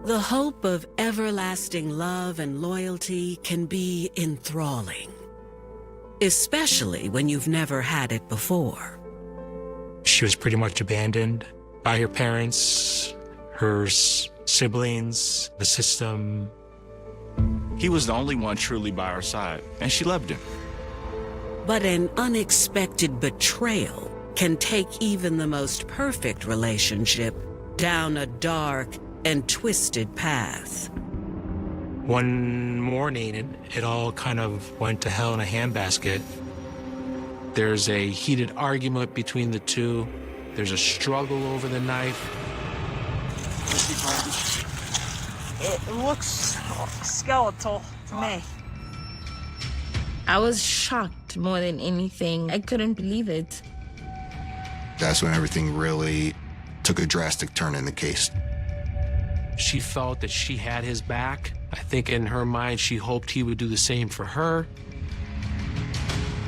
The hope of everlasting love and loyalty can be enthralling, especially when you've never had it before. She was pretty much abandoned by her parents, her siblings, the system. He was the only one truly by her side, and she loved him. But an unexpected betrayal can take even the most perfect relationship down a dark and twisted path. One morning, it all kind of went to hell in a handbasket. There's a heated argument between the two. There's a struggle over the knife. It looks skeletal to me. I was shocked more than anything. I couldn't believe it. That's when everything really took a drastic turn in the case. She felt that she had his back. I think in her mind, she hoped he would do the same for her.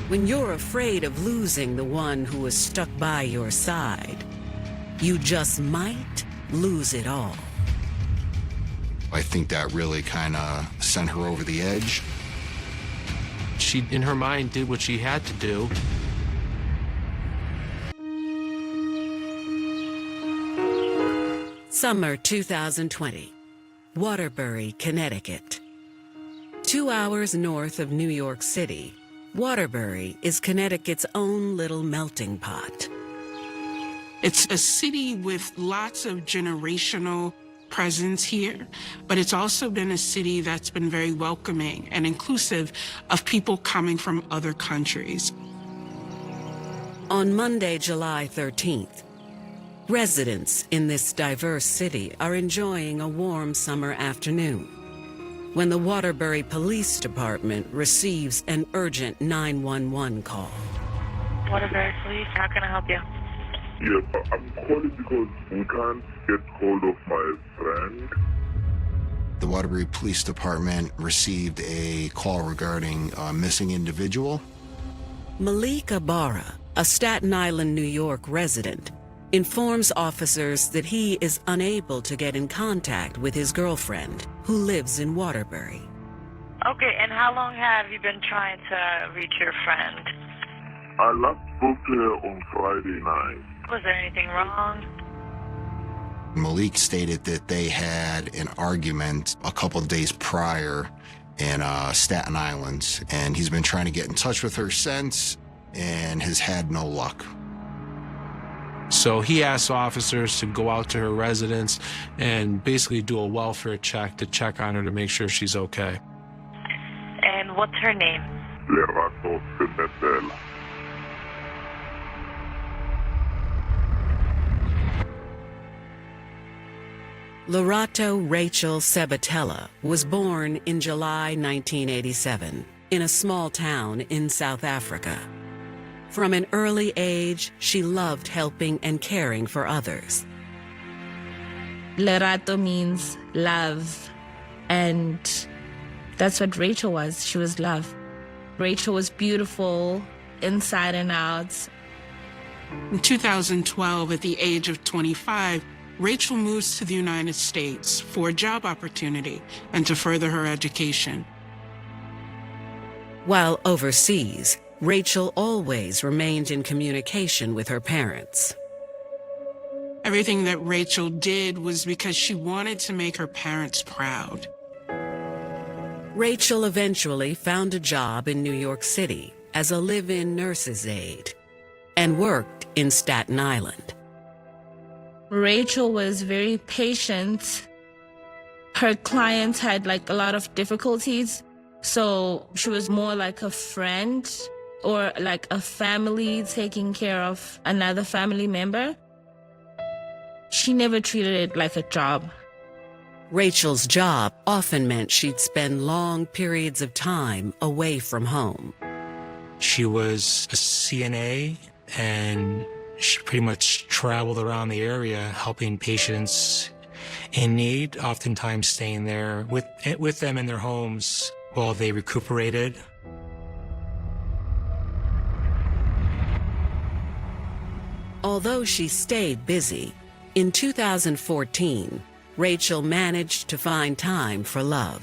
When you're afraid of losing the one who is stuck by your side, you just might lose it all. I think that really kind of sent her over the edge. She, in her mind, did what she had to do. Summer 2020, Waterbury, Connecticut. 2 hours north of New York City, Waterbury is Connecticut's own little melting pot. It's a city with lots of generational presence here, but it's also been a city that's been very welcoming and inclusive of people coming from other countries. On Monday, July 13th, residents in this diverse city are enjoying a warm summer afternoon when the Waterbury Police Department receives an urgent 911 call. Waterbury Police, how can I help you? Yes, I'm calling because we can't get hold of my friend. The Waterbury Police Department received a call regarding a missing individual. Malik Ibarra, a Staten Island, New York resident, informs officers that he is unable to get in contact with his girlfriend, who lives in Waterbury. Okay, and how long have you been trying to reach your friend? I last spoke to her on Friday night. Was there anything wrong? Malik stated that they had an argument a couple of days prior in Staten Island, and he's been trying to get in touch with her since and has had no luck. So he asked officers to go out to her residence and basically do a welfare check to check on her to make sure she's okay. And what's her name? Lerato Pimentel. Lerato Rachel Sabatella was born in July 1987 in a small town in South Africa. From an early age, she loved helping and caring for others. Lerato means love, and that's what Rachel was. She was love. Rachel was beautiful inside and out. In 2012, at the age of 25, Rachel moves to the United States for a job opportunity and to further her education. While overseas, Rachel always remained in communication with her parents. Everything that Rachel did was because she wanted to make her parents proud. Rachel eventually found a job in New York City as a live-in nurse's aide and worked in Staten Island. Rachel was very patient. Her clients had a lot of difficulties, so she was more like a friend or like a family taking care of another family member. She never treated it like a job. Rachel's job often meant she'd spend long periods of time away from home. She was a CNA, and she pretty much traveled around the area helping patients in need, oftentimes staying there with them in their homes while they recuperated. Although she stayed busy, in 2014, Rachel managed to find time for love.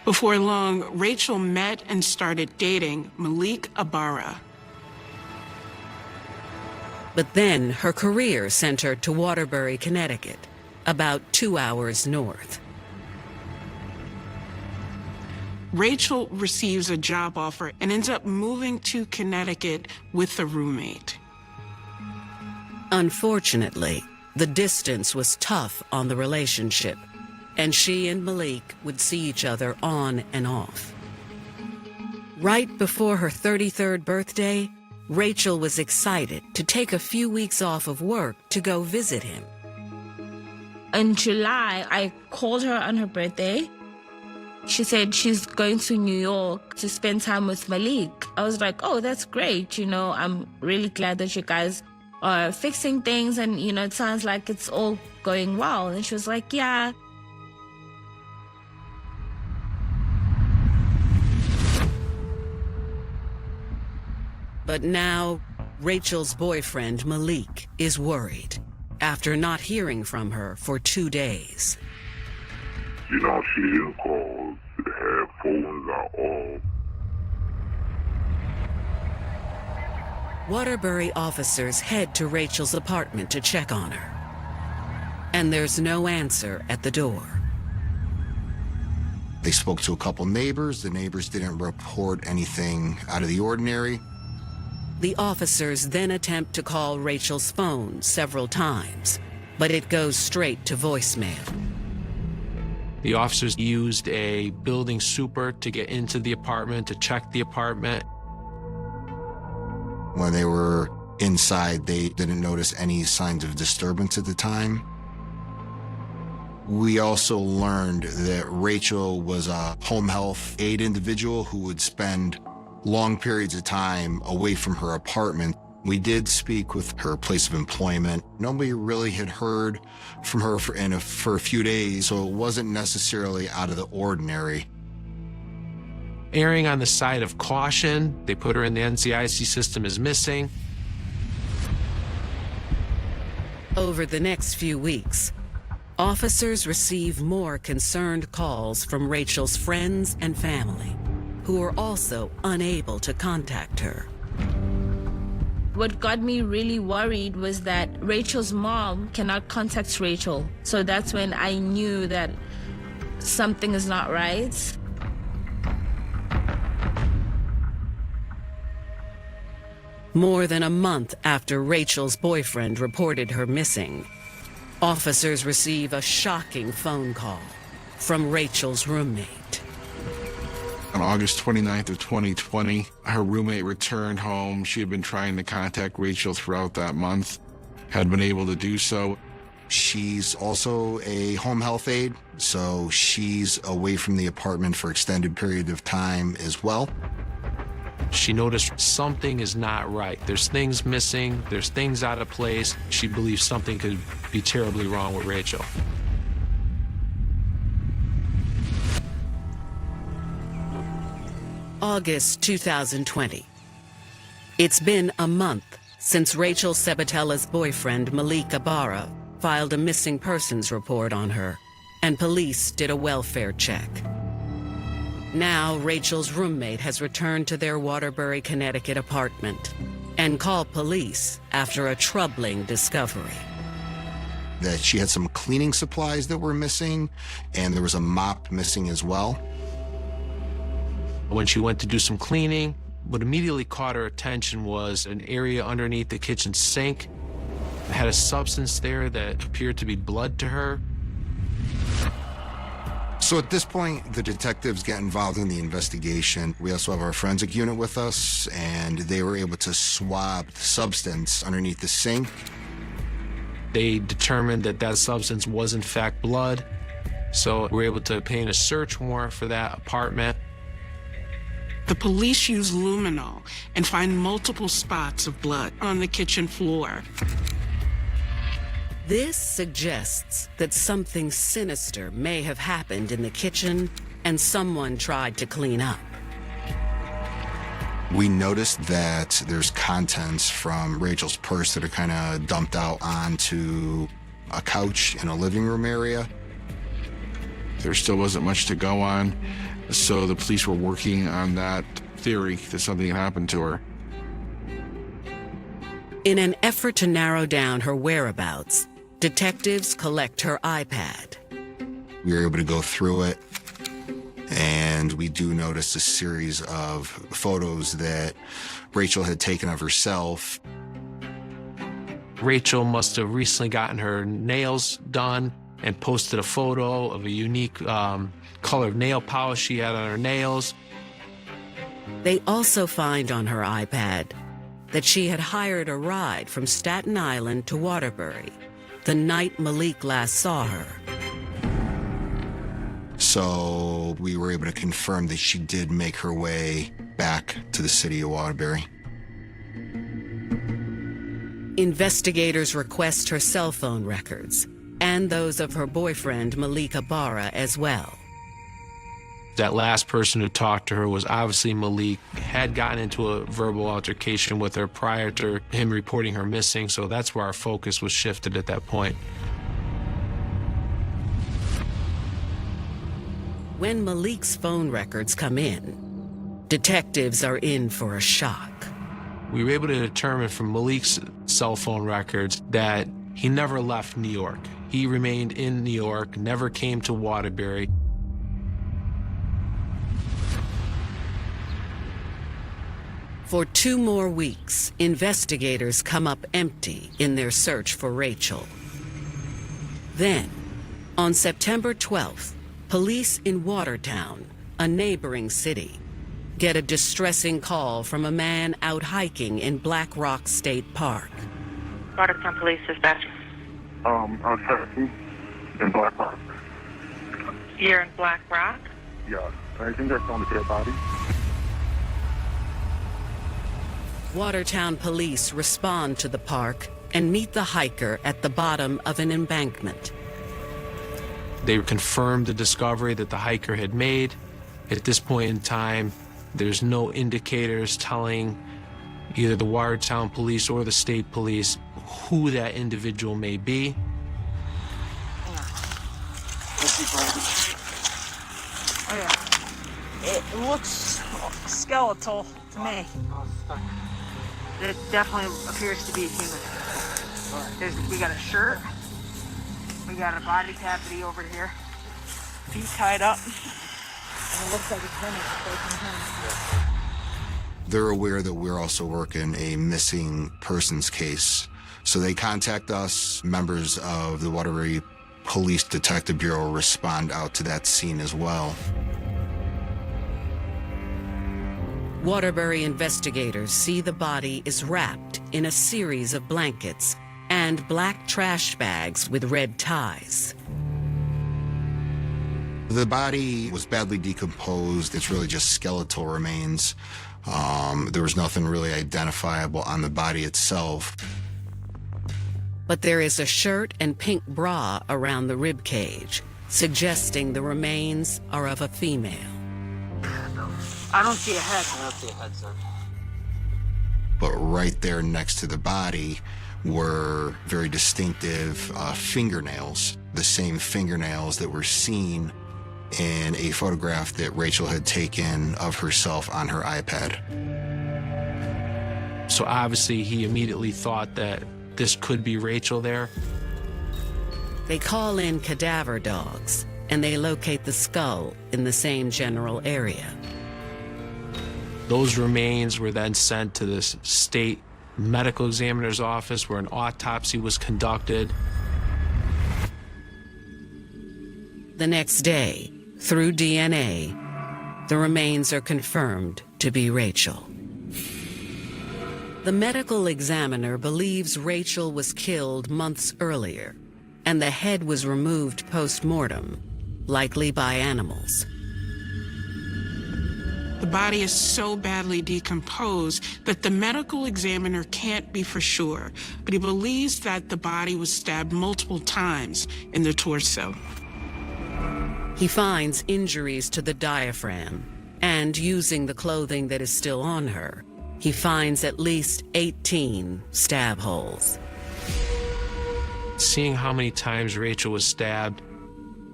Before long, Rachel met and started dating Malik Ibarra. But then her career sent her to Waterbury, Connecticut, about 2 hours north. Rachel receives a job offer and ends up moving to Connecticut with a roommate. Unfortunately, the distance was tough on the relationship, and she and Malik would see each other on and off. Right before her 33rd birthday, Rachel was excited to take a few weeks off of work to go visit him. In July, I called her on her birthday. She said she's going to New York to spend time with Malik. I was like, oh, that's great. I'm really glad that you guys are fixing things and, it sounds like it's all going well. And she was like, yeah. But now, Rachel's boyfriend, Malik, is worried after not hearing from her for 2 days. She didn't call. Her phones are off. Waterbury officers head to Rachel's apartment to check on her. And there's no answer at the door. They spoke to a couple neighbors. The neighbors didn't report anything out of the ordinary. The officers then attempt to call Rachel's phone several times, but it goes straight to voicemail. The officers used a building super to get into the apartment, to check the apartment. When they were inside, they didn't notice any signs of disturbance at the time. We also learned that Rachel was a home health aide individual who would spend long periods of time away from her apartment. We did speak with her place of employment. Nobody really had heard from her for a few days, so it wasn't necessarily out of the ordinary. Erring on the side of caution, they put her in the NCIC system as missing. Over the next few weeks, officers receive more concerned calls from Rachel's friends and family, who are also unable to contact her. What got me really worried was that Rachel's mom cannot contact Rachel. So that's when I knew that something is not right. More than a month after Rachel's boyfriend reported her missing, officers receive a shocking phone call from Rachel's roommate. On August 29th of 2020, her roommate returned home. She had been trying to contact Rachel throughout that month, had been able to do so. She's also a home health aide, so she's away from the apartment for extended period of time as well. She noticed something is not right. There's things missing, there's things out of place. She believes something could be terribly wrong with Rachel. August 2020. It's been a month since Rachel Sabatella's boyfriend, Malik Ibarra, filed a missing persons report on her, and police did a welfare check. Now, Rachel's roommate has returned to their Waterbury, Connecticut apartment and called police after a troubling discovery. That she had some cleaning supplies that were missing, and there was a mop missing as well. When she went to do some cleaning, what immediately caught her attention was an area underneath the kitchen sink. It had a substance there that appeared to be blood to her. So at this point, the detectives get involved in the investigation. We also have our forensic unit with us, and they were able to swab the substance underneath the sink. They determined that that substance was in fact blood. So we were able to obtain a search warrant for that apartment. The police use luminol and find multiple spots of blood on the kitchen floor. This suggests that something sinister may have happened in the kitchen and someone tried to clean up. We noticed that there's contents from Rachel's purse that are kind of dumped out onto a couch in a living room area. There still wasn't much to go on, so the police were working on that theory that something had happened to her. In an effort to narrow down her whereabouts, detectives collect her iPad. We were able to go through it, and we do notice a series of photos that Rachel had taken of herself. Rachel must have recently gotten her nails done and posted a photo of a unique colored nail polish she had on her nails. They also find on her iPad that she had hired a ride from Staten Island to Waterbury the night Malik last saw her. So we were able to confirm that she did make her way back to the city of Waterbury. Investigators request her cell phone records and those of her boyfriend Malik Ibarra as well. That last person who talked to her was obviously Malik, had gotten into a verbal altercation with her prior to him reporting her missing, so that's where our focus was shifted at that point. When Malik's phone records come in, detectives are in for a shock. We were able to determine from Malik's cell phone records that he never left New York. He remained in New York, never came to Waterbury. For 2 more weeks, investigators come up empty in their search for Rachel. Then, on September 12th, police in Watertown, a neighboring city, get a distressing call from a man out hiking in Black Rock State Park. Watertown Police Dispatch. I was hiking in Black Rock. You're in Black Rock? Yeah, I think I found a dead body. Watertown police respond to the park and meet the hiker at the bottom of an embankment. They confirmed the discovery that the hiker had made. At this point in time, there's no indicators telling either the Watertown police or the state police who that individual may be. Oh, yeah. It looks skeletal to me. It definitely appears to be a human. We got a shirt. We got a body cavity over here. Feet tied up. And it looks like it's been a broken hand. They're aware that we're also working a missing persons case. So they contact us. Members of the Waterbury Police Detective Bureau respond out to that scene as well. Waterbury investigators see the body is wrapped in a series of blankets and black trash bags with red ties. The body was badly decomposed. It's really just skeletal remains. There was nothing really identifiable on the body itself. But there is a shirt and pink bra around the rib cage, suggesting the remains are of a female. I don't see a head. I don't see a head, sir. But right there next to the body were very distinctive fingernails, the same fingernails that were seen in a photograph that Rachel had taken of herself on her iPad. So obviously he immediately thought that this could be Rachel there. They call in cadaver dogs, and they locate the skull in the same general area. Those remains were then sent to the state medical examiner's office where an autopsy was conducted. The next day, through DNA, the remains are confirmed to be Rachel. The medical examiner believes Rachel was killed months earlier, and the head was removed post-mortem, likely by animals. The body is so badly decomposed that the medical examiner can't be for sure, but he believes that the body was stabbed multiple times in the torso. He finds injuries to the diaphragm, and using the clothing that is still on her, he finds at least 18 stab holes. Seeing how many times Rachel was stabbed,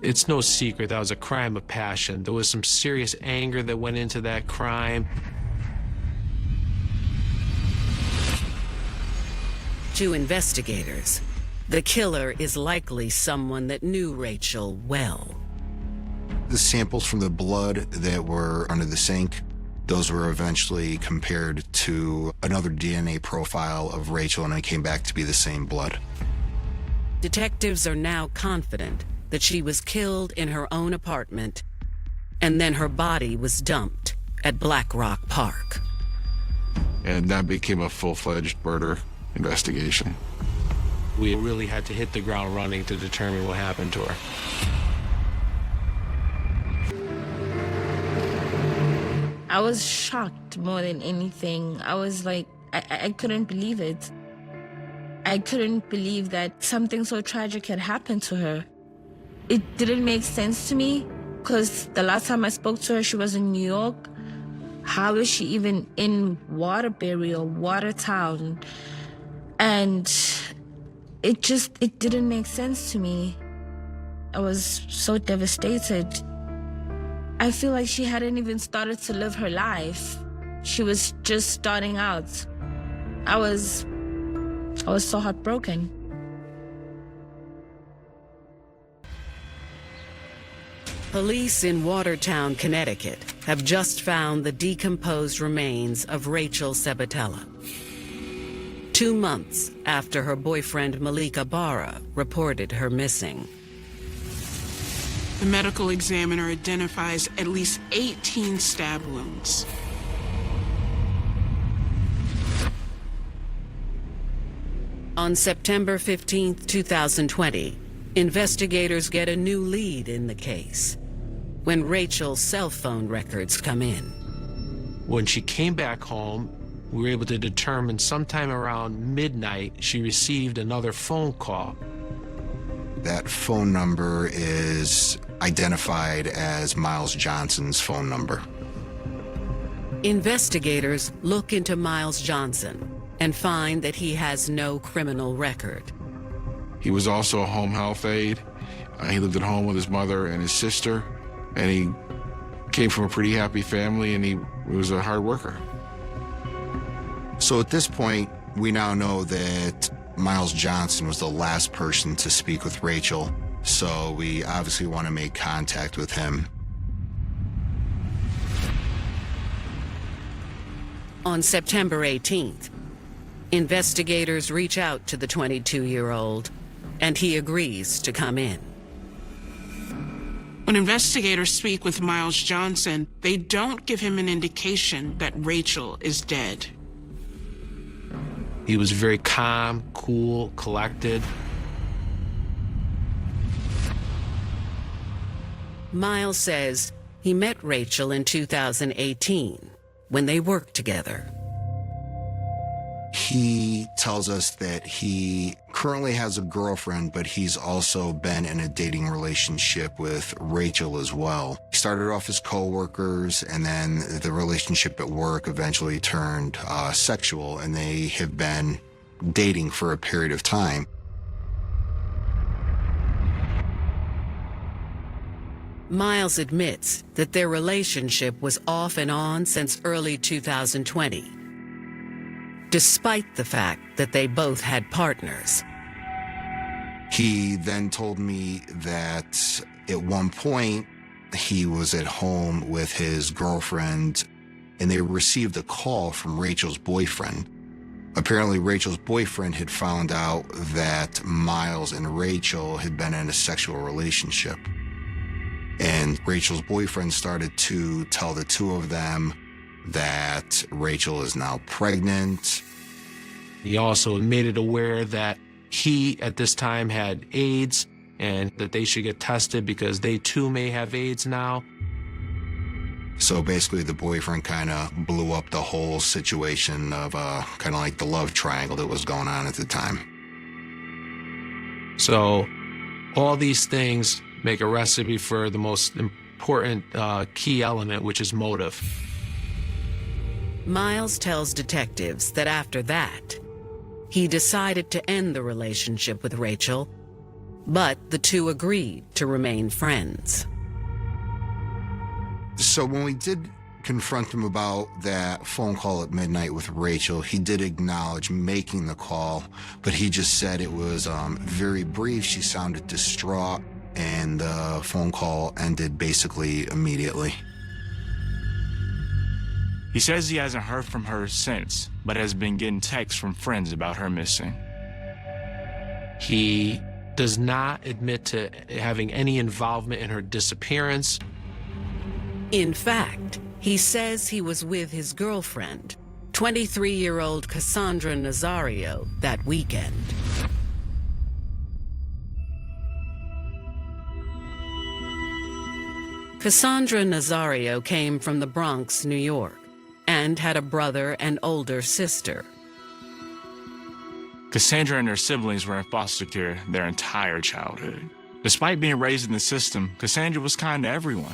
it's no secret that was a crime of passion. There was some serious anger that went into that crime. To investigators, the killer is likely someone that knew Rachel well. The samples from the blood that were under the sink, those were eventually compared to another DNA profile of Rachel, and it came back to be the same blood. Detectives are now confident that she was killed in her own apartment, and then her body was dumped at Black Rock Park. And that became a full-fledged murder investigation. We really had to hit the ground running to determine what happened to her. I was shocked more than anything. I was like, I couldn't believe it. I couldn't believe that something so tragic had happened to her. It didn't make sense to me because the last time I spoke to her, she was in New York. How is she even in Waterbury or Watertown? And it didn't make sense to me. I was so devastated. I feel like she hadn't even started to live her life. She was just starting out. I was so heartbroken. Police in Watertown, Connecticut, have just found the decomposed remains of Rachel Sabatella. 2 months after her boyfriend Malik Ibarra reported her missing. The medical examiner identifies at least 18 stab wounds. On September 15, 2020, investigators get a new lead in the case when Rachel's cell phone records come in. When she came back home, we were able to determine sometime around midnight she received another phone call. That phone number is identified as Miles Johnson's phone number. Investigators look into Miles Johnson and find that he has no criminal record. He was also a home health aide. He lived at home with his mother and his sister, and he came from a pretty happy family, and he was a hard worker. So at this point, we now know that Miles Johnson was the last person to speak with Rachel, so we obviously want to make contact with him. On September 18th, investigators reach out to the 22-year-old, and he agrees to come in. When investigators speak with Miles Johnson, they don't give him an indication that Rachel is dead. He was very calm, cool, collected. Miles says he met Rachel in 2018 when they worked together. He tells us that he currently has a girlfriend, but he's also been in a dating relationship with Rachel as well. He started off as co-workers, and then the relationship at work eventually turned sexual, and they have been dating for a period of time. Miles admits that their relationship was off and on since early 2020, despite the fact that they both had partners. He then told me that at one point he was at home with his girlfriend and they received a call from Rachel's boyfriend. Apparently Rachel's boyfriend had found out that Miles and Rachel had been in a sexual relationship. And Rachel's boyfriend started to tell the two of them that Rachel is now pregnant. He also made it aware that he, at this time, had AIDS and that they should get tested because they too may have AIDS now. So basically the boyfriend kind of blew up the whole situation of kind of like the love triangle that was going on at the time. So all these things make a recipe for the most important key element, which is motive. Miles tells detectives that after that, he decided to end the relationship with Rachel But the two agreed to remain friends. So when we did confront him about that phone call at midnight with Rachel, he did acknowledge making the call, but he just said it was very brief. She sounded distraught, and the phone call ended basically immediately. He says he hasn't heard from her since, but has been getting texts from friends about her missing. He does not admit to having any involvement in her disappearance. In fact, he says he was with his girlfriend, 23-year-old Cassandra Nazario, that weekend. Cassandra Nazario came from the Bronx, New York, and had a brother and older sister. Cassandra and her siblings were in foster care their entire childhood. Despite being raised in the system, Cassandra was kind to everyone.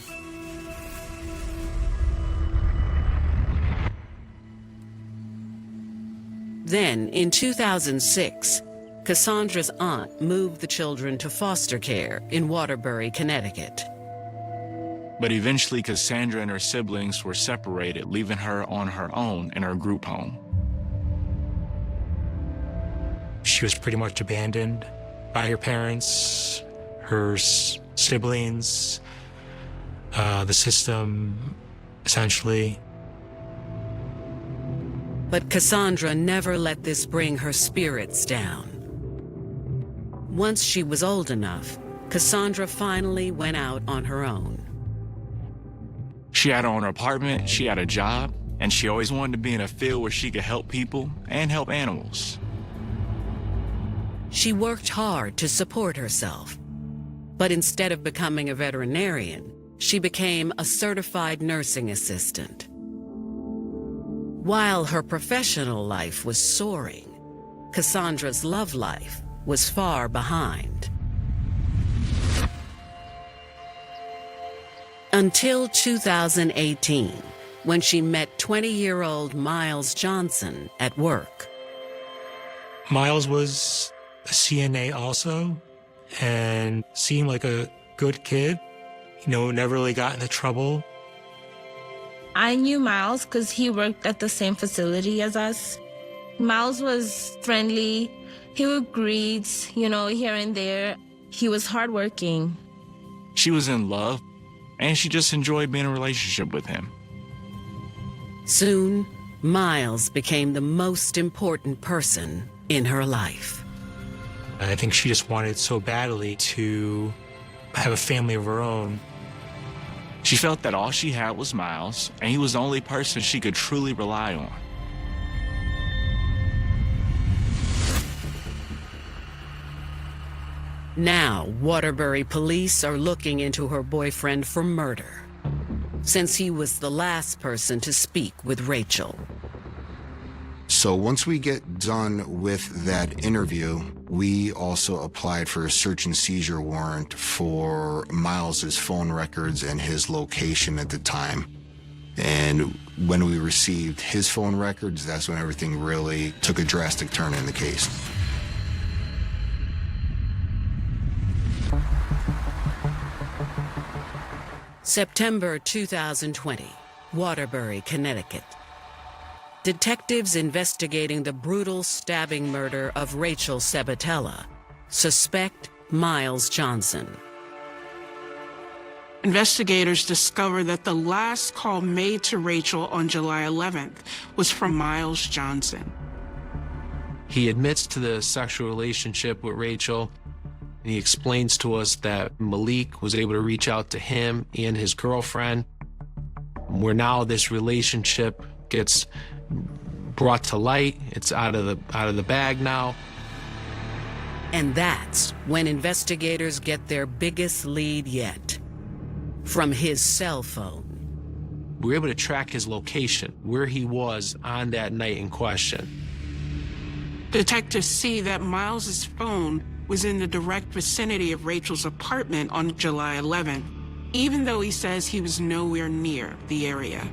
Then, in 2006, Cassandra's aunt moved the children to foster care in Waterbury, Connecticut. But eventually, Cassandra and her siblings were separated, leaving her on her own in her group home. She was pretty much abandoned by her parents, her siblings, the system, essentially. But Cassandra never let this bring her spirits down. Once she was old enough, Cassandra finally went out on her own. She had her own apartment, she had a job, and she always wanted to be in a field where she could help people and help animals. She worked hard to support herself, but instead of becoming a veterinarian, she became a certified nursing assistant. While her professional life was soaring, Cassandra's love life was far behind. Until 2018, when she met 20-year-old Miles Johnson at work. Miles was a CNA also, and seemed like a good kid. Never really got into trouble. I knew Miles because he worked at the same facility as us. Miles was friendly. He would greet, here and there. He was hardworking. She was in love, and she just enjoyed being in a relationship with him. Soon, Miles became the most important person in her life. I think she just wanted so badly to have a family of her own. She felt that all she had was Miles, and he was the only person she could truly rely on. Now, Waterbury police are looking into her boyfriend for murder, since he was the last person to speak with Rachel. So once we get done with that interview, we also applied for a search and seizure warrant for Miles's phone records and his location at the time. And when we received his phone records, that's when everything really took a drastic turn in the case. September 2020, Waterbury, Connecticut. Detectives investigating the brutal stabbing murder of Rachel Sabatella suspect Miles Johnson. Investigators discovered that the last call made to Rachel on July 11th was from Miles Johnson. He admits to the sexual relationship with Rachel. And he explains to us that Malik was able to reach out to him and his girlfriend, where now this relationship gets brought to light. It's out of the bag now. And that's when investigators get their biggest lead yet, from his cell phone. We were able to track his location, where he was on that night in question. Detectives see that Miles's phone was in the direct vicinity of Rachel's apartment on July 11th, even though he says he was nowhere near the area.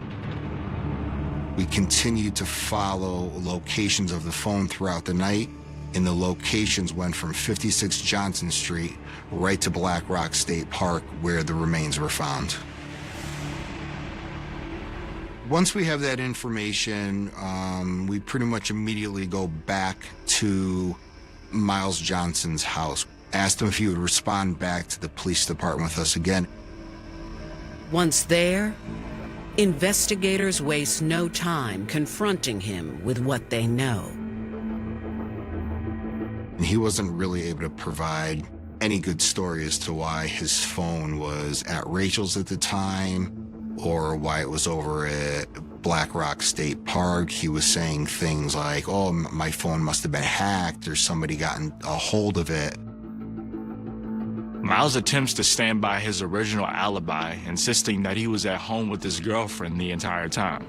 We continued to follow locations of the phone throughout the night, and the locations went from 56 Johnson Street right to Black Rock State Park, where the remains were found. Once we have that information, we pretty much immediately go back to Miles Johnson's house. Asked him if he would respond back to the police department with us again. Once there, investigators waste no time confronting him with what they know. And he wasn't really able to provide any good story as to why his phone was at Rachel's at the time or why it was over at Black Rock State Park. He was saying things like, oh, my phone must have been hacked or somebody gotten a hold of it. Miles attempts to stand by his original alibi, insisting that he was at home with his girlfriend the entire time.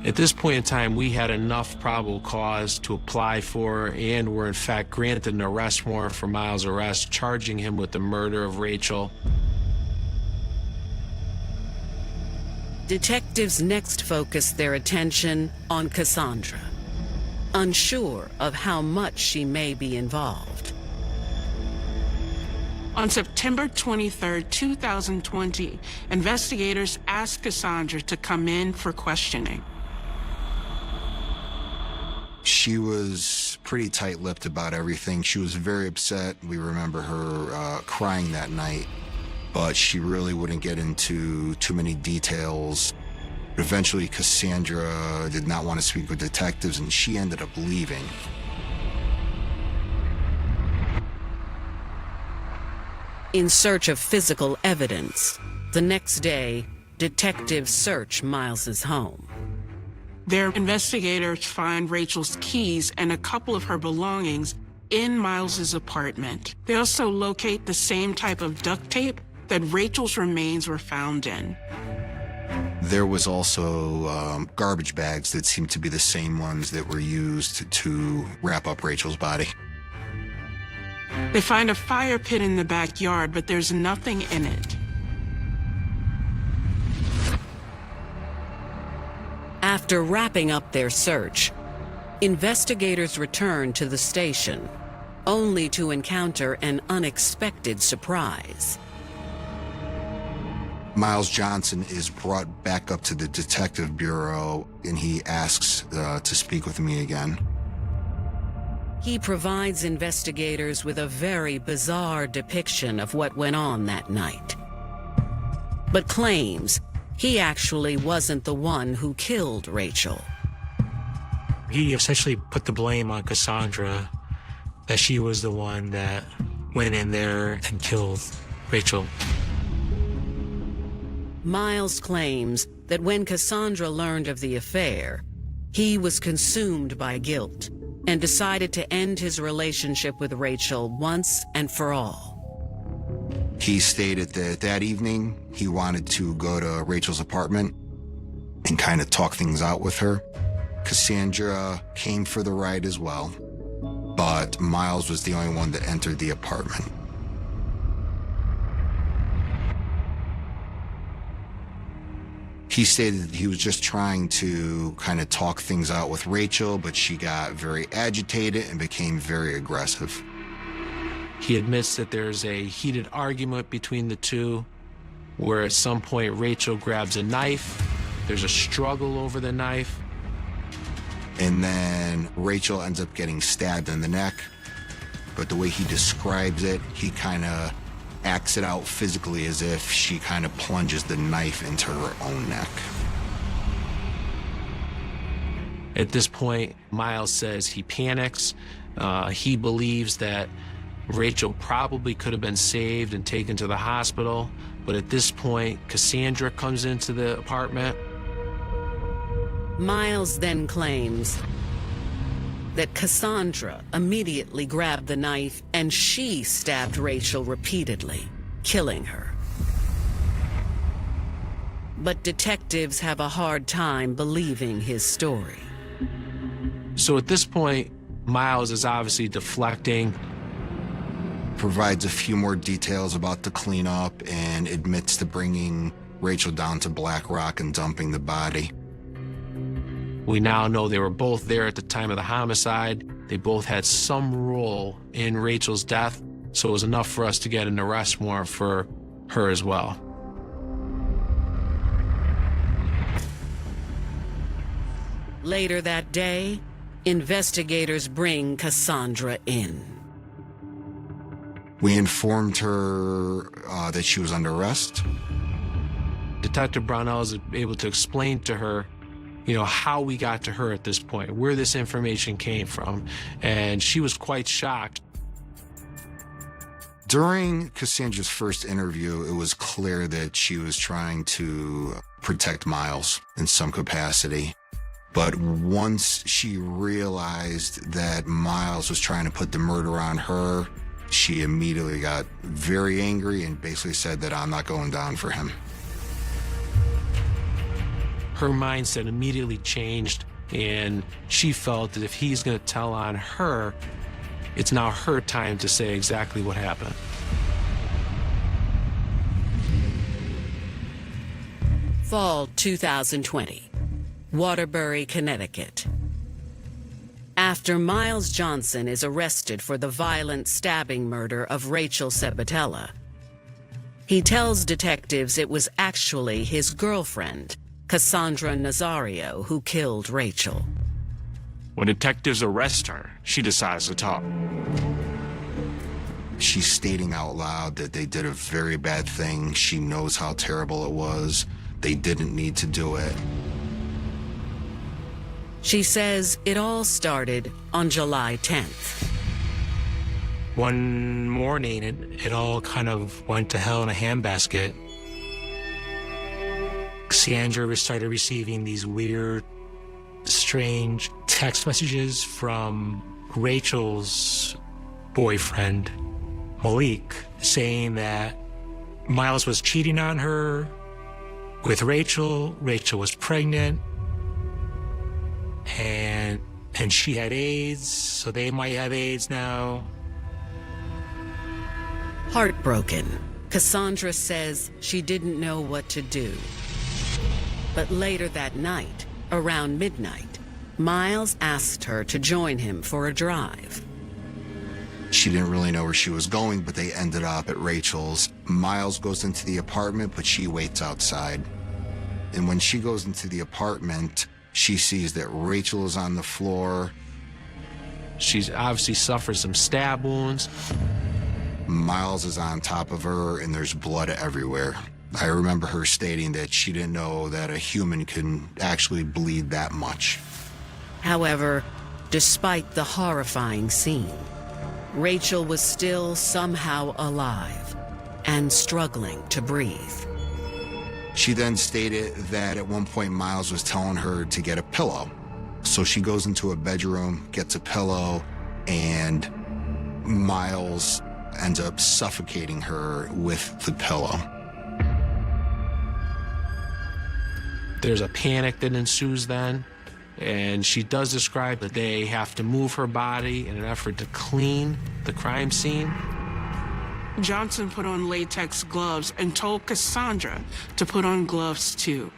At this point in time, we had enough probable cause to apply for and were in fact granted an arrest warrant for Miles' arrest, charging him with the murder of Rachel. Detectives next focused their attention on Cassandra, unsure of how much she may be involved. On September 23, 2020, investigators asked Cassandra to come in for questioning. She was pretty tight-lipped about everything. She was very upset. We remember her crying that night, but she really wouldn't get into too many details. Eventually, Cassandra did not want to speak with detectives, and she ended up leaving. In search of physical evidence, the next day, detectives search Miles's home. Their investigators find Rachel's keys and a couple of her belongings in Miles's apartment. They also locate the same type of duct tape that Rachel's remains were found in. There was also garbage bags that seemed to be the same ones that were used to wrap up Rachel's body. They find a fire pit in the backyard, but there's nothing in it. After wrapping up their search, investigators return to the station, only to encounter an unexpected surprise. Miles Johnson is brought back up to the detective bureau, and he asks to speak with me again. He provides investigators with a very bizarre depiction of what went on that night, but claims he actually wasn't the one who killed Rachel. He essentially put the blame on Cassandra, that she was the one that went in there and killed Rachel. Miles claims that when Cassandra learned of the affair, he was consumed by guilt and decided to end his relationship with Rachel once and for all. He stated that that evening he wanted to go to Rachel's apartment and kind of talk things out with her. Cassandra came for the ride as well, but Miles was the only one that entered the apartment. He stated that he was just trying to kind of talk things out with Rachel, but she got very agitated and became very aggressive. He admits that there's a heated argument between the two, where at some point Rachel grabs a knife. There's a struggle over the knife. And then Rachel ends up getting stabbed in the neck. But the way he describes it, he kind of acts it out physically as if she kind of plunges the knife into her own neck. At this point, Miles says he panics. He believes that Rachel probably could have been saved and taken to the hospital. But at this point, Cassandra comes into the apartment. Miles then claims that Cassandra immediately grabbed the knife and she stabbed Rachel repeatedly, killing her. But detectives have a hard time believing his story. So at this point, Miles is obviously deflecting. Provides a few more details about the cleanup and admits to bringing Rachel down to Black Rock and dumping the body. We now know they were both there at the time of the homicide. They both had some role in Rachel's death, so it was enough for us to get an arrest warrant for her as well. Later that day, investigators bring Cassandra in. We informed her that she was under arrest. Detective Brownell was able to explain to her, how we got to her at this point, where this information came from, and she was quite shocked. During Cassandra's first interview, it was clear that she was trying to protect Miles in some capacity. But once she realized that Miles was trying to put the murder on her, she immediately got very angry and basically said that I'm not going down for him. Her mindset immediately changed, and she felt that if he's going to tell on her, it's now her time to say exactly what happened. Fall 2020, Waterbury, Connecticut. After Miles Johnson is arrested for the violent stabbing murder of Rachel Sabatella, he tells detectives it was actually his girlfriend, Cassandra Nazario, who killed Rachel. When detectives arrest her, she decides to talk. She's stating out loud that they did a very bad thing. She knows how terrible it was. They didn't need to do it. She says it all started on July 10th. One morning, it all kind of went to hell in a handbasket. Cassandra started receiving these weird, strange text messages from Rachel's boyfriend, Malik, saying that Miles was cheating on her with Rachel. Rachel was pregnant, and she had AIDS, so they might have AIDS now. Heartbroken, Cassandra says she didn't know what to do. But later that night, around midnight, Miles asked her to join him for a drive. She didn't really know where she was going, but they ended up at Rachel's. Miles goes into the apartment, but she waits outside. And when she goes into the apartment, she sees that Rachel is on the floor. She's obviously suffered some stab wounds. Miles is on top of her, and there's blood everywhere. I remember her stating that she didn't know that a human can actually bleed that much. However, despite the horrifying scene, Rachel was still somehow alive and struggling to breathe. She then stated that at one point Miles was telling her to get a pillow. So she goes into a bedroom, gets a pillow, and Miles ends up suffocating her with the pillow. There's a panic that ensues then, and she does describe that they have to move her body in an effort to clean the crime scene. Johnson put on latex gloves and told Cassandra to put on gloves too.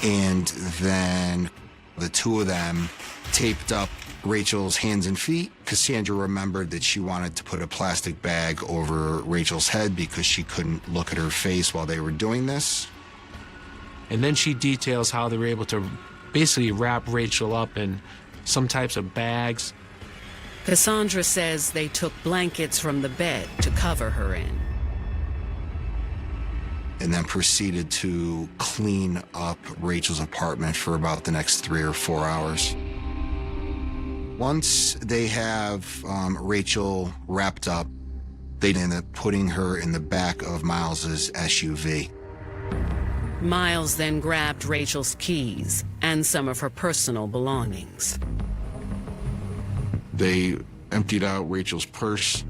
And then the two of them taped up Rachel's hands and feet. Cassandra remembered that she wanted to put a plastic bag over Rachel's head because she couldn't look at her face while they were doing this. And then she details how they were able to basically wrap Rachel up in some types of bags. Cassandra says they took blankets from the bed to cover her in. And then proceeded to clean up Rachel's apartment for about the next 3 or 4 hours. Once they have Rachel wrapped up, they end up putting her in the back of Miles's SUV. Miles then grabbed Rachel's keys and some of her personal belongings. They emptied out Rachel's purse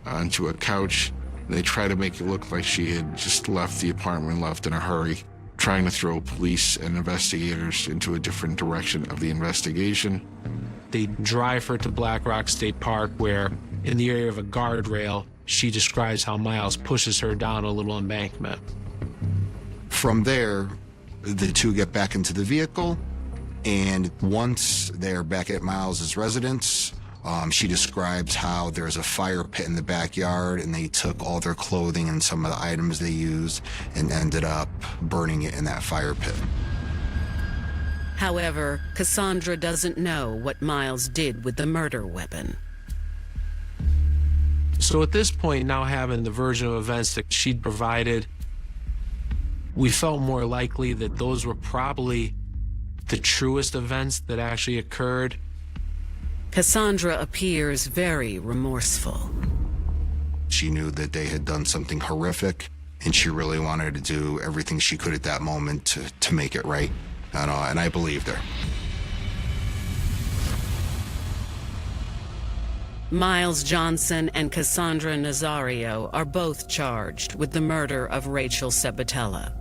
onto a couch. They tried to make it look like she had just left the apartment, left in a hurry, trying to throw police and investigators into a different direction of the investigation. They drive her to Black Rock State Park, where in the area of a guardrail, she describes how Miles pushes her down a little embankment. From there, the two get back into the vehicle, and once they're back at Miles's residence, She describes how there's a fire pit in the backyard and they took all their clothing and some of the items they used and ended up burning it in that fire pit. However, Cassandra doesn't know what Miles did with the murder weapon. So at this point, now having the version of events that she'd provided, we felt more likely that those were probably the truest events that actually occurred. Cassandra appears very remorseful. She knew that they had done something horrific, and she really wanted to do everything she could at that moment to make it right. And I believed her. Miles Johnson and Cassandra Nazario are both charged with the murder of Rachel Sabatella.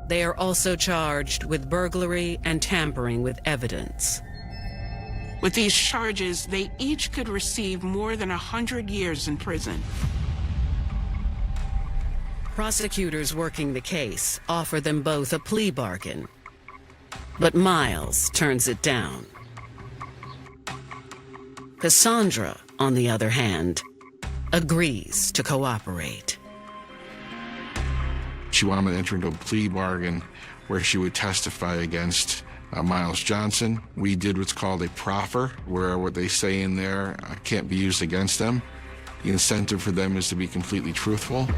They are also charged with burglary and tampering with evidence. With these charges, they each could receive more than 100 years in prison. Prosecutors working the case offer them both a plea bargain, but Miles turns it down. Cassandra, on the other hand, agrees to cooperate. She wanted to enter into a plea bargain where she would testify against Miles Johnson. We did what's called a proffer, where what they say in there can't be used against them. The incentive for them is to be completely truthful.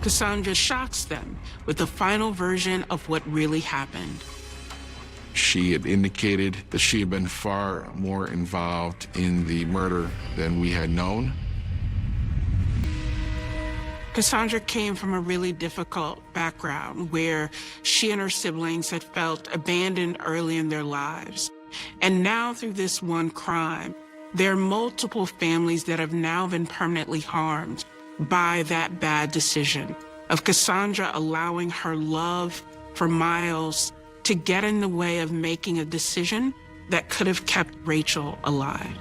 Cassandra shocks them with the final version of what really happened. She had indicated that she had been far more involved in the murder than we had known. Cassandra came from a really difficult background where she and her siblings had felt abandoned early in their lives. And now through this one crime, there are multiple families that have now been permanently harmed by that bad decision of Cassandra allowing her love for Miles to get in the way of making a decision that could have kept Rachel alive.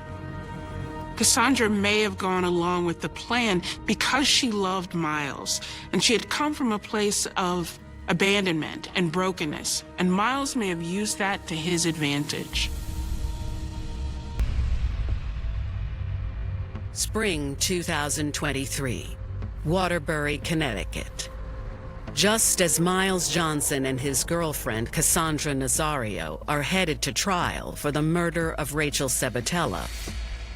Cassandra may have gone along with the plan because she loved Miles, and she had come from a place of abandonment and brokenness, and Miles may have used that to his advantage. Spring 2023, Waterbury, Connecticut. Just as Miles Johnson and his girlfriend, Cassandra Nazario, are headed to trial for the murder of Rachel Sabatella,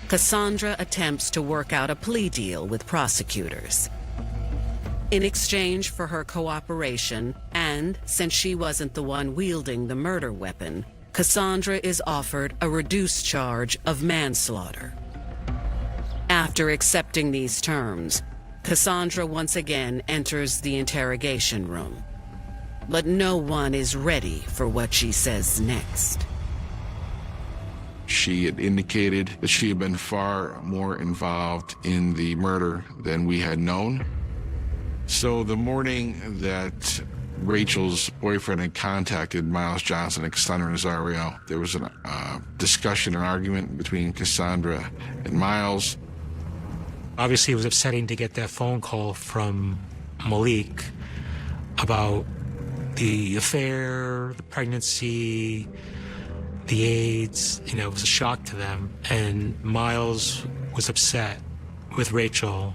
Cassandra attempts to work out a plea deal with prosecutors. In exchange for her cooperation, and since she wasn't the one wielding the murder weapon, Cassandra is offered a reduced charge of manslaughter. After accepting these terms, Cassandra once again enters the interrogation room. But no one is ready for what she says next. She had indicated that she had been far more involved in the murder than we had known. So the morning that Rachel's boyfriend had contacted Miles Johnson and Cassandra Nazario, there was a discussion, an argument between Cassandra and Miles. Obviously, it was upsetting to get that phone call from Malik about the affair, the pregnancy, the AIDS. You know, it was a shock to them. And Miles was upset with Rachel.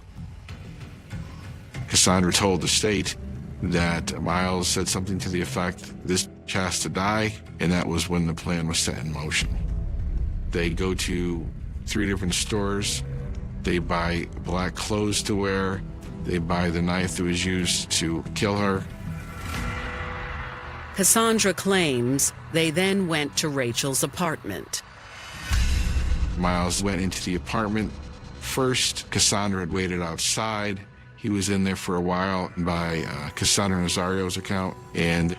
Cassandra told the state that Miles said something to the effect, "This has to die," and that was when the plan was set in motion. They go to 3 different stores. They buy black clothes to wear. They buy the knife that was used to kill her. Cassandra claims they then went to Rachel's apartment. Miles went into the apartment. First, Cassandra had waited outside. He was in there for a while by Cassandra Nazario's account, and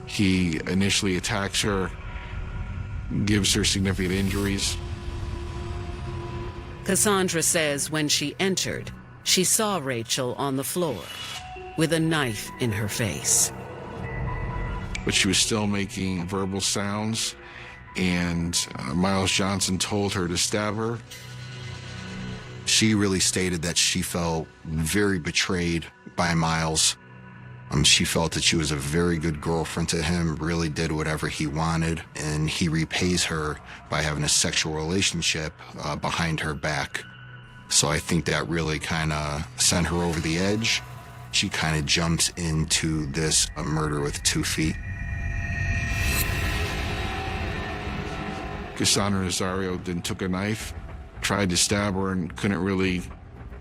he initially attacks her, gives her significant injuries. Cassandra says when she entered, she saw Rachel on the floor with a knife in her face. But she was still making verbal sounds, and Miles Johnson told her to stab her. She really stated that she felt very betrayed by Miles. She felt that she was a very good girlfriend to him, really did whatever he wanted, and he repays her by having a sexual relationship behind her back. So I think that really kind of sent her over the edge. She kind of jumps into this murder with 2 feet. Cassandra Nazario then took a knife, tried to stab her, and didn't really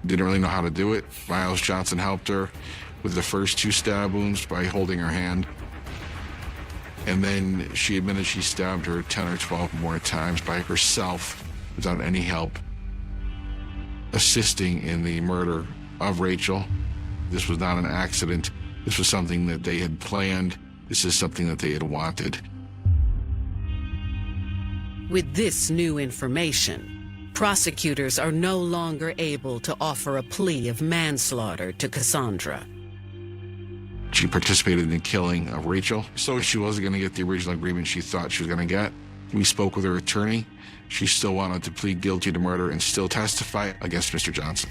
know how to do it. Miles Johnson helped her with the first 2 stab wounds by holding her hand. And then she admitted she stabbed her 10 or 12 more times by herself without any help, assisting in the murder of Rachel. This was not an accident. This was something that they had planned. This is something that they had wanted. With this new information, prosecutors are no longer able to offer a plea of manslaughter to Cassandra. She participated in the killing of Rachel, so she wasn't going to get the original agreement she thought she was going to get. We spoke with her attorney. She still wanted to plead guilty to murder and still testify against Mr. Johnson.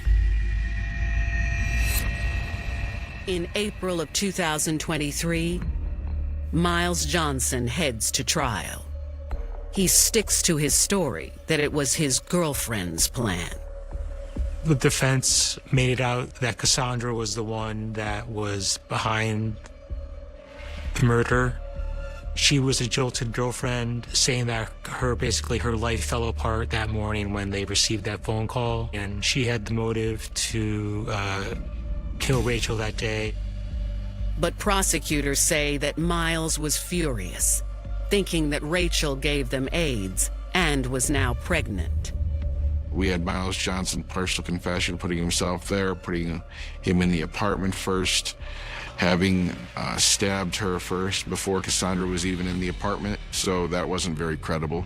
In April of 2023, Miles Johnson heads to trial. He sticks to his story that it was his girlfriend's plan. The defense made it out that Cassandra was the one that was behind the murder. She was a jilted girlfriend, saying that her life fell apart that morning when they received that phone call, and she had the motive to kill Rachel that day. But prosecutors say that Miles was furious, thinking that Rachel gave them AIDS and was now pregnant. We had Miles Johnson partial confession, putting himself there, putting him in the apartment first, having stabbed her first before Cassandra was even in the apartment, so that wasn't very credible.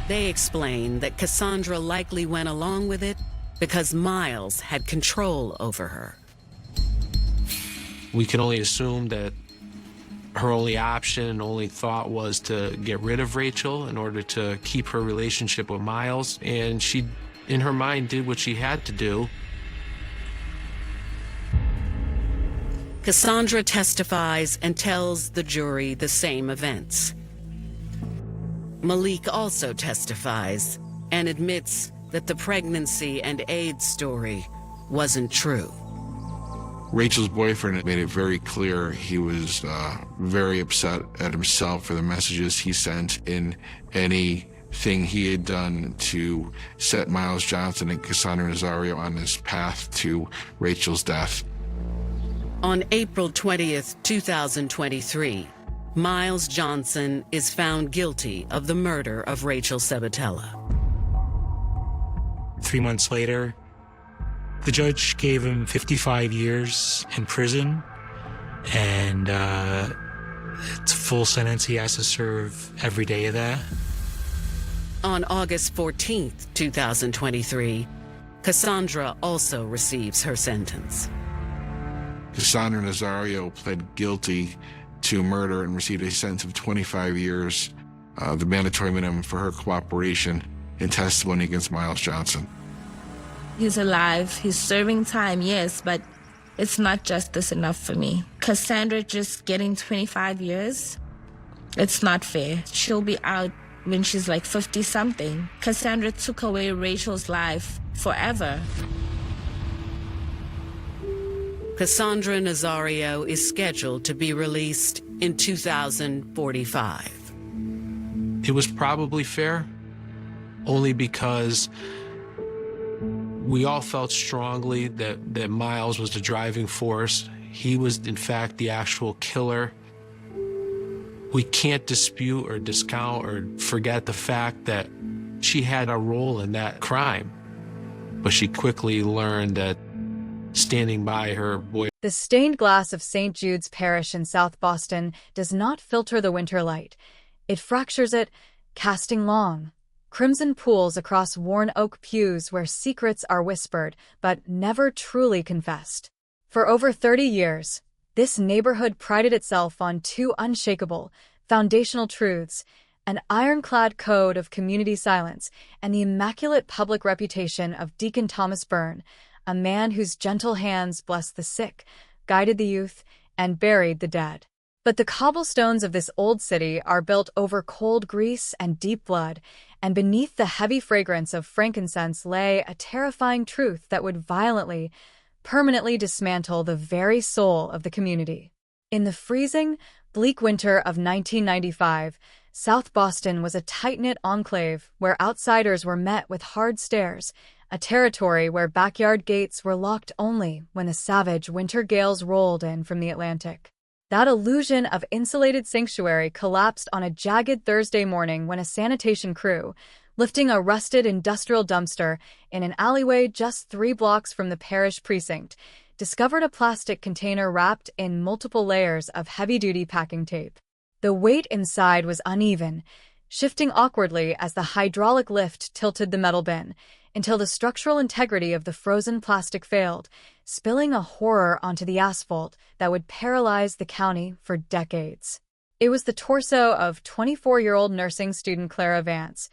They explain that Cassandra likely went along with it because Miles had control over her. We can only assume that her only option and only thought was to get rid of Rachel in order to keep her relationship with Miles, and she, in her mind, did what she had to do. Cassandra testifies and tells the jury the same events. Malik also testifies and admits that the pregnancy and AIDS story wasn't true. Rachel's boyfriend made it very clear he was very upset at himself for the messages he sent in anything he had done to set Miles Johnson and Cassandra Nazario on this path to Rachel's death. On April 20th, 2023, Miles Johnson is found guilty of the murder of Rachel Sabatella. 3 months later, the judge gave him 55 years in prison, and it's a full sentence. He has to serve every day of that. On August 14th, 2023, Cassandra also receives her sentence. Cassandra Nazario pled guilty to murder and received a sentence of 25 years, the mandatory minimum for her cooperation in testimony against Miles Johnson. He's alive, he's serving time, yes, but it's not justice enough for me. Cassandra just getting 25 years, it's not fair. She'll be out when she's like 50-something. Cassandra took away Rachel's life forever. Cassandra Nazario is scheduled to be released in 2045. It was probably fair, only because we all felt strongly that Miles was the driving force. He was, in fact, the actual killer. We can't dispute or discount or forget the fact that she had a role in that crime. But she quickly learned that standing by her boy. The stained glass of St. Jude's Parish in South Boston does not filter the winter light. It fractures it, casting long, crimson pools across worn oak pews where secrets are whispered but never truly confessed. For over 30 years, this neighborhood prided itself on two unshakable, foundational truths: an ironclad code of community silence and the immaculate public reputation of Deacon Thomas Byrne, a man whose gentle hands blessed the sick, guided the youth, and buried the dead. But the cobblestones of this old city are built over cold grease and deep blood, and beneath the heavy fragrance of frankincense lay a terrifying truth that would violently, permanently dismantle the very soul of the community. In the freezing, bleak winter of 1995, South Boston was a tight-knit enclave where outsiders were met with hard stares, a territory where backyard gates were locked only when the savage winter gales rolled in from the Atlantic. That illusion of insulated sanctuary collapsed on a jagged Thursday morning when a sanitation crew, lifting a rusted industrial dumpster in an alleyway just 3 blocks from the parish precinct, discovered a plastic container wrapped in multiple layers of heavy-duty packing tape. The weight inside was uneven, shifting awkwardly as the hydraulic lift tilted the metal bin, until the structural integrity of the frozen plastic failed, spilling a horror onto the asphalt that would paralyze the county for decades. It was the torso of 24-year-old nursing student Clara Vance,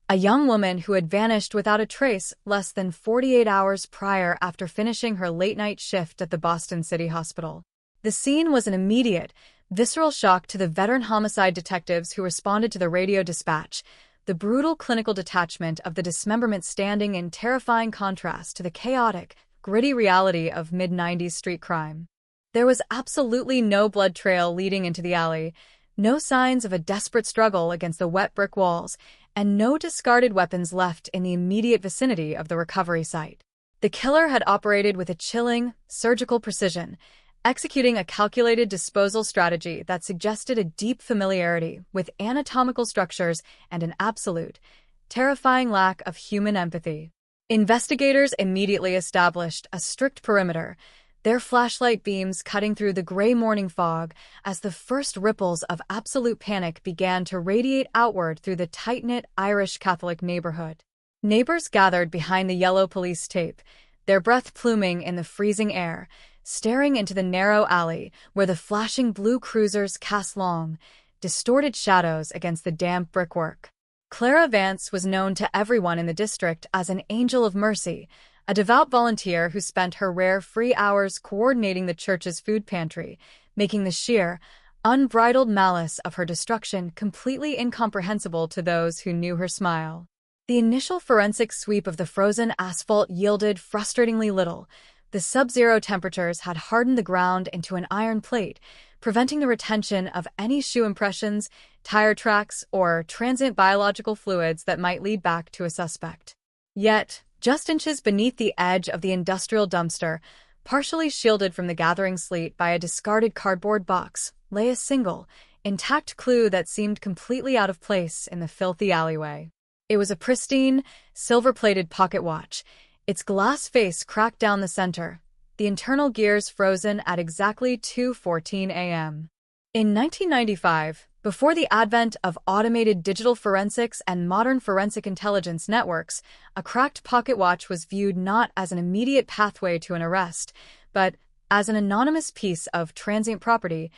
a young woman who had vanished without a trace less than 48 hours prior after finishing her late-night shift at the Boston City Hospital. The scene was an immediate, visceral shock to the veteran homicide detectives who responded to the radio dispatch, the brutal clinical detachment of the dismemberment standing in terrifying contrast to the chaotic, gritty reality of mid-90s street crime. There was absolutely no blood trail leading into the alley, no signs of a desperate struggle against the wet brick walls, and no discarded weapons left in the immediate vicinity of the recovery site. The killer had operated with a chilling, surgical precision, executing a calculated disposal strategy that suggested a deep familiarity with anatomical structures and an absolute, terrifying lack of human empathy. Investigators immediately established a strict perimeter, their flashlight beams cutting through the gray morning fog as the first ripples of absolute panic began to radiate outward through the tight-knit Irish Catholic neighborhood. Neighbors gathered behind the yellow police tape, their breath pluming in the freezing air, staring into the narrow alley where the flashing blue cruisers cast long, distorted shadows against the damp brickwork. Clara Vance was known to everyone in the district as an angel of mercy, a devout volunteer who spent her rare free hours coordinating the church's food pantry, making the sheer, unbridled malice of her destruction completely incomprehensible to those who knew her smile. The initial forensic sweep of the frozen asphalt yielded frustratingly little. The sub-zero temperatures had hardened the ground into an iron plate, preventing the retention of any shoe impressions, tire tracks, or transient biological fluids that might lead back to a suspect. Yet, just inches beneath the edge of the industrial dumpster, partially shielded from the gathering sleet by a discarded cardboard box, lay a single, intact clue that seemed completely out of place in the filthy alleyway. It was a pristine, silver-plated pocket watch, its glass face cracked down the center, the internal gears frozen at exactly 2:14 a.m. In 1995, before the advent of automated digital forensics and modern forensic intelligence networks, a cracked pocket watch was viewed not as an immediate pathway to an arrest, but as an anonymous piece of transient property,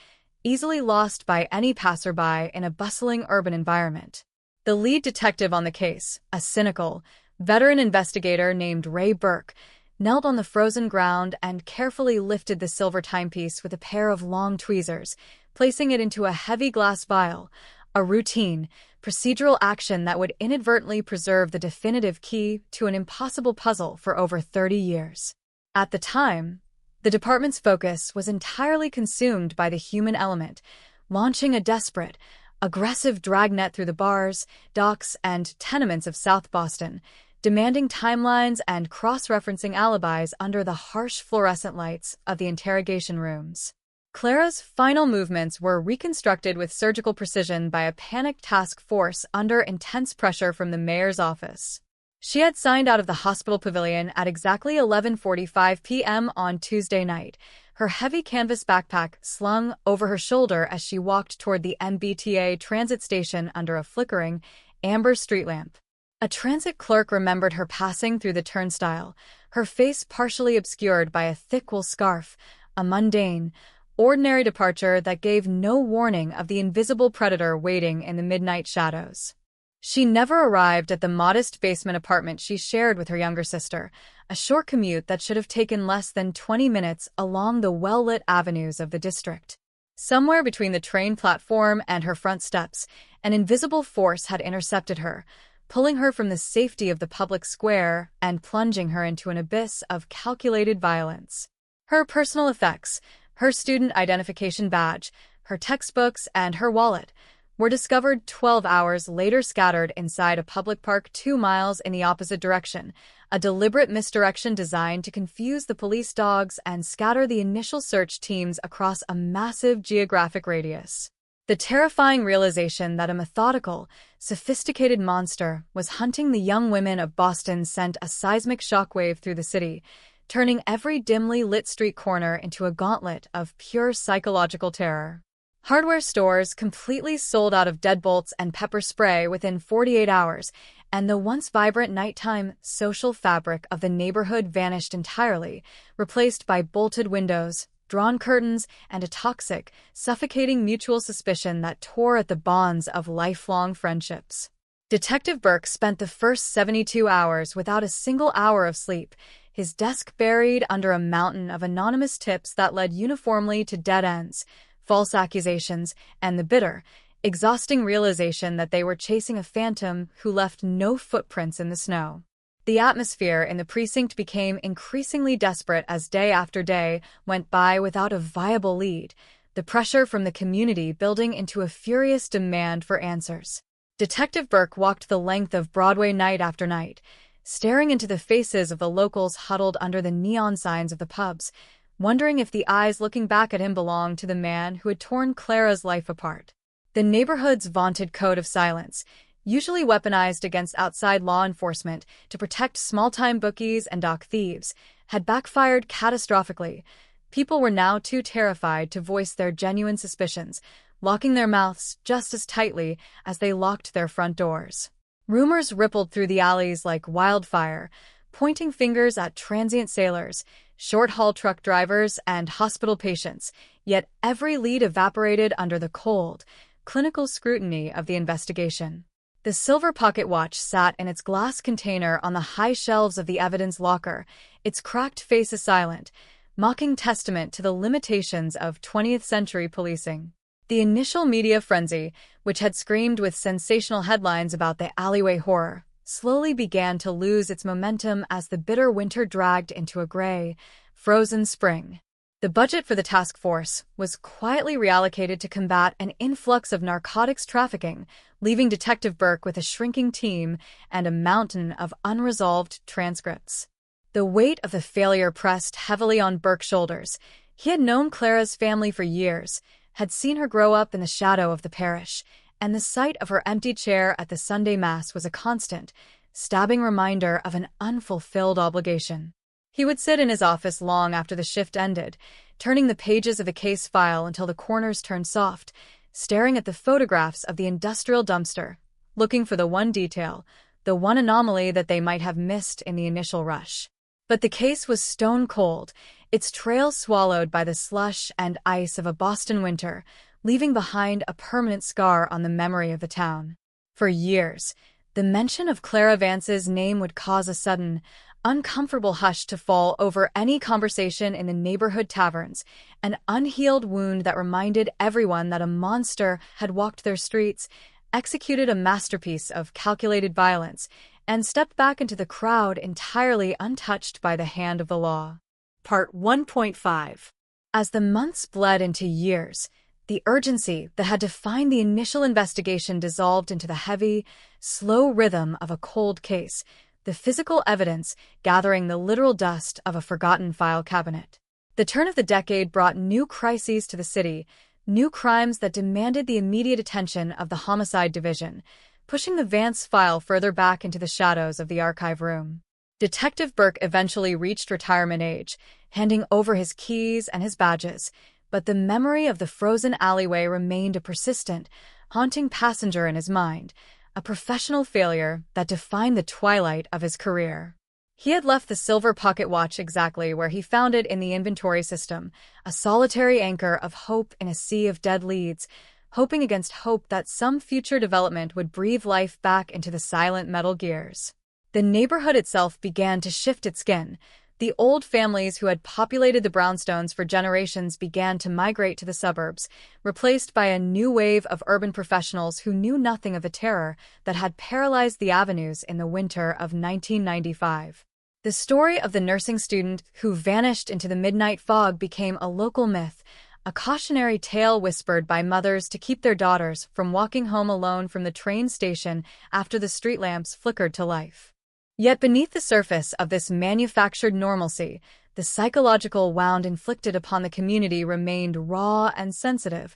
easily lost by any passerby in a bustling urban environment. The lead detective on the case, a cynical, veteran investigator named Ray Burke, knelt on the frozen ground and carefully lifted the silver timepiece with a pair of long tweezers, placing it into a heavy glass vial, a routine, procedural action that would inadvertently preserve the definitive key to an impossible puzzle for over 30 years. At the time, the department's focus was entirely consumed by the human element, launching a desperate, aggressive dragnet through the bars, docks, and tenements of South Boston, demanding timelines and cross-referencing alibis under the harsh fluorescent lights of the interrogation rooms. Clara's final movements were reconstructed with surgical precision by a panicked task force under intense pressure from the mayor's office. She had signed out of the hospital pavilion at exactly 11:45 p.m. on Tuesday night, her heavy canvas backpack slung over her shoulder as she walked toward the MBTA transit station under a flickering, amber street lamp. A transit clerk remembered her passing through the turnstile, her face partially obscured by a thick wool scarf, a mundane, ordinary departure that gave no warning of the invisible predator waiting in the midnight shadows. She never arrived at the modest basement apartment she shared with her younger sister, a short commute that should have taken less than 20 minutes along the well-lit avenues of the district. Somewhere between the train platform and her front steps, an invisible force had intercepted her, pulling her from the safety of the public square and plunging her into an abyss of calculated violence. Her personal effects, her student identification badge, her textbooks, and her wallet were discovered 12 hours later scattered inside a public park 2 miles in the opposite direction, a deliberate misdirection designed to confuse the police dogs and scatter the initial search teams across a massive geographic radius. The terrifying realization that a methodical, sophisticated monster was hunting the young women of Boston sent a seismic shockwave through the city, turning every dimly lit street corner into a gauntlet of pure psychological terror. Hardware stores completely sold out of deadbolts and pepper spray within 48 hours, and the once vibrant nighttime social fabric of the neighborhood vanished entirely, replaced by bolted windows, drawn curtains, and a toxic, suffocating mutual suspicion that tore at the bonds of lifelong friendships. Detective Burke spent the first 72 hours without a single hour of sleep, his desk buried under a mountain of anonymous tips that led uniformly to dead ends, false accusations, and the bitter, exhausting realization that they were chasing a phantom who left no footprints in the snow. The atmosphere in the precinct became increasingly desperate as day after day went by without a viable lead, the pressure from the community building into a furious demand for answers. Detective Burke walked the length of Broadway night after night, staring into the faces of the locals huddled under the neon signs of the pubs, wondering if the eyes looking back at him belonged to the man who had torn Clara's life apart. The neighborhood's vaunted code of silence, usually weaponized against outside law enforcement to protect small-time bookies and dock thieves, had backfired catastrophically. People were now too terrified to voice their genuine suspicions, locking their mouths just as tightly as they locked their front doors. Rumors rippled through the alleys like wildfire, pointing fingers at transient sailors, short-haul truck drivers, and hospital patients, yet every lead evaporated under the cold, clinical scrutiny of the investigation. The silver pocket watch sat in its glass container on the high shelves of the evidence locker, its cracked face a silent, mocking testament to the limitations of 20th-century policing. The initial media frenzy, which had screamed with sensational headlines about the alleyway horror, slowly began to lose its momentum as the bitter winter dragged into a gray, frozen spring. The budget for the task force was quietly reallocated to combat an influx of narcotics trafficking, leaving Detective Burke with a shrinking team and a mountain of unresolved transcripts. The weight of the failure pressed heavily on Burke's shoulders. He had known Clara's family for years, had seen her grow up in the shadow of the parish, and the sight of her empty chair at the Sunday Mass was a constant, stabbing reminder of an unfulfilled obligation. He would sit in his office long after the shift ended, turning the pages of the case file until the corners turned soft, staring at the photographs of the industrial dumpster, looking for the one detail, the one anomaly that they might have missed in the initial rush. But the case was stone cold, its trail swallowed by the slush and ice of a Boston winter, leaving behind a permanent scar on the memory of the town. For years, the mention of Clara Vance's name would cause a sudden, uncomfortable hush to fall over any conversation in the neighborhood taverns, an unhealed wound that reminded everyone that a monster had walked their streets, executed a masterpiece of calculated violence, and stepped back into the crowd entirely untouched by the hand of the law. Part 1.5. As the months bled into years, the urgency that had defined the initial investigation dissolved into the heavy, slow rhythm of a cold case, the physical evidence gathering the literal dust of a forgotten file cabinet. The turn of the decade brought new crises to the city, new crimes that demanded the immediate attention of the Homicide Division, pushing the Vance file further back into the shadows of the archive room. Detective Burke eventually reached retirement age, handing over his keys and his badges, but the memory of the frozen alleyway remained a persistent, haunting passenger in his mind, a professional failure that defined the twilight of his career. He had left the silver pocket watch exactly where he found it in the inventory system, a solitary anchor of hope in a sea of dead leads, hoping against hope that some future development would breathe life back into the silent metal gears. The neighborhood itself began to shift its skin. The old families who had populated the brownstones for generations began to migrate to the suburbs, replaced by a new wave of urban professionals who knew nothing of the terror that had paralyzed the avenues in the winter of 1995. The story of the nursing student who vanished into the midnight fog became a local myth, a cautionary tale whispered by mothers to keep their daughters from walking home alone from the train station after the street lamps flickered to life. Yet beneath the surface of this manufactured normalcy, the psychological wound inflicted upon the community remained raw and sensitive,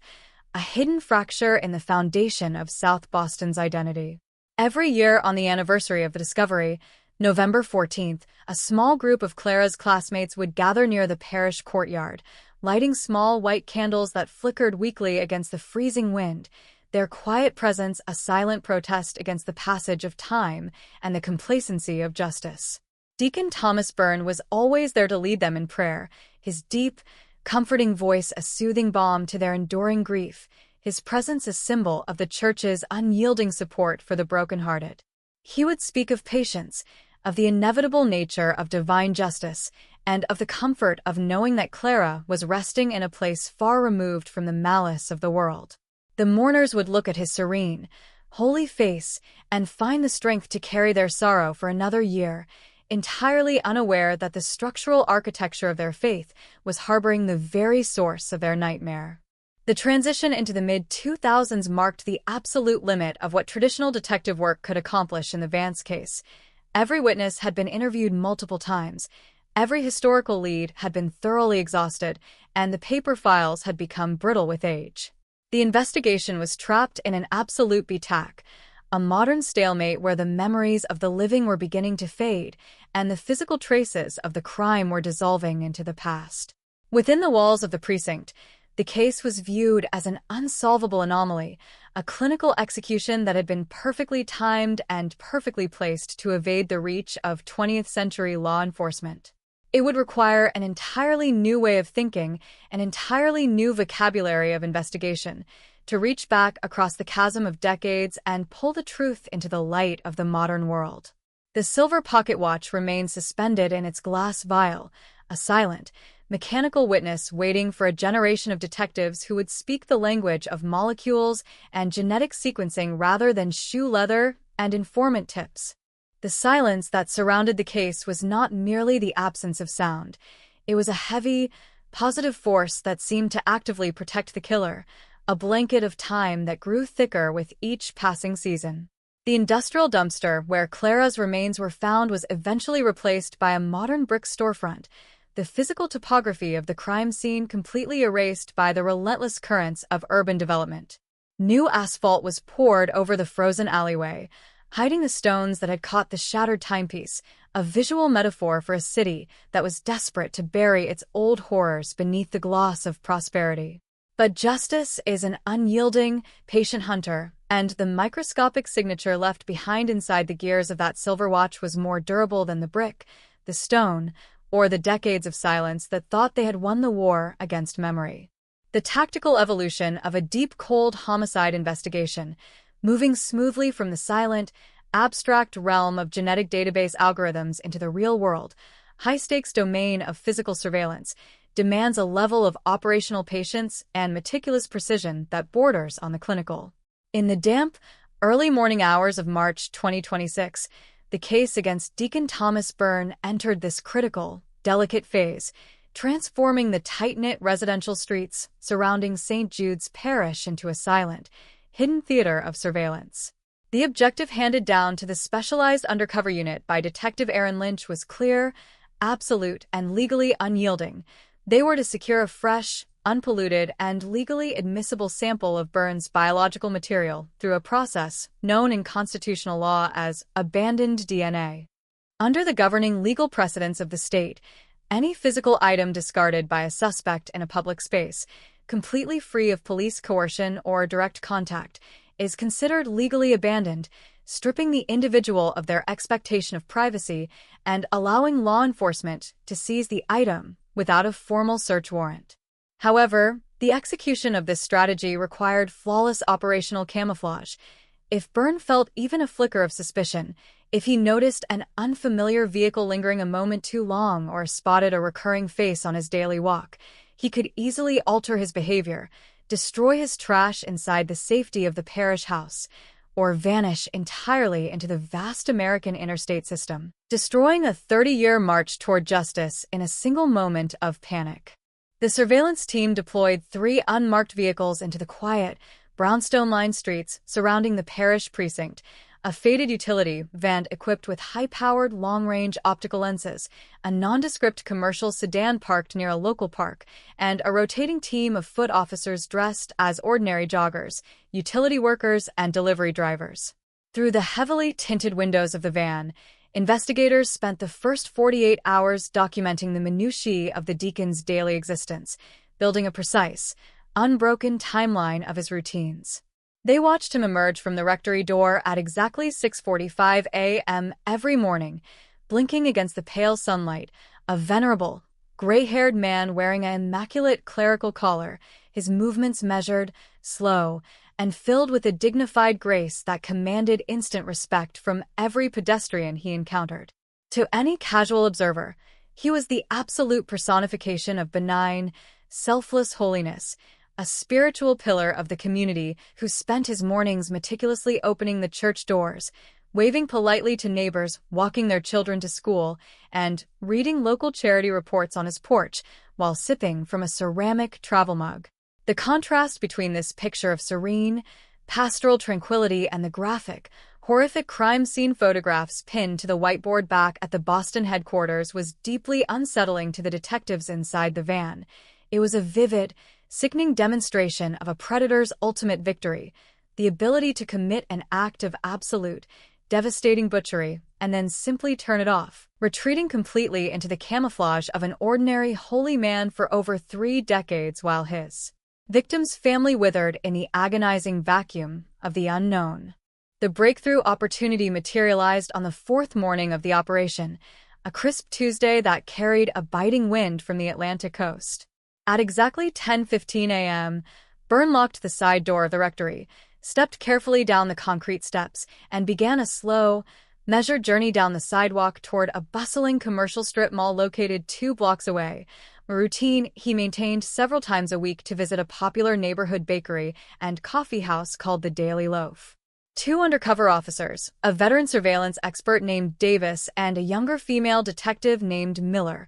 a hidden fracture in the foundation of South Boston's identity. Every year on the anniversary of the discovery, November 14th, a small group of Clara's classmates would gather near the parish courtyard, lighting small white candles that flickered weakly against the freezing wind, their quiet presence a silent protest against the passage of time and the complacency of justice. Deacon Thomas Byrne was always there to lead them in prayer, his deep, comforting voice a soothing balm to their enduring grief, his presence a symbol of the church's unyielding support for the brokenhearted. He would speak of patience, of the inevitable nature of divine justice, and of the comfort of knowing that Clara was resting in a place far removed from the malice of the world. The mourners would look at his serene, holy face and find the strength to carry their sorrow for another year, entirely unaware that the structural architecture of their faith was harboring the very source of their nightmare. The transition into the mid-2000s marked the absolute limit of what traditional detective work could accomplish in the Vance case. Every witness had been interviewed multiple times, every historical lead had been thoroughly exhausted, and the paper files had become brittle with age. The investigation was trapped in an absolute BTAC, a modern stalemate where the memories of the living were beginning to fade and the physical traces of the crime were dissolving into the past. Within the walls of the precinct, the case was viewed as an unsolvable anomaly, a clinical execution that had been perfectly timed and perfectly placed to evade the reach of 20th-century law enforcement. It would require an entirely new way of thinking, an entirely new vocabulary of investigation, to reach back across the chasm of decades and pull the truth into the light of the modern world. The silver pocket watch remained suspended in its glass vial, a silent, mechanical witness waiting for a generation of detectives who would speak the language of molecules and genetic sequencing rather than shoe leather and informant tips. The silence that surrounded the case was not merely the absence of sound. It was a heavy, positive force that seemed to actively protect the killer, a blanket of time that grew thicker with each passing season. The industrial dumpster where Clara's remains were found was eventually replaced by a modern brick storefront, the physical topography of the crime scene completely erased by the relentless currents of urban development. New asphalt was poured over the frozen alleyway, hiding the stones that had caught the shattered timepiece, a visual metaphor for a city that was desperate to bury its old horrors beneath the gloss of prosperity. But justice is an unyielding, patient hunter, and the microscopic signature left behind inside the gears of that silver watch was more durable than the brick, the stone, or the decades of silence that thought they had won the war against memory. The tactical evolution of a deep, cold homicide investigation, moving smoothly from the silent, abstract realm of genetic database algorithms into the real-world, high-stakes domain of physical surveillance, demands a level of operational patience and meticulous precision that borders on the clinical. In the damp, early morning hours of March 2026, the case against Deacon Thomas Byrne entered this critical, delicate phase, transforming the tight-knit residential streets surrounding St. Jude's Parish into a silent, hidden theater of surveillance. The objective handed down to the Specialized Undercover Unit by Detective Aaron Lynch was clear, absolute, and legally unyielding. They were to secure a fresh, unpolluted, and legally admissible sample of Byrne's biological material through a process known in constitutional law as abandoned DNA. Under the governing legal precedents of the state, any physical item discarded by a suspect in a public space, completely free of police coercion or direct contact, is considered legally abandoned, stripping the individual of their expectation of privacy and allowing law enforcement to seize the item without a formal search warrant. However, The execution of this strategy required flawless operational camouflage. If Byrne felt even a flicker of suspicion, if he noticed an unfamiliar vehicle lingering a moment too long or spotted a recurring face on his daily walk, he could easily alter his behavior, destroy his trash inside the safety of the parish house, or vanish entirely into the vast American interstate system, destroying a 30-year march toward justice in a single moment of panic. The surveillance team deployed 3 unmarked vehicles into the quiet, brownstone-lined streets surrounding the parish precinct, a faded utility van equipped with high-powered long-range optical lenses, a nondescript commercial sedan parked near a local park, and a rotating team of foot officers dressed as ordinary joggers, utility workers, and delivery drivers. Through the heavily tinted windows of the van, investigators spent the first 48 hours documenting the minutiae of the deacon's daily existence, building a precise, unbroken timeline of his routines. They watched him emerge from the rectory door at exactly 6:45 a.m. every morning, blinking against the pale sunlight, a venerable, gray-haired man wearing an immaculate clerical collar, his movements measured, slow, and filled with a dignified grace that commanded instant respect from every pedestrian he encountered. To any casual observer, he was the absolute personification of benign, selfless holiness, a spiritual pillar of the community who spent his mornings meticulously opening the church doors, waving politely to neighbors walking their children to school, and reading local charity reports on his porch while sipping from a ceramic travel mug. The contrast between this picture of serene, pastoral tranquility and the graphic, horrific crime scene photographs pinned to the whiteboard back at the Boston headquarters was deeply unsettling to the detectives inside the van. It was a vivid, sickening demonstration of a predator's ultimate victory, the ability to commit an act of absolute, devastating butchery and then simply turn it off, retreating completely into the camouflage of an ordinary holy man for over 3 decades while his victim's family withered in the agonizing vacuum of the unknown. The breakthrough opportunity materialized on the 4th morning of the operation, a crisp Tuesday that carried a biting wind from the Atlantic coast. At exactly 10:15 a.m., Byrne locked the side door of the rectory, stepped carefully down the concrete steps, and began a slow, measured journey down the sidewalk toward a bustling commercial strip mall located 2 blocks away, a routine he maintained several times a week to visit a popular neighborhood bakery and coffee house called the Daily Loaf. 2 undercover officers, a veteran surveillance expert named Davis and a younger female detective named Miller,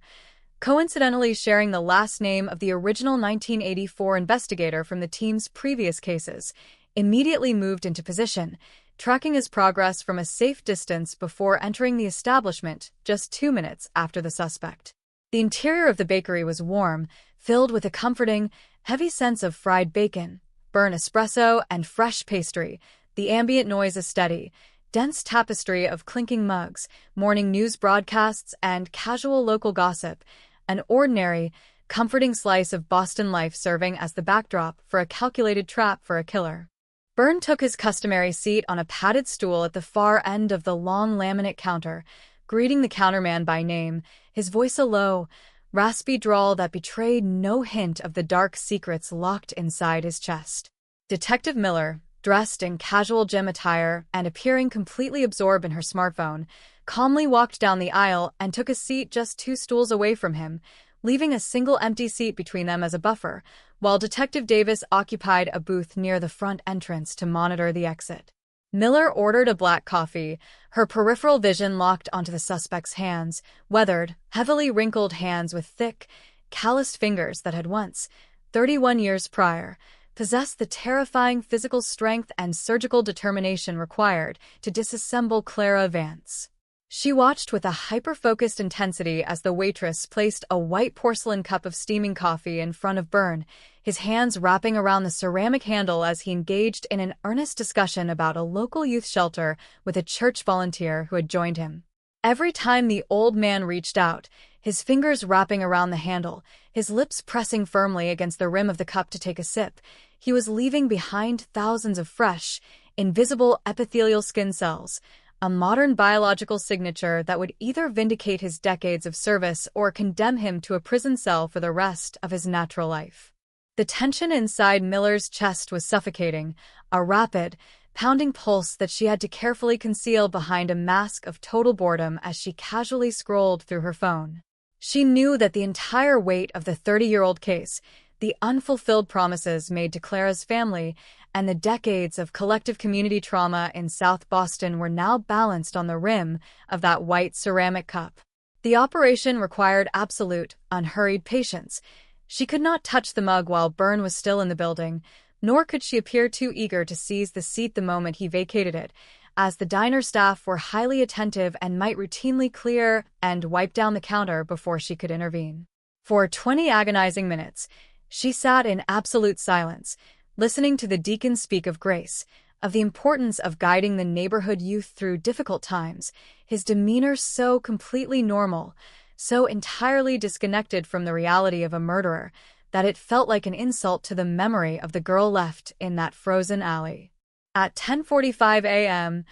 coincidentally sharing the last name of the original 1984 investigator from the team's previous cases, immediately moved into position, tracking his progress from a safe distance before entering the establishment just 2 minutes after the suspect. The interior of the bakery was warm, filled with a comforting, heavy sense of fried bacon, burnt espresso, and fresh pastry. The ambient noise is steady, dense tapestry of clinking mugs, morning news broadcasts, and casual local gossip, an ordinary, comforting slice of Boston life serving as the backdrop for a calculated trap for a killer. Byrne took his customary seat on a padded stool at the far end of the long laminate counter, greeting the counterman by name, his voice a low, raspy drawl that betrayed no hint of the dark secrets locked inside his chest. Detective Miller, dressed in casual gym attire and appearing completely absorbed in her smartphone, calmly walked down the aisle and took a seat just 2 stools away from him, leaving a single empty seat between them as a buffer, while Detective Davis occupied a booth near the front entrance to monitor the exit. Miller ordered a black coffee, her peripheral vision locked onto the suspect's hands, weathered, heavily wrinkled hands with thick, calloused fingers that had once, 31 years prior, possessed the terrifying physical strength and surgical determination required to disassemble Clara Vance. She watched with a hyper-focused intensity as the waitress placed a white porcelain cup of steaming coffee in front of Byrne, his hands wrapping around the ceramic handle as he engaged in an earnest discussion about a local youth shelter with a church volunteer who had joined him. Every time the old man reached out, his fingers wrapping around the handle, his lips pressing firmly against the rim of the cup to take a sip, he was leaving behind thousands of fresh, invisible epithelial skin cells, a modern biological signature that would either vindicate his decades of service or condemn him to a prison cell for the rest of his natural life. The tension inside Miller's chest was suffocating, a rapid, pounding pulse that she had to carefully conceal behind a mask of total boredom as she casually scrolled through her phone. She knew that the entire weight of the 30-year-old case, the unfulfilled promises made to Clara's family, and the decades of collective community trauma in South Boston were now balanced on the rim of that white ceramic cup. The operation required absolute, unhurried patience. She could not touch the mug while Byrne was still in the building, nor could she appear too eager to seize the seat the moment he vacated it, as the diner staff were highly attentive and might routinely clear and wipe down the counter before she could intervene. For 20 agonizing minutes, she sat in absolute silence, listening to the deacon speak of grace, of the importance of guiding the neighborhood youth through difficult times, his demeanor so completely normal, so entirely disconnected from the reality of a murderer, that it felt like an insult to the memory of the girl left in that frozen alley. At 10:45 a.m.,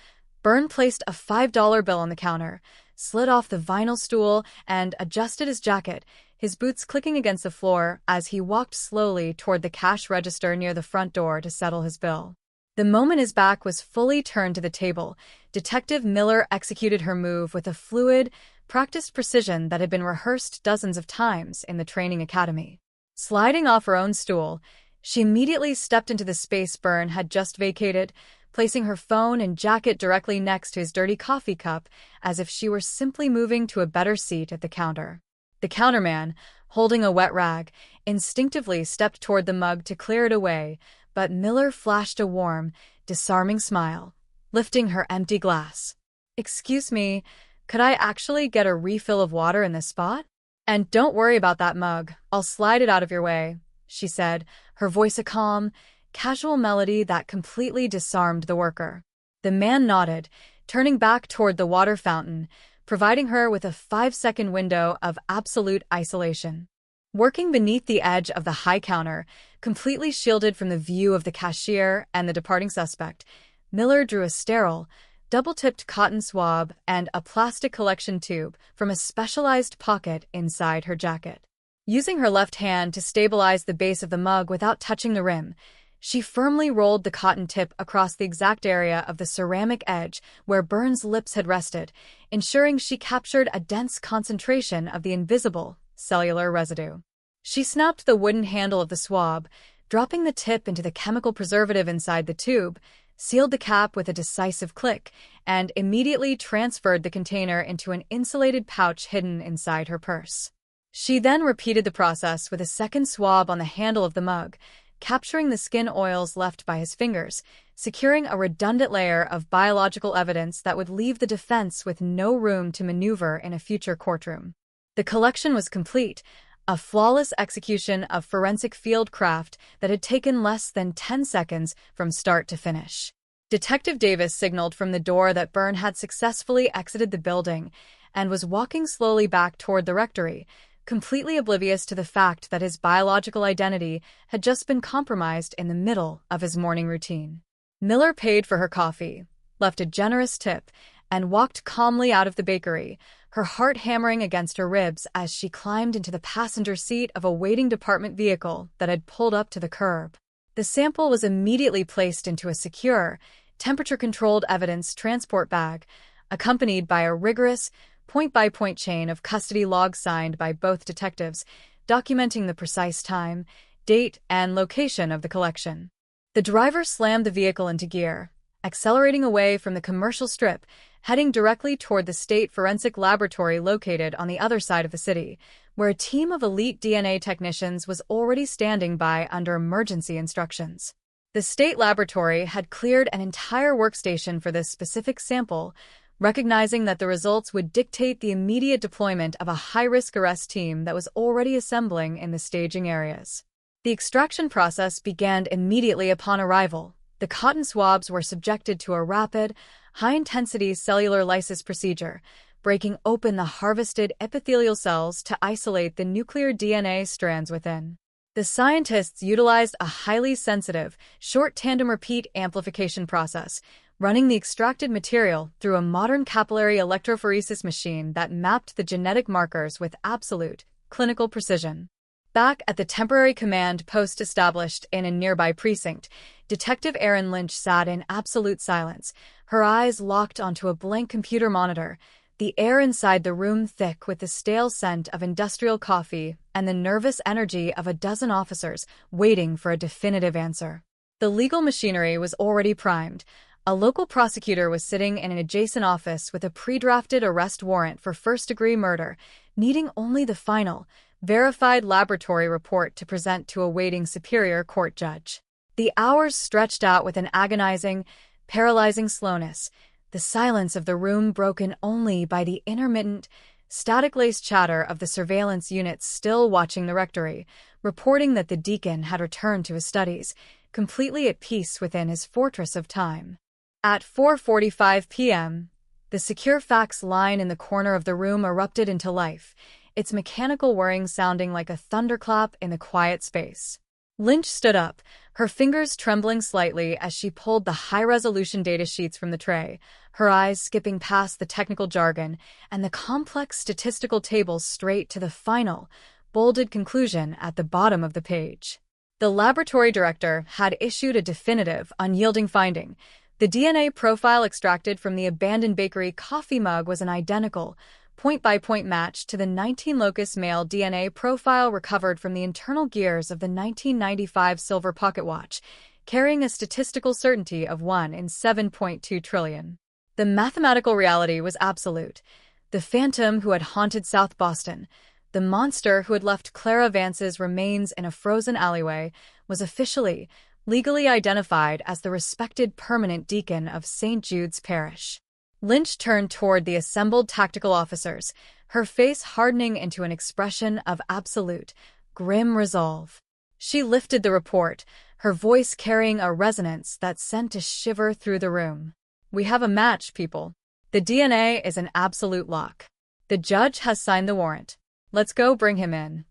Byrne placed a $5 bill on the counter, slid off the vinyl stool, and adjusted his jacket, his boots clicking against the floor as he walked slowly toward the cash register near the front door to settle his bill. The moment his back was fully turned to the table, Detective Miller executed her move with a fluid, practiced precision that had been rehearsed dozens of times in the training academy. Sliding off her own stool, she immediately stepped into the space Byrne had just vacated, placing her phone and jacket directly next to his dirty coffee cup as if she were simply moving to a better seat at the counter. The counterman, holding a wet rag, instinctively stepped toward the mug to clear it away, but Miller flashed a warm, disarming smile, lifting her empty glass. "Excuse me, could I actually get a refill of water in this spot? And don't worry about that mug, I'll slide it out of your way," she said, her voice a calm, casual melody that completely disarmed the worker. The man nodded, turning back toward the water fountain, providing her with a 5-second window of absolute isolation. Working beneath the edge of the high counter, completely shielded from the view of the cashier and the departing suspect, Miller drew a sterile, double-tipped cotton swab and a plastic collection tube from a specialized pocket inside her jacket. Using her left hand to stabilize the base of the mug without touching the rim, she firmly rolled the cotton tip across the exact area of the ceramic edge where Byrne's lips had rested, ensuring she captured a dense concentration of the invisible cellular residue. She snapped the wooden handle of the swab, dropping the tip into the chemical preservative inside the tube, sealed the cap with a decisive click, and immediately transferred the container into an insulated pouch hidden inside her purse. She then repeated the process with a second swab on the handle of the mug, capturing the skin oils left by his fingers, securing a redundant layer of biological evidence that would leave the defense with no room to maneuver in a future courtroom. The collection was complete, a flawless execution of forensic field craft that had taken less than 10 seconds from start to finish. Detective Davis signaled from the door that Byrne had successfully exited the building and was walking slowly back toward the rectory, completely oblivious to the fact that his biological identity had just been compromised in the middle of his morning routine. Miller paid for her coffee, left a generous tip, and walked calmly out of the bakery, her heart hammering against her ribs as she climbed into the passenger seat of a waiting department vehicle that had pulled up to the curb. The sample was immediately placed into a secure, temperature-controlled evidence transport bag, accompanied by a rigorous, point-by-point chain of custody logs signed by both detectives, documenting the precise time, date, and location of the collection. The driver slammed the vehicle into gear, accelerating away from the commercial strip, heading directly toward the state forensic laboratory located on the other side of the city, where a team of elite DNA technicians was already standing by under emergency instructions. The state laboratory had cleared an entire workstation for this specific sample, recognizing that the results would dictate the immediate deployment of a high-risk arrest team that was already assembling in the staging areas. The extraction process began immediately upon arrival. The cotton swabs were subjected to a rapid, high-intensity cellular lysis procedure, breaking open the harvested epithelial cells to isolate the nuclear DNA strands within. The scientists utilized a highly sensitive, short tandem repeat amplification process, running the extracted material through a modern capillary electrophoresis machine that mapped the genetic markers with absolute, clinical precision. Back at the temporary command post established in a nearby precinct, Detective Erin Lynch sat in absolute silence, her eyes locked onto a blank computer monitor, the air inside the room thick with the stale scent of industrial coffee and the nervous energy of a dozen officers waiting for a definitive answer. The legal machinery was already primed. A local prosecutor was sitting in an adjacent office with a pre-drafted arrest warrant for first-degree murder, needing only the final, verified laboratory report to present to a waiting superior court judge. The hours stretched out with an agonizing, paralyzing slowness, the silence of the room broken only by the intermittent, static-laced chatter of the surveillance units still watching the rectory, reporting that the deacon had returned to his studies, completely at peace within his fortress of time. At 4:45 p.m., the secure fax line in the corner of the room erupted into life, its mechanical whirring sounding like a thunderclap in the quiet space. Lynch stood up, her fingers trembling slightly as she pulled the high-resolution data sheets from the tray, her eyes skipping past the technical jargon and the complex statistical tables straight to the final, bolded conclusion at the bottom of the page. The laboratory director had issued a definitive, unyielding finding. The DNA profile extracted from the abandoned bakery coffee mug was an identical, point-by-point match to the 19-locus male DNA profile recovered from the internal gears of the 1995 silver pocket watch, carrying a statistical certainty of 1 in 7.2 trillion. The mathematical reality was absolute. The phantom who had haunted South Boston, the monster who had left Clara Vance's remains in a frozen alleyway, was officially, legally identified as the respected permanent deacon of St. Jude's Parish. Lynch turned toward the assembled tactical officers, her face hardening into an expression of absolute, grim resolve. She lifted the report, her voice carrying a resonance that sent a shiver through the room. "We have a match, people. The DNA is an absolute lock. The judge has signed the warrant. Let's go bring him in."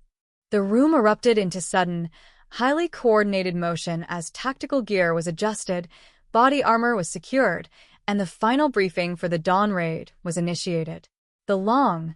The room erupted into sudden, highly coordinated motion as tactical gear was adjusted, body armor was secured, and the final briefing for the dawn raid was initiated. The long,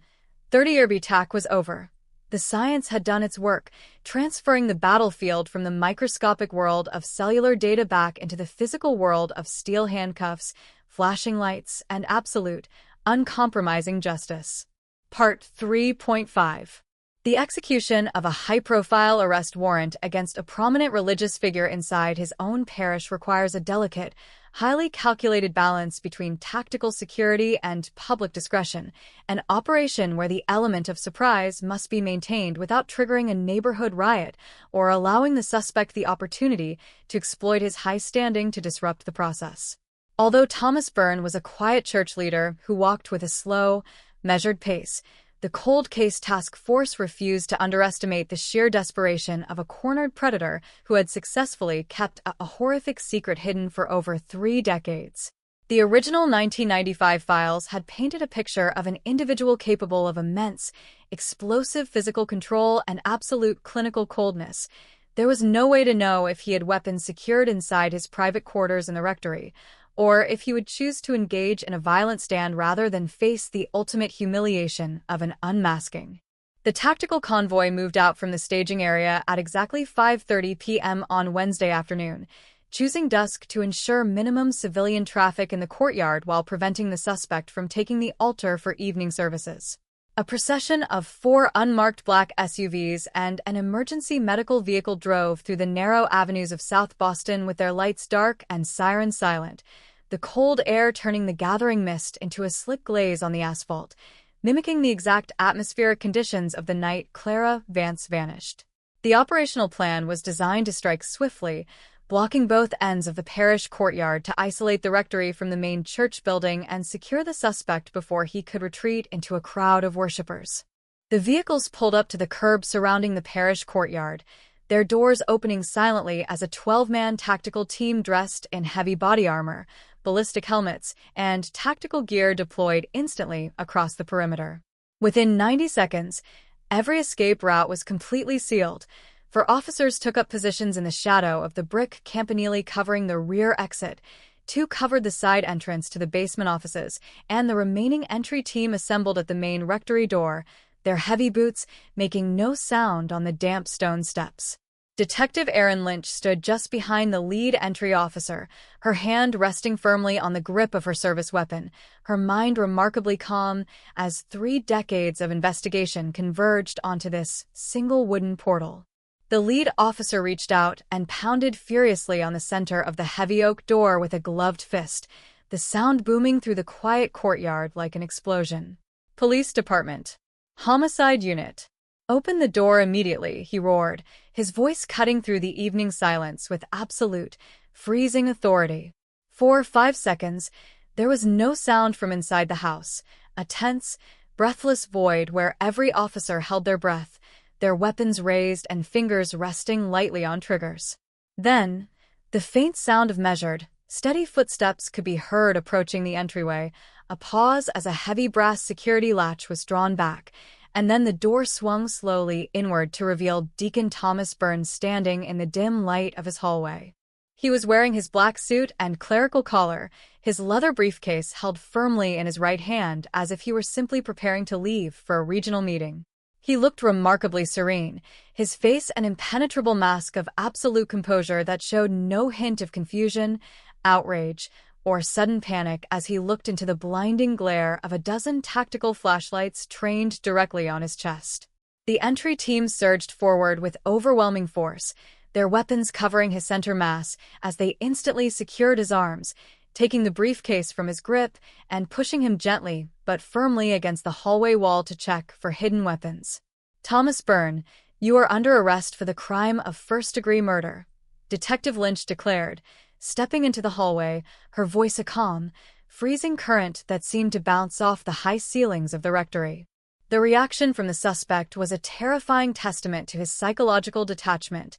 30-year BTAC was over. The science had done its work, transferring the battlefield from the microscopic world of cellular data back into the physical world of steel handcuffs, flashing lights, and absolute, uncompromising justice. Part 3.5. The execution of a high-profile arrest warrant against a prominent religious figure inside his own parish requires a delicate, highly calculated balance between tactical security and public discretion, an operation where the element of surprise must be maintained without triggering a neighborhood riot or allowing the suspect the opportunity to exploit his high standing to disrupt the process. Although Thomas Byrne was a quiet church leader who walked with a slow, measured pace, the Cold Case Task Force refused to underestimate the sheer desperation of a cornered predator who had successfully kept a horrific secret hidden for over 3 decades. The original 1995 files had painted a picture of an individual capable of immense, explosive physical control and absolute clinical coldness. There was no way to know if he had weapons secured inside his private quarters in the rectory, or if he would choose to engage in a violent stand rather than face the ultimate humiliation of an unmasking. The tactical convoy moved out from the staging area at exactly 5:30 p.m. on Wednesday afternoon, choosing dusk to ensure minimum civilian traffic in the courtyard while preventing the suspect from taking the altar for evening services. A procession of 4 unmarked black SUVs and an emergency medical vehicle drove through the narrow avenues of South Boston with their lights dark and sirens silent, the cold air turning the gathering mist into a slick glaze on the asphalt, mimicking the exact atmospheric conditions of the night Clara Vance vanished. The operational plan was designed to strike swiftly, blocking both ends of the parish courtyard to isolate the rectory from the main church building and secure the suspect before he could retreat into a crowd of worshippers. The vehicles pulled up to the curb surrounding the parish courtyard, their doors opening silently as a 12-man tactical team dressed in heavy body armor, ballistic helmets, and tactical gear deployed instantly across the perimeter. Within 90 seconds, every escape route was completely sealed, for officers took up positions in the shadow of the brick campanile covering the rear exit, 2 covered the side entrance to the basement offices, and the remaining entry team assembled at the main rectory door, their heavy boots making no sound on the damp stone steps. Detective Erin Lynch stood just behind the lead entry officer, her hand resting firmly on the grip of her service weapon, her mind remarkably calm as 3 decades of investigation converged onto this single wooden portal. The lead officer reached out and pounded furiously on the center of the heavy oak door with a gloved fist, the sound booming through the quiet courtyard like an explosion. Police Department. Homicide Unit. Open the door immediately, he roared, his voice cutting through the evening silence with absolute, freezing authority. For 5 seconds, there was no sound from inside the house, a tense, breathless void where every officer held their breath, their weapons raised and fingers resting lightly on triggers. Then, the faint sound of measured, steady footsteps could be heard approaching the entryway, a pause as a heavy brass security latch was drawn back, and then the door swung slowly inward to reveal Deacon Thomas Burns standing in the dim light of his hallway. He was wearing his black suit and clerical collar, his leather briefcase held firmly in his right hand as if he were simply preparing to leave for a regional meeting. He looked remarkably serene, his face an impenetrable mask of absolute composure that showed no hint of confusion, outrage, or sudden panic as he looked into the blinding glare of a dozen tactical flashlights trained directly on his chest. The entry team surged forward with overwhelming force, their weapons covering his center mass as they instantly secured his arms, taking the briefcase from his grip and pushing him gently but firmly against the hallway wall to check for hidden weapons. Thomas Byrne, you are under arrest for the crime of first-degree murder, Detective Lynch declared, stepping into the hallway, her voice a calm, freezing current that seemed to bounce off the high ceilings of the rectory. The reaction from the suspect was a terrifying testament to his psychological detachment.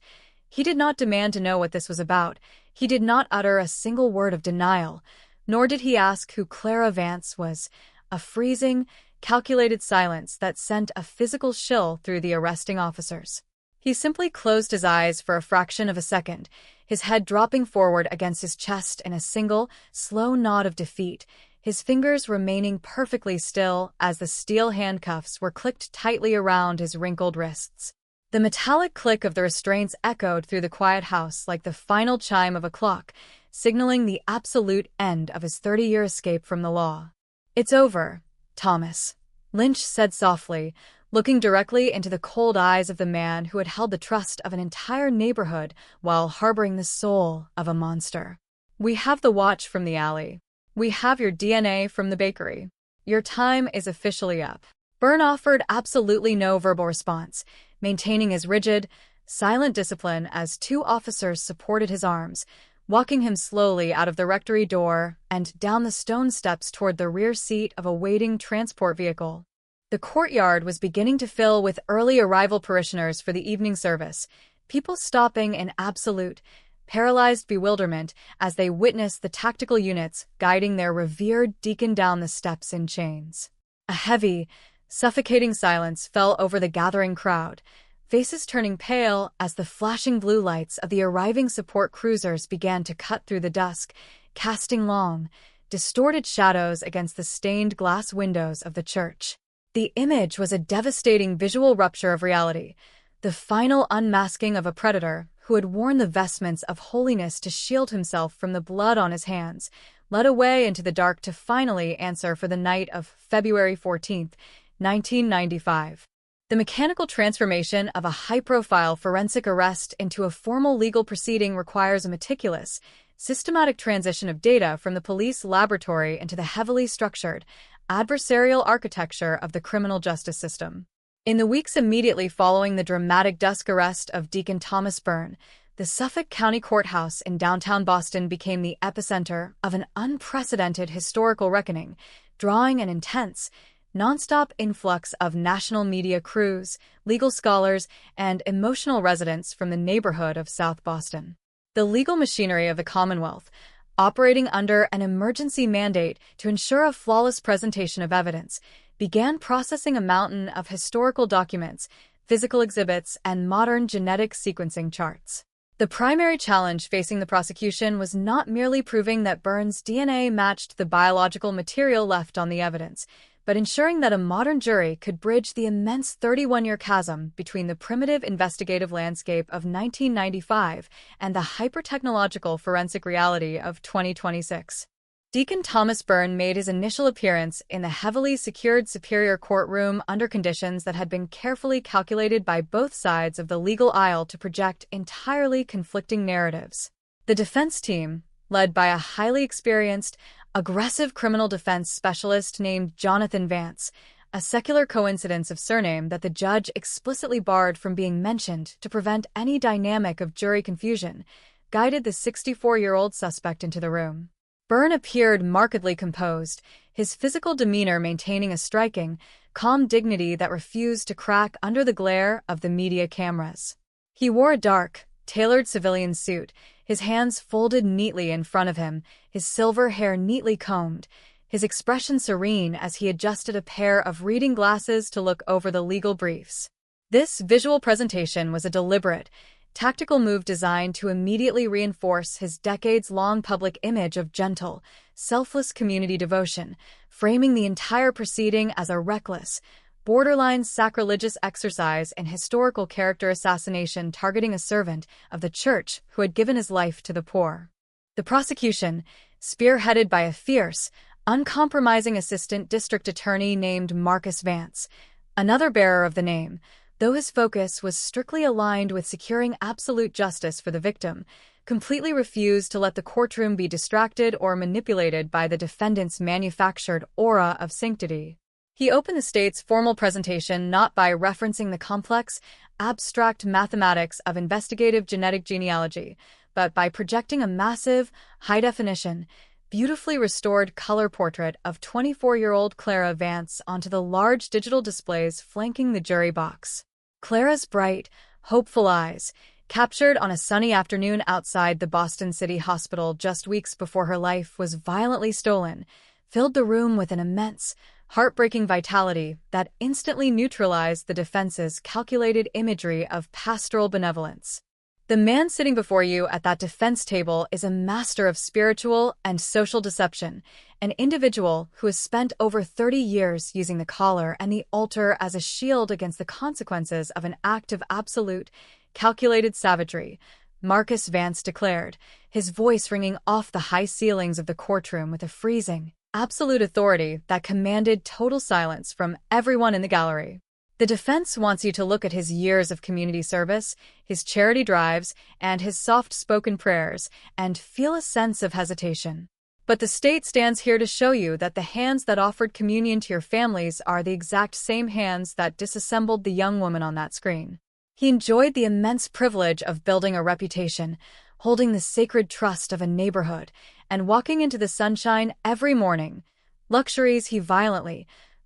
He did not demand to know what this was about. He did not utter a single word of denial, nor did he ask who Clara Vance was, a freezing, calculated silence that sent a physical chill through the arresting officers. He simply closed his eyes for a fraction of a second, his head dropping forward against his chest in a single, slow nod of defeat, his fingers remaining perfectly still as the steel handcuffs were clicked tightly around his wrinkled wrists. The metallic click of the restraints echoed through the quiet house like the final chime of a clock, signaling the absolute end of his 30-year escape from the law. "It's over, Thomas," Lynch said softly, looking directly into the cold eyes of the man who had held the trust of an entire neighborhood while harboring the soul of a monster. "We have the watch from the alley. We have your DNA from the bakery. Your time is officially up." Byrne offered absolutely no verbal response, maintaining his rigid, silent discipline as 2 officers supported his arms, walking him slowly out of the rectory door and down the stone steps toward the rear seat of a waiting transport vehicle. The courtyard was beginning to fill with early arrival parishioners for the evening service, people stopping in absolute, paralyzed bewilderment as they witnessed the tactical units guiding their revered deacon down the steps in chains. A heavy, suffocating silence fell over the gathering crowd, faces turning pale as the flashing blue lights of the arriving support cruisers began to cut through the dusk, casting long, distorted shadows against the stained glass windows of the church. The image was a devastating visual rupture of reality, the final unmasking of a predator who had worn the vestments of holiness to shield himself from the blood on his hands, led away into the dark to finally answer for the night of February 14, 1995. The mechanical transformation of a high-profile forensic arrest into a formal legal proceeding requires a meticulous, systematic transition of data from the police laboratory into the heavily structured, adversarial architecture of the criminal justice system. In the weeks immediately following the dramatic dusk arrest of Deacon Thomas Byrne, the Suffolk County Courthouse in downtown Boston became the epicenter of an unprecedented historical reckoning, drawing an intense, nonstop influx of national media crews, legal scholars, and emotional residents from the neighborhood of South Boston. The legal machinery of the Commonwealth, operating under an emergency mandate to ensure a flawless presentation of evidence, began processing a mountain of historical documents, physical exhibits, and modern genetic sequencing charts. The primary challenge facing the prosecution was not merely proving that Byrne's DNA matched the biological material left on the evidence, but ensuring that a modern jury could bridge the immense 31-year chasm between the primitive investigative landscape of 1995 and the hyper-technological forensic reality of 2026. Deacon Thomas Byrne made his initial appearance in the heavily secured Superior Courtroom under conditions that had been carefully calculated by both sides of the legal aisle to project entirely conflicting narratives. The defense team, led by a highly experienced, aggressive criminal defense specialist named Jonathan Vance, a secular coincidence of surname that the judge explicitly barred from being mentioned to prevent any dynamic of jury confusion, guided the 64-year-old suspect into the room. Byrne appeared markedly composed, his physical demeanor maintaining a striking, calm dignity that refused to crack under the glare of the media cameras. He wore a dark, tailored civilian suit, his hands folded neatly in front of him, his silver hair neatly combed, his expression serene as he adjusted a pair of reading glasses to look over the legal briefs. This visual presentation was a deliberate, tactical move designed to immediately reinforce his decades-long public image of gentle, selfless community devotion, framing the entire proceeding as a reckless, borderline sacrilegious exercise in historical character assassination targeting a servant of the church who had given his life to the poor. The prosecution, spearheaded by a fierce, uncompromising assistant district attorney named Marcus Vance, another bearer of the name, though his focus was strictly aligned with securing absolute justice for the victim, completely refused to let the courtroom be distracted or manipulated by the defendant's manufactured aura of sanctity. He opened the state's formal presentation not by referencing the complex, abstract mathematics of investigative genetic genealogy, but by projecting a massive, high-definition, beautifully restored color portrait of 24-year-old Clara Vance onto the large digital displays flanking the jury box. Clara's bright, hopeful eyes, captured on a sunny afternoon outside the Boston City Hospital just weeks before her life was violently stolen, filled the room with an immense, heartbreaking vitality that instantly neutralized the defense's calculated imagery of pastoral benevolence. The man sitting before you at that defense table is a master of spiritual and social deception, an individual who has spent over 30 years using the collar and the altar as a shield against the consequences of an act of absolute, calculated savagery, Marcus Vance declared, his voice ringing off the high ceilings of the courtroom with a freezing, absolute authority that commanded total silence from everyone in the gallery. The defense wants you to look at his years of community service, his charity drives, and his soft-spoken prayers, and feel a sense of hesitation. But the state stands here to show you that the hands that offered communion to your families are the exact same hands that disassembled the young woman on that screen. He enjoyed the immense privilege of building a reputation, holding the sacred trust of a neighborhood, and walking into the sunshine every morning, luxuries he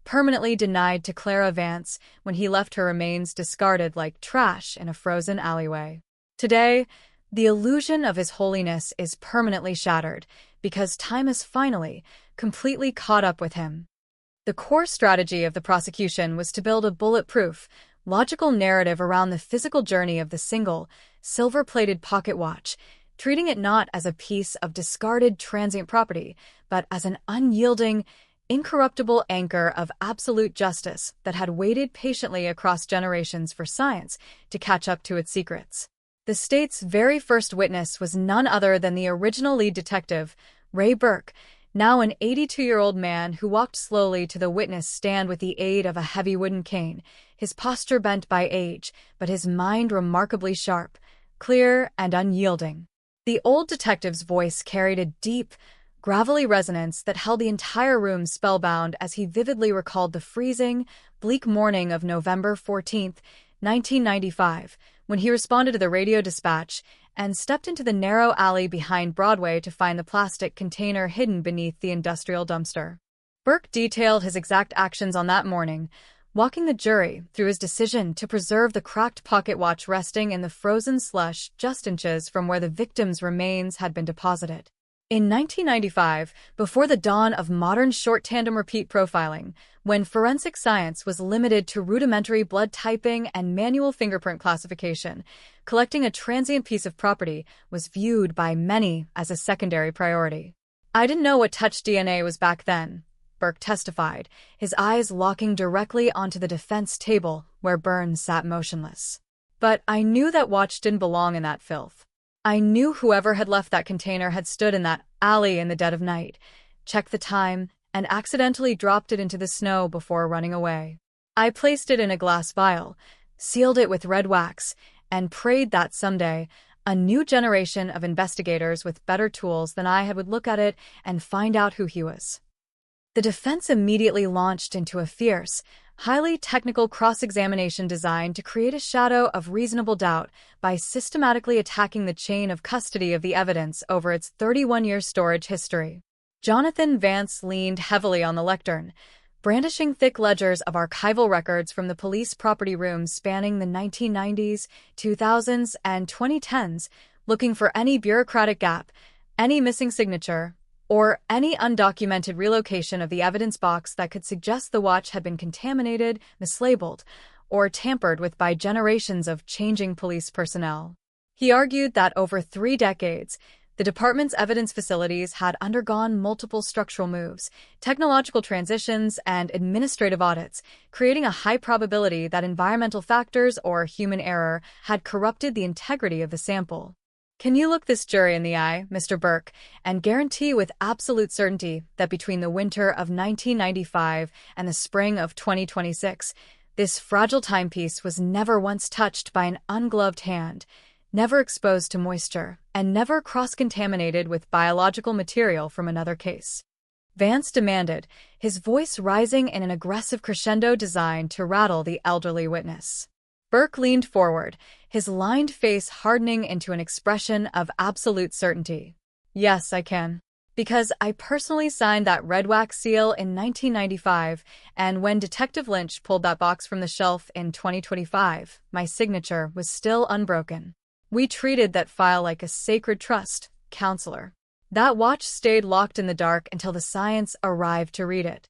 permanently denied to Clara Vance when he left her remains discarded like trash in a frozen alleyway. Today, the illusion of his holiness is permanently shattered because time has finally, completely caught up with him. The core strategy of the prosecution was to build a bulletproof, logical narrative around the physical journey of the single, silver-plated pocket watch, treating it not as a piece of discarded transient property, but as an unyielding, incorruptible anchor of absolute justice that had waited patiently across generations for science to catch up to its secrets. The state's very first witness was none other than the original lead detective, Ray Burke, now an 82-year-old man who walked slowly to the witness stand with the aid of a heavy wooden cane, his posture bent by age, but his mind remarkably sharp, clear, and unyielding. The old detective's voice carried a deep, gravelly resonance that held the entire room spellbound as he vividly recalled the freezing, bleak morning of November 14, 1995, when he responded to the radio dispatch and stepped into the narrow alley behind Broadway to find the plastic container hidden beneath the industrial dumpster. Burke detailed his exact actions on that morning, walking the jury through his decision to preserve the cracked pocket watch resting in the frozen slush just inches from where the victim's remains had been deposited. In 1995, before the dawn of modern short tandem repeat profiling, when forensic science was limited to rudimentary blood typing and manual fingerprint classification, collecting a transient piece of property was viewed by many as a secondary priority. "I didn't know what touch DNA was back then," Burke testified, his eyes locking directly onto the defense table where Burns sat motionless. But I knew that watch didn't belong in that filth. I knew whoever had left that container had stood in that alley in the dead of night, checked the time, and accidentally dropped it into the snow before running away. I placed it in a glass vial, sealed it with red wax, and prayed that someday a new generation of investigators with better tools than I had would look at it and find out who he was. The defense immediately launched into a fierce, highly technical cross-examination designed to create a shadow of reasonable doubt by systematically attacking the chain of custody of the evidence over its 31-year storage history. Jonathan Vance leaned heavily on the lectern, brandishing thick ledgers of archival records from the police property rooms spanning the 1990s, 2000s, and 2010s, looking for any bureaucratic gap, any missing signature, or any undocumented relocation of the evidence box that could suggest the watch had been contaminated, mislabeled, or tampered with by generations of changing police personnel. He argued that over 3 decades, the department's evidence facilities had undergone multiple structural moves, technological transitions, and administrative audits, creating a high probability that environmental factors or human error had corrupted the integrity of the sample. Can you look this jury in the eye, Mr. Burke, and guarantee with absolute certainty that between the winter of 1995 and the spring of 2026, this fragile timepiece was never once touched by an ungloved hand, never exposed to moisture, and never cross-contaminated with biological material from another case? Vance demanded, his voice rising in an aggressive crescendo designed to rattle the elderly witness. Burke leaned forward, his lined face hardening into an expression of absolute certainty. Yes, I can. Because I personally signed that red wax seal in 1995, and when Detective Lynch pulled that box from the shelf in 2025, my signature was still unbroken. We treated that file like a sacred trust, counselor. That watch stayed locked in the dark until the science arrived to read it.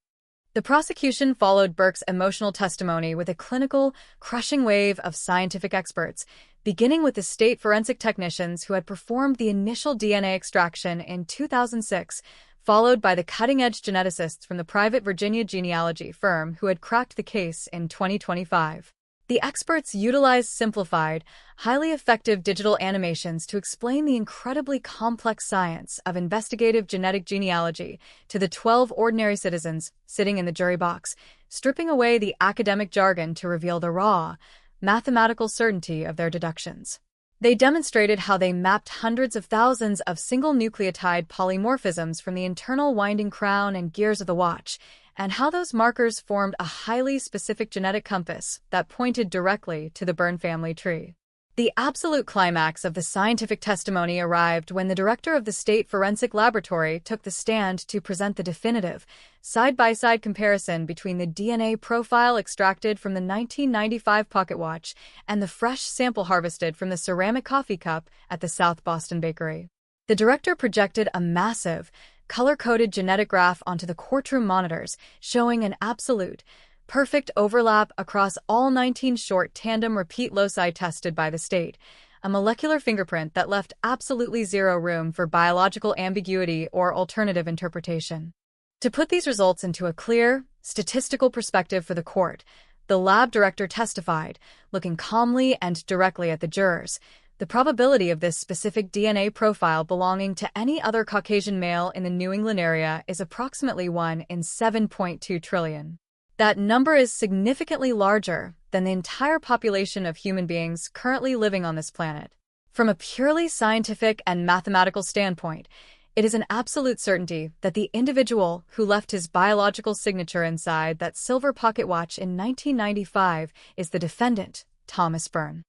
The prosecution followed Burke's emotional testimony with a clinical, crushing wave of scientific experts, beginning with the state forensic technicians who had performed the initial DNA extraction in 2006, followed by the cutting-edge geneticists from the private Virginia genealogy firm who had cracked the case in 2025. The experts utilized simplified, highly effective digital animations to explain the incredibly complex science of investigative genetic genealogy to the 12 ordinary citizens sitting in the jury box, stripping away the academic jargon to reveal the raw, mathematical certainty of their deductions. They demonstrated how they mapped hundreds of thousands of single nucleotide polymorphisms from the internal winding crown and gears of the watch, and how those markers formed a highly specific genetic compass that pointed directly to the Byrne family tree. The absolute climax of the scientific testimony arrived when the director of the State Forensic Laboratory took the stand to present the definitive, side-by-side comparison between the DNA profile extracted from the 1995 pocket watch and the fresh sample harvested from the ceramic coffee cup at the South Boston Bakery. The director projected a massive, color-coded genetic graph onto the courtroom monitors, showing an absolute, perfect overlap across all 19 short tandem repeat loci tested by the state, a molecular fingerprint that left absolutely zero room for biological ambiguity or alternative interpretation. To put these results into a clear, statistical perspective for the court, the lab director testified, looking calmly and directly at the jurors. The probability of this specific DNA profile belonging to any other Caucasian male in the New England area is approximately 1 in 7.2 trillion. That number is significantly larger than the entire population of human beings currently living on this planet. From a purely scientific and mathematical standpoint, it is an absolute certainty that the individual who left his biological signature inside that silver pocket watch in 1995 is the defendant, Thomas Byrne.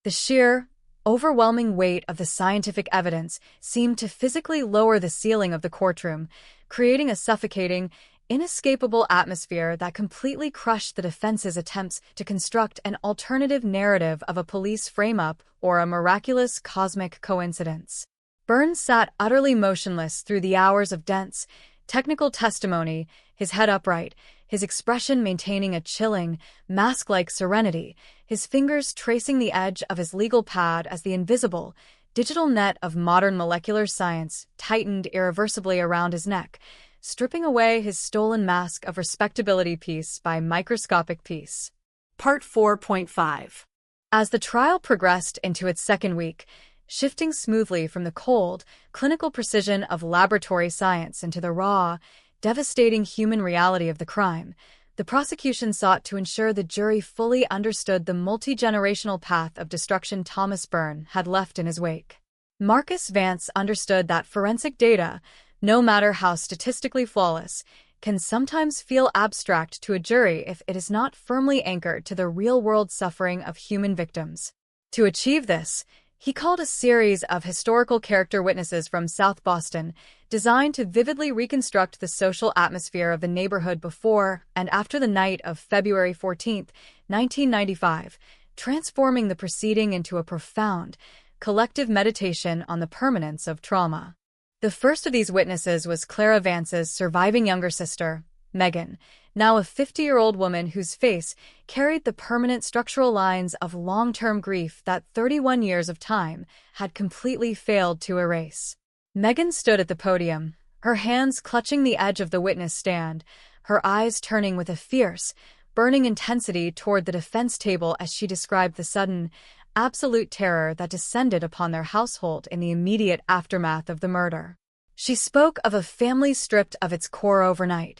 The sheer, overwhelming weight of the scientific evidence seemed to physically lower the ceiling of the courtroom, creating a suffocating, inescapable atmosphere that completely crushed the defense's attempts to construct an alternative narrative of a police frame-up or a miraculous cosmic coincidence. Byrne sat utterly motionless through the hours of dense, technical testimony, his head upright, his expression maintaining a chilling, mask-like serenity, his fingers tracing the edge of his legal pad as the invisible, digital net of modern molecular science tightened irreversibly around his neck, stripping away his stolen mask of respectability piece by microscopic piece. Part 4.5. As the trial progressed into its second week, shifting smoothly from the cold, clinical precision of laboratory science into the raw, devastating human reality of the crime, the prosecution sought to ensure the jury fully understood the multi-generational path of destruction Thomas Byrne had left in his wake. Marcus Vance understood that forensic data, no matter how statistically flawless, can sometimes feel abstract to a jury if it is not firmly anchored to the real-world suffering of human victims. To achieve this, he called a series of historical character witnesses from South Boston, designed to vividly reconstruct the social atmosphere of the neighborhood before and after the night of February 14, 1995, transforming the proceeding into a profound, collective meditation on the permanence of trauma. The first of these witnesses was Clara Vance's surviving younger sister, Megan, now a 50-year-old woman whose face carried the permanent structural lines of long-term grief that 31 years of time had completely failed to erase. Megan stood at the podium, her hands clutching the edge of the witness stand, her eyes turning with a fierce, burning intensity toward the defense table as she described the sudden, absolute terror that descended upon their household in the immediate aftermath of the murder. She spoke of a family stripped of its core overnight,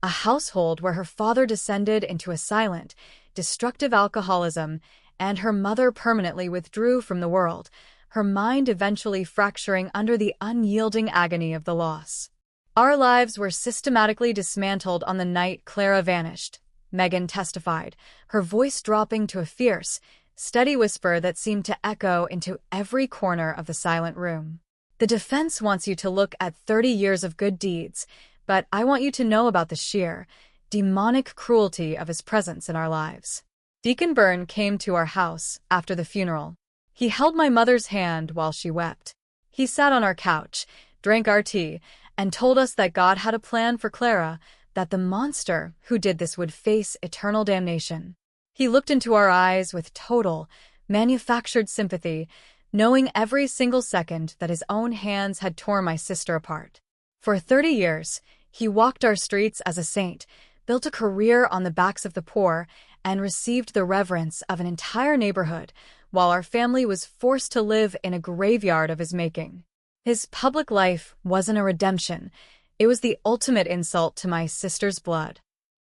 a household where her father descended into a silent, destructive alcoholism, and her mother permanently withdrew from the world, her mind eventually fracturing under the unyielding agony of the loss. Our lives were systematically dismantled on the night Clara vanished, Megan testified, her voice dropping to a fierce, steady whisper that seemed to echo into every corner of the silent room. The defense wants you to look at 30 years of good deeds, but I want you to know about the sheer, demonic cruelty of his presence in our lives. Deacon Byrne came to our house after the funeral. He held my mother's hand while she wept. He sat on our couch, drank our tea, and told us that God had a plan for Clara, that the monster who did this would face eternal damnation. He looked into our eyes with total, manufactured sympathy, knowing every single second that his own hands had torn my sister apart. For 30 years, he walked our streets as a saint, built a career on the backs of the poor, and received the reverence of an entire neighborhood, while our family was forced to live in a graveyard of his making. His public life wasn't a redemption. It was the ultimate insult to my sister's blood.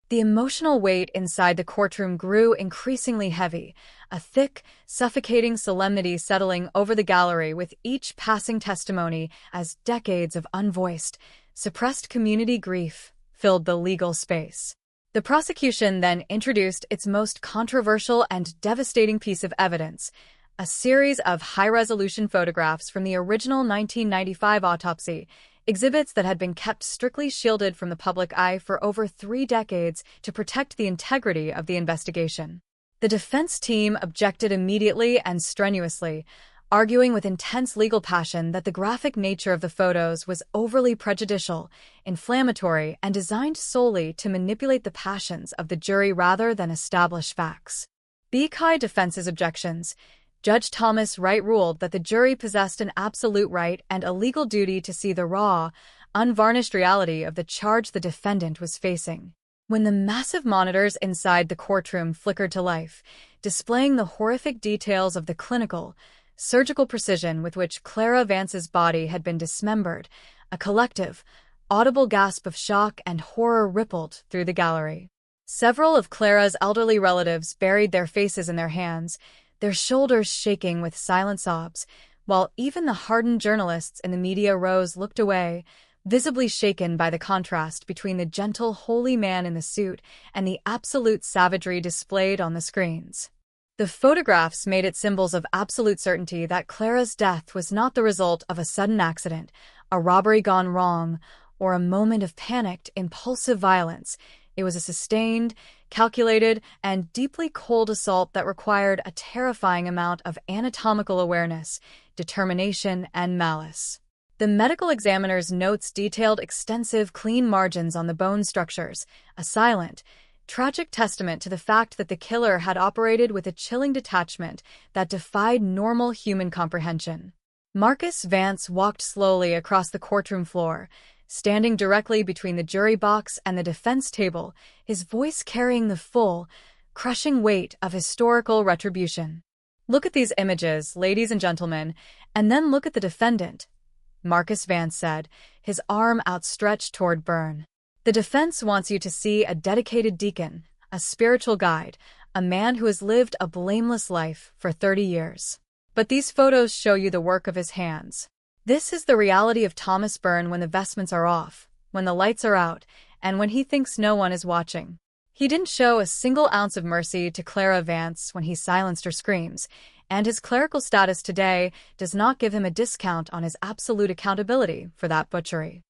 The emotional weight inside the courtroom grew increasingly heavy, a thick, suffocating solemnity settling over the gallery with each passing testimony as decades of unvoiced, suppressed community grief filled the legal space. The prosecution then introduced its most controversial and devastating piece of evidence, a series of high-resolution photographs from the original 1995 autopsy, exhibits that had been kept strictly shielded from the public eye for over 3 decades to protect the integrity of the investigation. The defense team objected immediately and strenuously, arguing with intense legal passion that the graphic nature of the photos was overly prejudicial, inflammatory, and designed solely to manipulate the passions of the jury rather than establish facts. Because defense's objections, Judge Thomas Wright ruled that the jury possessed an absolute right and a legal duty to see the raw, unvarnished reality of the charge the defendant was facing. When the massive monitors inside the courtroom flickered to life, displaying the horrific details of the clinical, surgical precision with which Clara Vance's body had been dismembered, a collective, audible gasp of shock and horror rippled through the gallery. Several of Clara's elderly relatives buried their faces in their hands, their shoulders shaking with silent sobs, while even the hardened journalists in the media rows looked away, visibly shaken by the contrast between the gentle, holy man in the suit and the absolute savagery displayed on the screens. The photographs made it symbols of absolute certainty that Clara's death was not the result of a sudden accident, a robbery gone wrong, or a moment of panicked, impulsive violence. It was a sustained, calculated, and deeply cold assault that required a terrifying amount of anatomical awareness, determination, and malice. The medical examiner's notes detailed extensive, clean margins on the bone structures, a silent, tragic testament to the fact that the killer had operated with a chilling detachment that defied normal human comprehension. Marcus Vance walked slowly across the courtroom floor, standing directly between the jury box and the defense table, his voice carrying the full, crushing weight of historical retribution. "Look at these images, ladies and gentlemen, and then look at the defendant," Marcus Vance said, his arm outstretched toward Byrne. "The defense wants you to see a dedicated deacon, a spiritual guide, a man who has lived a blameless life for 30 years. But these photos show you the work of his hands. This is the reality of Thomas Byrne when the vestments are off, when the lights are out, and when he thinks no one is watching. He didn't show a single ounce of mercy to Clara Vance when he silenced her screams, and his clerical status today does not give him a discount on his absolute accountability for that butchery."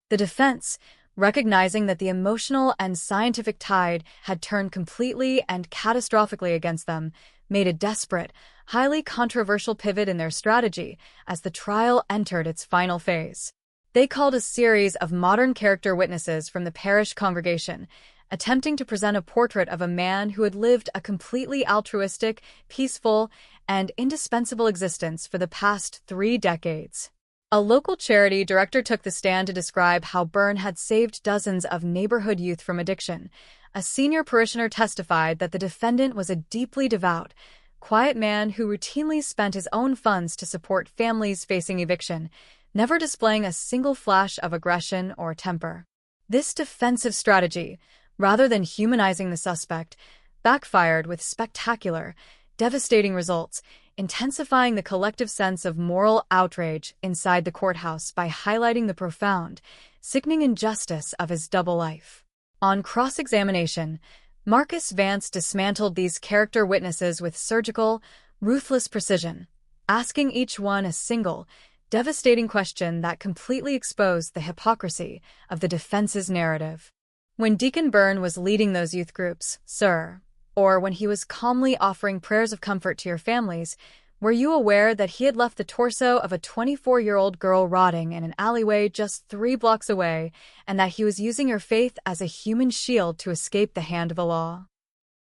The defense, recognizing that the emotional and scientific tide had turned completely and catastrophically against them, made a desperate, highly controversial pivot in their strategy as the trial entered its final phase. They called a series of modern character witnesses from the parish congregation, attempting to present a portrait of a man who had lived a completely altruistic, peaceful, and indispensable existence for the past 3 decades. A local charity director took the stand to describe how Byrne had saved dozens of neighborhood youth from addiction. A senior parishioner testified that the defendant was a deeply devout, quiet man who routinely spent his own funds to support families facing eviction, never displaying a single flash of aggression or temper. This defensive strategy, rather than humanizing the suspect, backfired with spectacular, devastating results, intensifying the collective sense of moral outrage inside the courthouse by highlighting the profound, sickening injustice of his double life. On cross-examination, Marcus Vance dismantled these character witnesses with surgical, ruthless precision, asking each one a single, devastating question that completely exposed the hypocrisy of the defense's narrative. When Deacon Byrne was leading those youth groups, sir, or when he was calmly offering prayers of comfort to your families, were you aware that he had left the torso of a 24-year-old girl rotting in an alleyway just 3 blocks away, and that he was using your faith as a human shield to escape the hand of the law?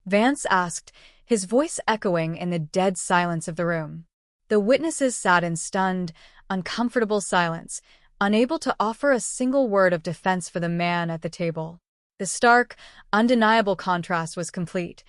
Vance asked, his voice echoing in the dead silence of the room. The witnesses sat in stunned, uncomfortable silence, unable to offer a single word of defense for the man at the table. The stark, undeniable contrast was complete.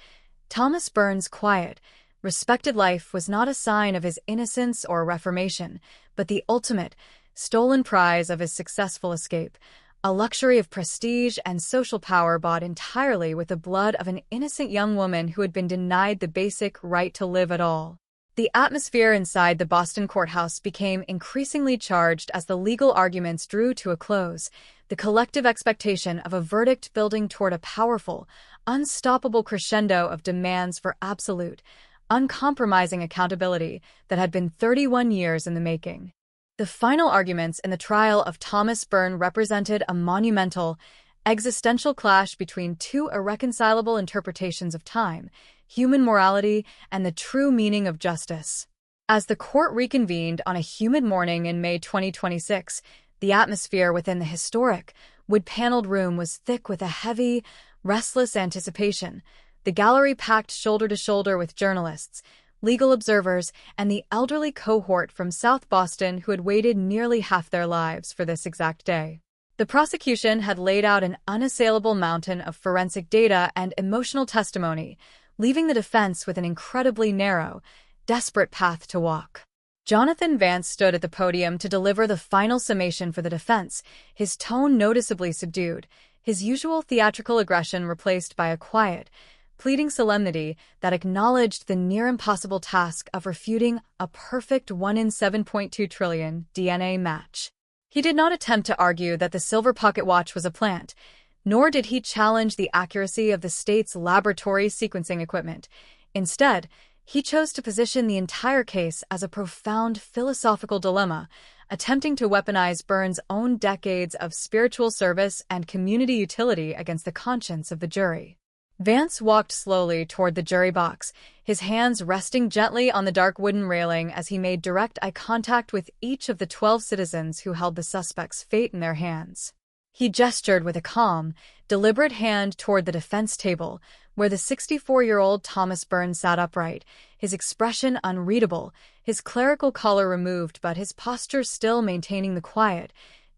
Thomas Byrne's quiet, respected life was not a sign of his innocence or reformation, but the ultimate, stolen prize of his successful escape, a luxury of prestige and social power bought entirely with the blood of an innocent young woman who had been denied the basic right to live at all. The atmosphere inside the Boston courthouse became increasingly charged as the legal arguments drew to a close, the collective expectation of a verdict building toward a powerful, unstoppable crescendo of demands for absolute, uncompromising accountability that had been 31 years in the making. The final arguments in the trial of Thomas Byrne represented a monumental, existential clash between 2 irreconcilable interpretations of time, human morality, and the true meaning of justice. As the court reconvened on a humid morning in May 2026, the atmosphere within the historic, wood-paneled room was thick with a heavy, restless anticipation, the gallery packed shoulder to shoulder with journalists, legal observers, and the elderly cohort from South Boston who had waited nearly half their lives for this exact day. The prosecution had laid out an unassailable mountain of forensic data and emotional testimony, leaving the defense with an incredibly narrow, desperate path to walk. Jonathan Vance stood at the podium to deliver the final summation for the defense, his tone noticeably subdued, his usual theatrical aggression replaced by a quiet, pleading solemnity that acknowledged the near-impossible task of refuting a perfect 1 in 7.2 trillion DNA match. He did not attempt to argue that the silver pocket watch was a plant, nor did he challenge the accuracy of the state's laboratory sequencing equipment. Instead, he chose to position the entire case as a profound philosophical dilemma, attempting to weaponize Byrne's own decades of spiritual service and community utility against the conscience of the jury. Vance walked slowly toward the jury box, his hands resting gently on the dark wooden railing as he made direct eye contact with each of the 12 citizens who held the suspect's fate in their hands. He gestured with a calm, deliberate hand toward the defense table, where the 64-year-old Thomas Byrne sat upright, his expression unreadable, his clerical collar removed but his posture still maintaining the quiet,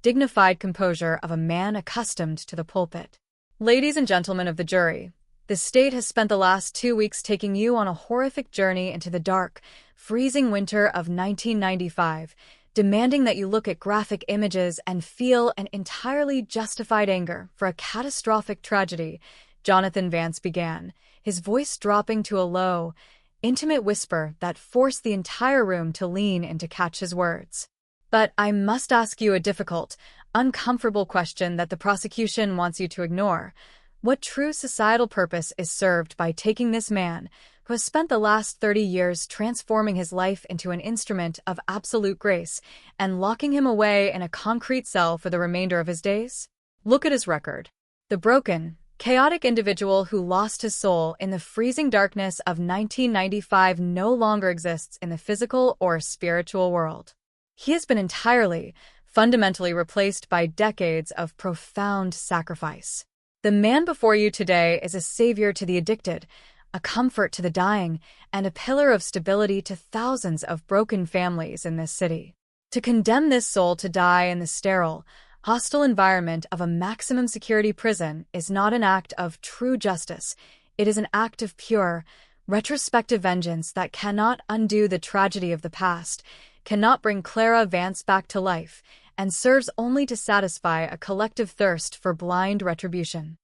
dignified composure of a man accustomed to the pulpit. Ladies and gentlemen of the jury, the state has spent the last 2 weeks taking you on a horrific journey into the dark, freezing winter of 1995, demanding that you look at graphic images and feel an entirely justified anger for a catastrophic tragedy. Jonathan Vance began, his voice dropping to a low, intimate whisper that forced the entire room to lean in to catch his words. But I must ask you a difficult, uncomfortable question that the prosecution wants you to ignore. What true societal purpose is served by taking this man, who has spent the last 30 years transforming his life into an instrument of absolute grace, and locking him away in a concrete cell for the remainder of his days? Look at his record. The broken, chaotic individual who lost his soul in the freezing darkness of 1995 no longer exists in the physical or spiritual world. He has been entirely, fundamentally replaced by decades of profound sacrifice. The man before you today is a savior to the addicted, a comfort to the dying, and a pillar of stability to thousands of broken families in this city. To condemn this soul to die in the sterile, hostile environment of a maximum security prison is not an act of true justice. It is an act of pure, retrospective vengeance that cannot undo the tragedy of the past, cannot bring Clara Vance back to life, and serves only to satisfy a collective thirst for blind retribution.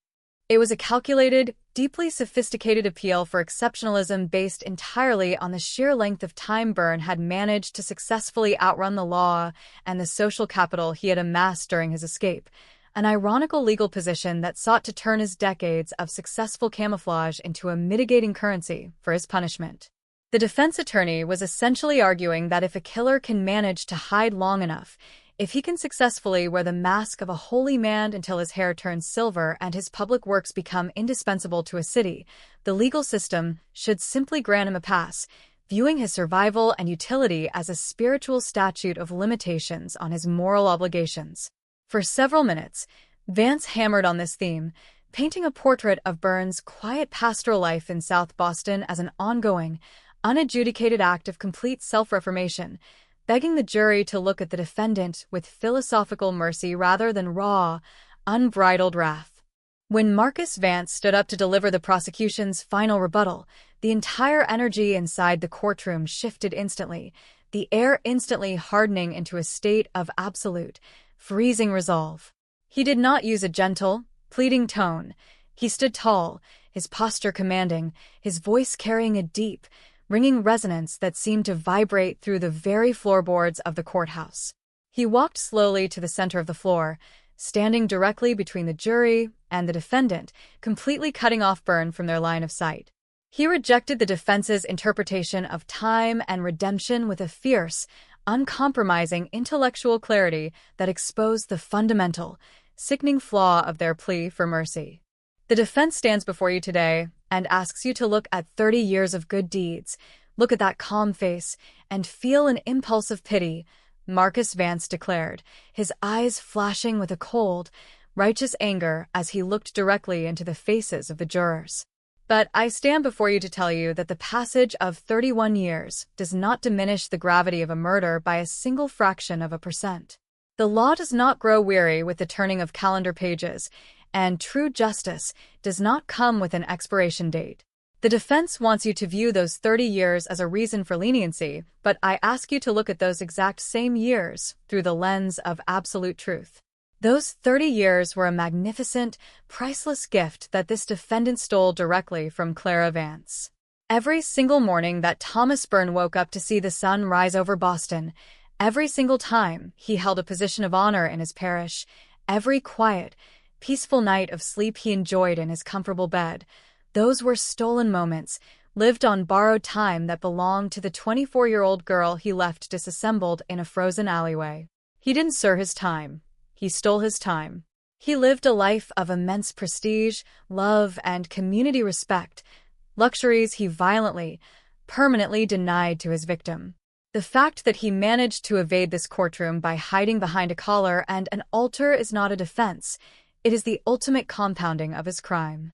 It was a calculated, deeply sophisticated appeal for exceptionalism based entirely on the sheer length of time Byrne had managed to successfully outrun the law and the social capital he had amassed during his escape, an ironical legal position that sought to turn his decades of successful camouflage into a mitigating currency for his punishment. The defense attorney was essentially arguing that if a killer can manage to hide long enough, if he can successfully wear the mask of a holy man until his hair turns silver and his public works become indispensable to a city, the legal system should simply grant him a pass, viewing his survival and utility as a spiritual statute of limitations on his moral obligations. For several minutes, Vance hammered on this theme, painting a portrait of Byrne's quiet pastoral life in South Boston as an ongoing, unadjudicated act of complete self-reformation, begging the jury to look at the defendant with philosophical mercy rather than raw, unbridled wrath. When Marcus Vance stood up to deliver the prosecution's final rebuttal, the entire energy inside the courtroom shifted instantly, the air instantly hardening into a state of absolute, freezing resolve. He did not use a gentle, pleading tone. He stood tall, his posture commanding, his voice carrying a deep, ringing resonance that seemed to vibrate through the very floorboards of the courthouse. He walked slowly to the center of the floor, standing directly between the jury and the defendant, completely cutting off Byrne from their line of sight. He rejected the defense's interpretation of time and redemption with a fierce, uncompromising intellectual clarity that exposed the fundamental, sickening flaw of their plea for mercy. The defense stands before you today and asks you to look at 30 years of good deeds, look at that calm face, and feel an impulse of pity, Marcus Vance declared, his eyes flashing with a cold, righteous anger as he looked directly into the faces of the jurors. But I stand before you to tell you that the passage of 31 years does not diminish the gravity of a murder by a single fraction of a percent. The law does not grow weary with the turning of calendar pages, and true justice does not come with an expiration date. The defense wants you to view those 30 years as a reason for leniency, but I ask you to look at those exact same years through the lens of absolute truth. Those 30 years were a magnificent, priceless gift that this defendant stole directly from Clara Vance. Every single morning that Thomas Byrne woke up to see the sun rise over Boston, every single time he held a position of honor in his parish, every quiet, peaceful night of sleep he enjoyed in his comfortable bed, those were stolen moments, lived on borrowed time that belonged to the 24-year-old girl he left disassembled in a frozen alleyway. He didn't serve his time. He stole his time. He lived a life of immense prestige, love, and community respect, luxuries he violently, permanently denied to his victim. The fact that he managed to evade this courtroom by hiding behind a collar and an altar is not a defense. It is the ultimate compounding of his crime.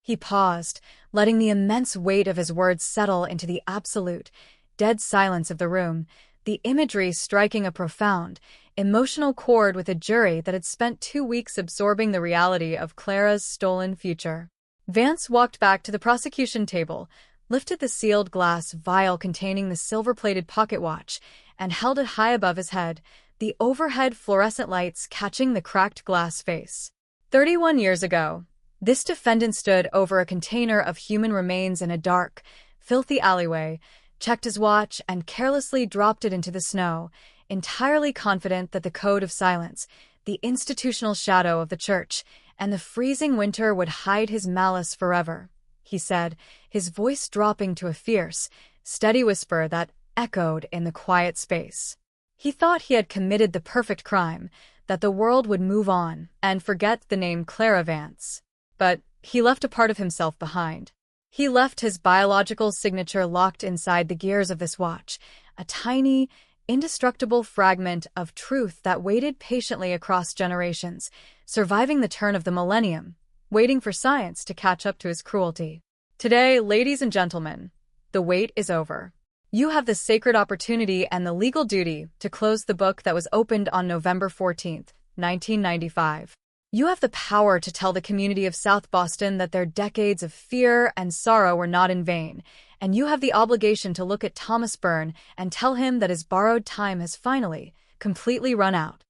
He paused, letting the immense weight of his words settle into the absolute, dead silence of the room, the imagery striking a profound, emotional chord with a jury that had spent 2 weeks absorbing the reality of Clara's stolen future. Vance walked back to the prosecution table, lifted the sealed glass vial containing the silver-plated pocket watch, and held it high above his head, the overhead fluorescent lights catching the cracked glass face. 31 years ago, this defendant stood over a container of human remains in a dark, filthy alleyway, checked his watch, and carelessly dropped it into the snow, entirely confident that the code of silence, the institutional shadow of the church, and the freezing winter would hide his malice forever, he said, his voice dropping to a fierce, steady whisper that echoed in the quiet space. He thought he had committed the perfect crime, that the world would move on and forget the name Clara Vance. But he left a part of himself behind. He left his biological signature locked inside the gears of this watch, a tiny, indestructible fragment of truth that waited patiently across generations, surviving the turn of the millennium, waiting for science to catch up to his cruelty. Today, ladies and gentlemen, the wait is over. You have the sacred opportunity and the legal duty to close the book that was opened on November 14, 1995. You have the power to tell the community of South Boston that their decades of fear and sorrow were not in vain, and you have the obligation to look at Thomas Byrne and tell him that his borrowed time has finally, completely run out.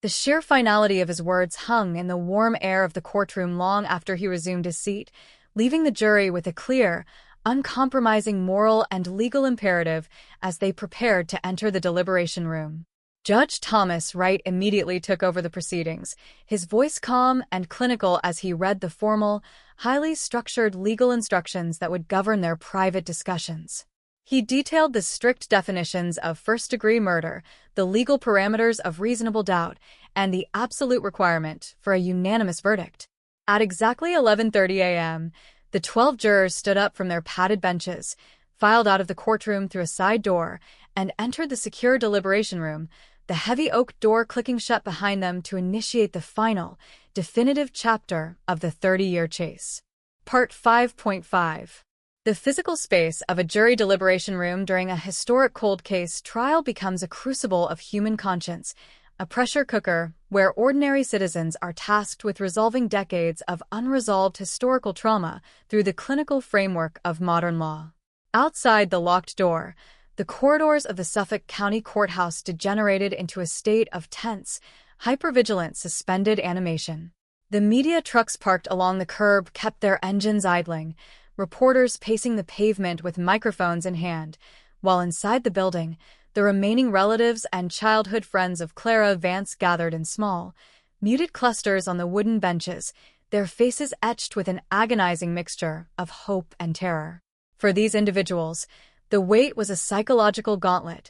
The sheer finality of his words hung in the warm air of the courtroom long after he resumed his seat, leaving the jury with a clear, uncompromising moral and legal imperative as they prepared to enter the deliberation room. Judge Thomas Wright immediately took over the proceedings, his voice calm and clinical as he read the formal, highly structured legal instructions that would govern their private discussions. He detailed the strict definitions of first-degree murder, the legal parameters of reasonable doubt, and the absolute requirement for a unanimous verdict. At exactly 11:30 a.m., the 12 jurors stood up from their padded benches, filed out of the courtroom through a side door, and entered the secure deliberation room, the heavy oak door clicking shut behind them to initiate the final, definitive chapter of the 30-year chase. Part 5.5. The physical space of a jury deliberation room during a historic cold case trial becomes a crucible of human conscience, a pressure cooker where ordinary citizens are tasked with resolving decades of unresolved historical trauma through the clinical framework of modern law. Outside the locked door, the corridors of the Suffolk County Courthouse degenerated into a state of tense, hypervigilant suspended animation. The media trucks parked along the curb kept their engines idling, reporters pacing the pavement with microphones in hand, while inside the building, the remaining relatives and childhood friends of Clara Vance gathered in small, muted clusters on the wooden benches, their faces etched with an agonizing mixture of hope and terror. For these individuals, the wait was a psychological gauntlet.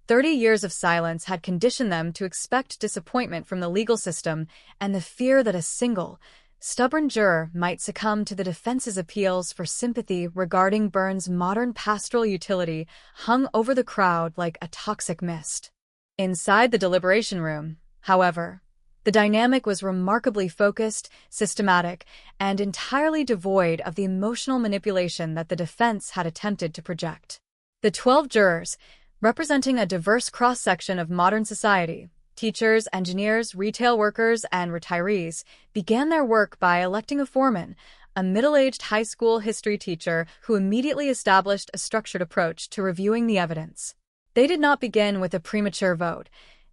30 years of silence had conditioned them to expect disappointment from the legal system and the fear that a single, stubborn juror might succumb to the defense's appeals for sympathy regarding Byrne's modern pastoral utility hung over the crowd like a toxic mist. Inside the deliberation room, however, the dynamic was remarkably focused, systematic, and entirely devoid of the emotional manipulation that the defense had attempted to project. The 12 jurors, representing a diverse cross-section of modern society, teachers, engineers, retail workers, and retirees, began their work by electing a foreman, a middle-aged high school history teacher who immediately established a structured approach to reviewing the evidence. They did not begin with a premature vote.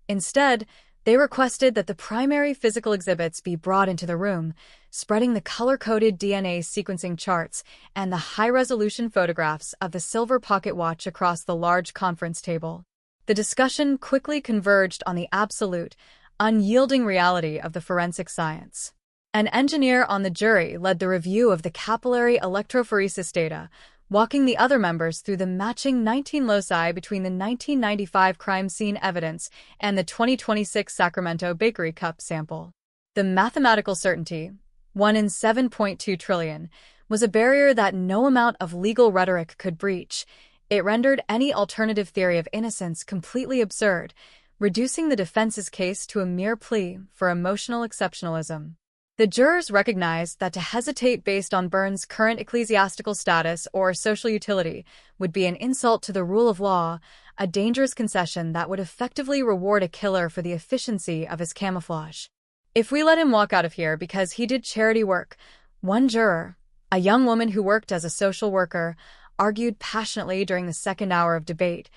Instead, they requested that the primary physical exhibits be brought into the room, spreading the color-coded DNA sequencing charts and the high-resolution photographs of the silver pocket watch across the large conference table. The discussion quickly converged on the absolute, unyielding reality of the forensic science. An engineer on the jury led the review of the capillary electrophoresis data, walking the other members through the matching 19 loci between the 1995 crime scene evidence and the 2026 Sacramento Bakery Cup sample. The mathematical certainty, 1 in 7.2 trillion, was a barrier that no amount of legal rhetoric could breach. It rendered any alternative theory of innocence completely absurd, reducing the defense's case to a mere plea for emotional exceptionalism. The jurors recognized that to hesitate based on Byrne's current ecclesiastical status or social utility would be an insult to the rule of law, a dangerous concession that would effectively reward a killer for the efficiency of his camouflage. If we let him walk out of here because he did charity work, one juror, a young woman who worked as a social worker, argued passionately during the second hour of debate,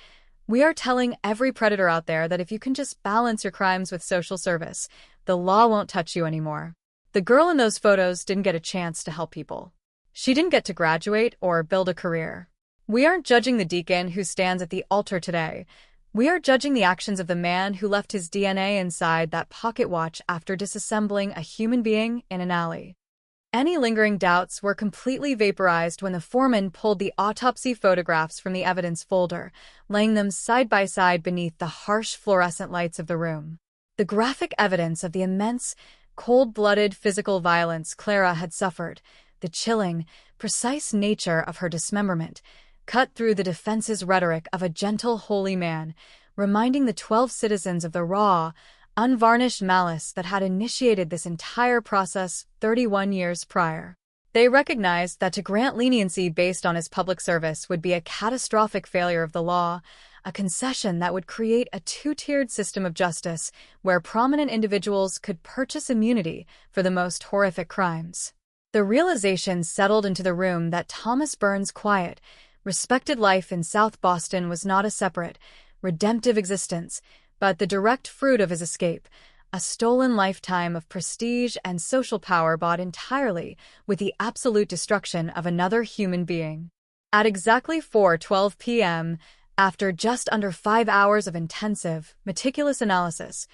we are telling every predator out there that if you can just balance your crimes with social service, the law won't touch you anymore. The girl in those photos didn't get a chance to help people. She didn't get to graduate or build a career. We aren't judging the deacon who stands at the altar today. We are judging the actions of the man who left his DNA inside that pocket watch after disassembling a human being in an alley. Any lingering doubts were completely vaporized when the foreman pulled the autopsy photographs from the evidence folder, laying them side by side beneath the harsh fluorescent lights of the room. The graphic evidence of the immense, cold-blooded physical violence Clara had suffered, the chilling, precise nature of her dismemberment, cut through the defense's rhetoric of a gentle, holy man, reminding the 12 citizens of the raw, unvarnished malice that had initiated this entire process 31 years prior. They recognized that to grant leniency based on his public service would be a catastrophic failure of the law, a concession that would create a two-tiered system of justice where prominent individuals could purchase immunity for the most horrific crimes. The realization settled into the room that Thomas Byrne's quiet, respected life in South Boston was not a separate, redemptive existence, but the direct fruit of his escape, a stolen lifetime of prestige and social power bought entirely with the absolute destruction of another human being. At exactly 4:12 p.m., after just under 5 hours of intensive, meticulous analysis,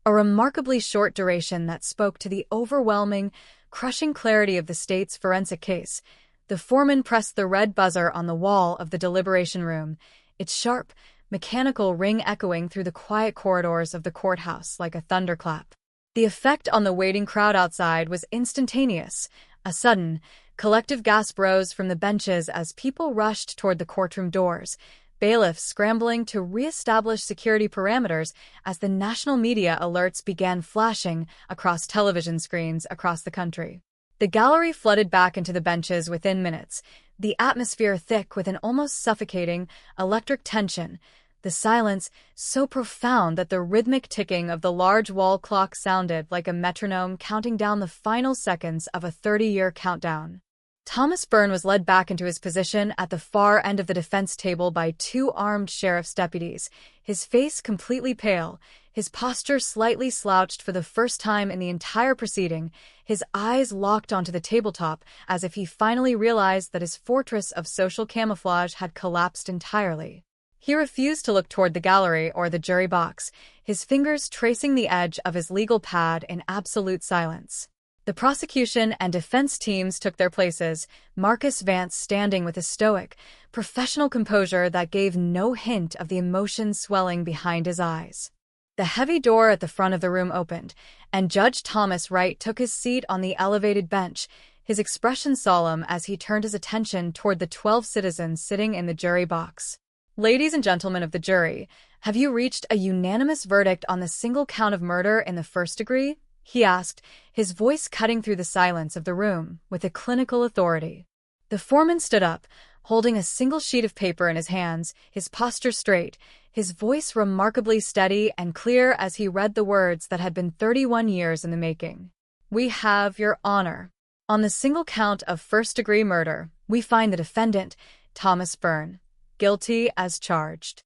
a remarkably short duration that spoke to the overwhelming, crushing clarity of the state's forensic case, the foreman pressed the red buzzer on the wall of the deliberation room, its sharp, mechanical ring echoing through the quiet corridors of the courthouse like a thunderclap. The effect on the waiting crowd outside was instantaneous. A sudden, collective gasp rose from the benches as people rushed toward the courtroom doors, bailiffs scrambling to re-establish security parameters as the national media alerts began flashing across television screens across the country. The gallery flooded back into the benches within minutes, the atmosphere thick with an almost suffocating, electric tension, the silence so profound that the rhythmic ticking of the large wall clock sounded like a metronome counting down the final seconds of a 30-year countdown. Thomas Byrne was led back into his position at the far end of the defense table by 2 armed sheriff's deputies, his face completely pale, his posture slightly slouched for the first time in the entire proceeding, his eyes locked onto the tabletop as if he finally realized that his fortress of social camouflage had collapsed entirely. He refused to look toward the gallery or the jury box, his fingers tracing the edge of his legal pad in absolute silence. The prosecution and defense teams took their places, Marcus Vance standing with a stoic, professional composure that gave no hint of the emotion swelling behind his eyes. The heavy door at the front of the room opened, and Judge Thomas Wright took his seat on the elevated bench, his expression solemn as he turned his attention toward the 12 citizens sitting in the jury box. Ladies and gentlemen of the jury, have you reached a unanimous verdict on the single count of murder in the first degree? He asked, his voice cutting through the silence of the room with a clinical authority. The foreman stood up, holding a single sheet of paper in his hands, his posture straight, his voice remarkably steady and clear as he read the words that had been 31 years in the making. We have, Your Honor. On the single count of first-degree murder, we find the defendant, Thomas Byrne, guilty as charged.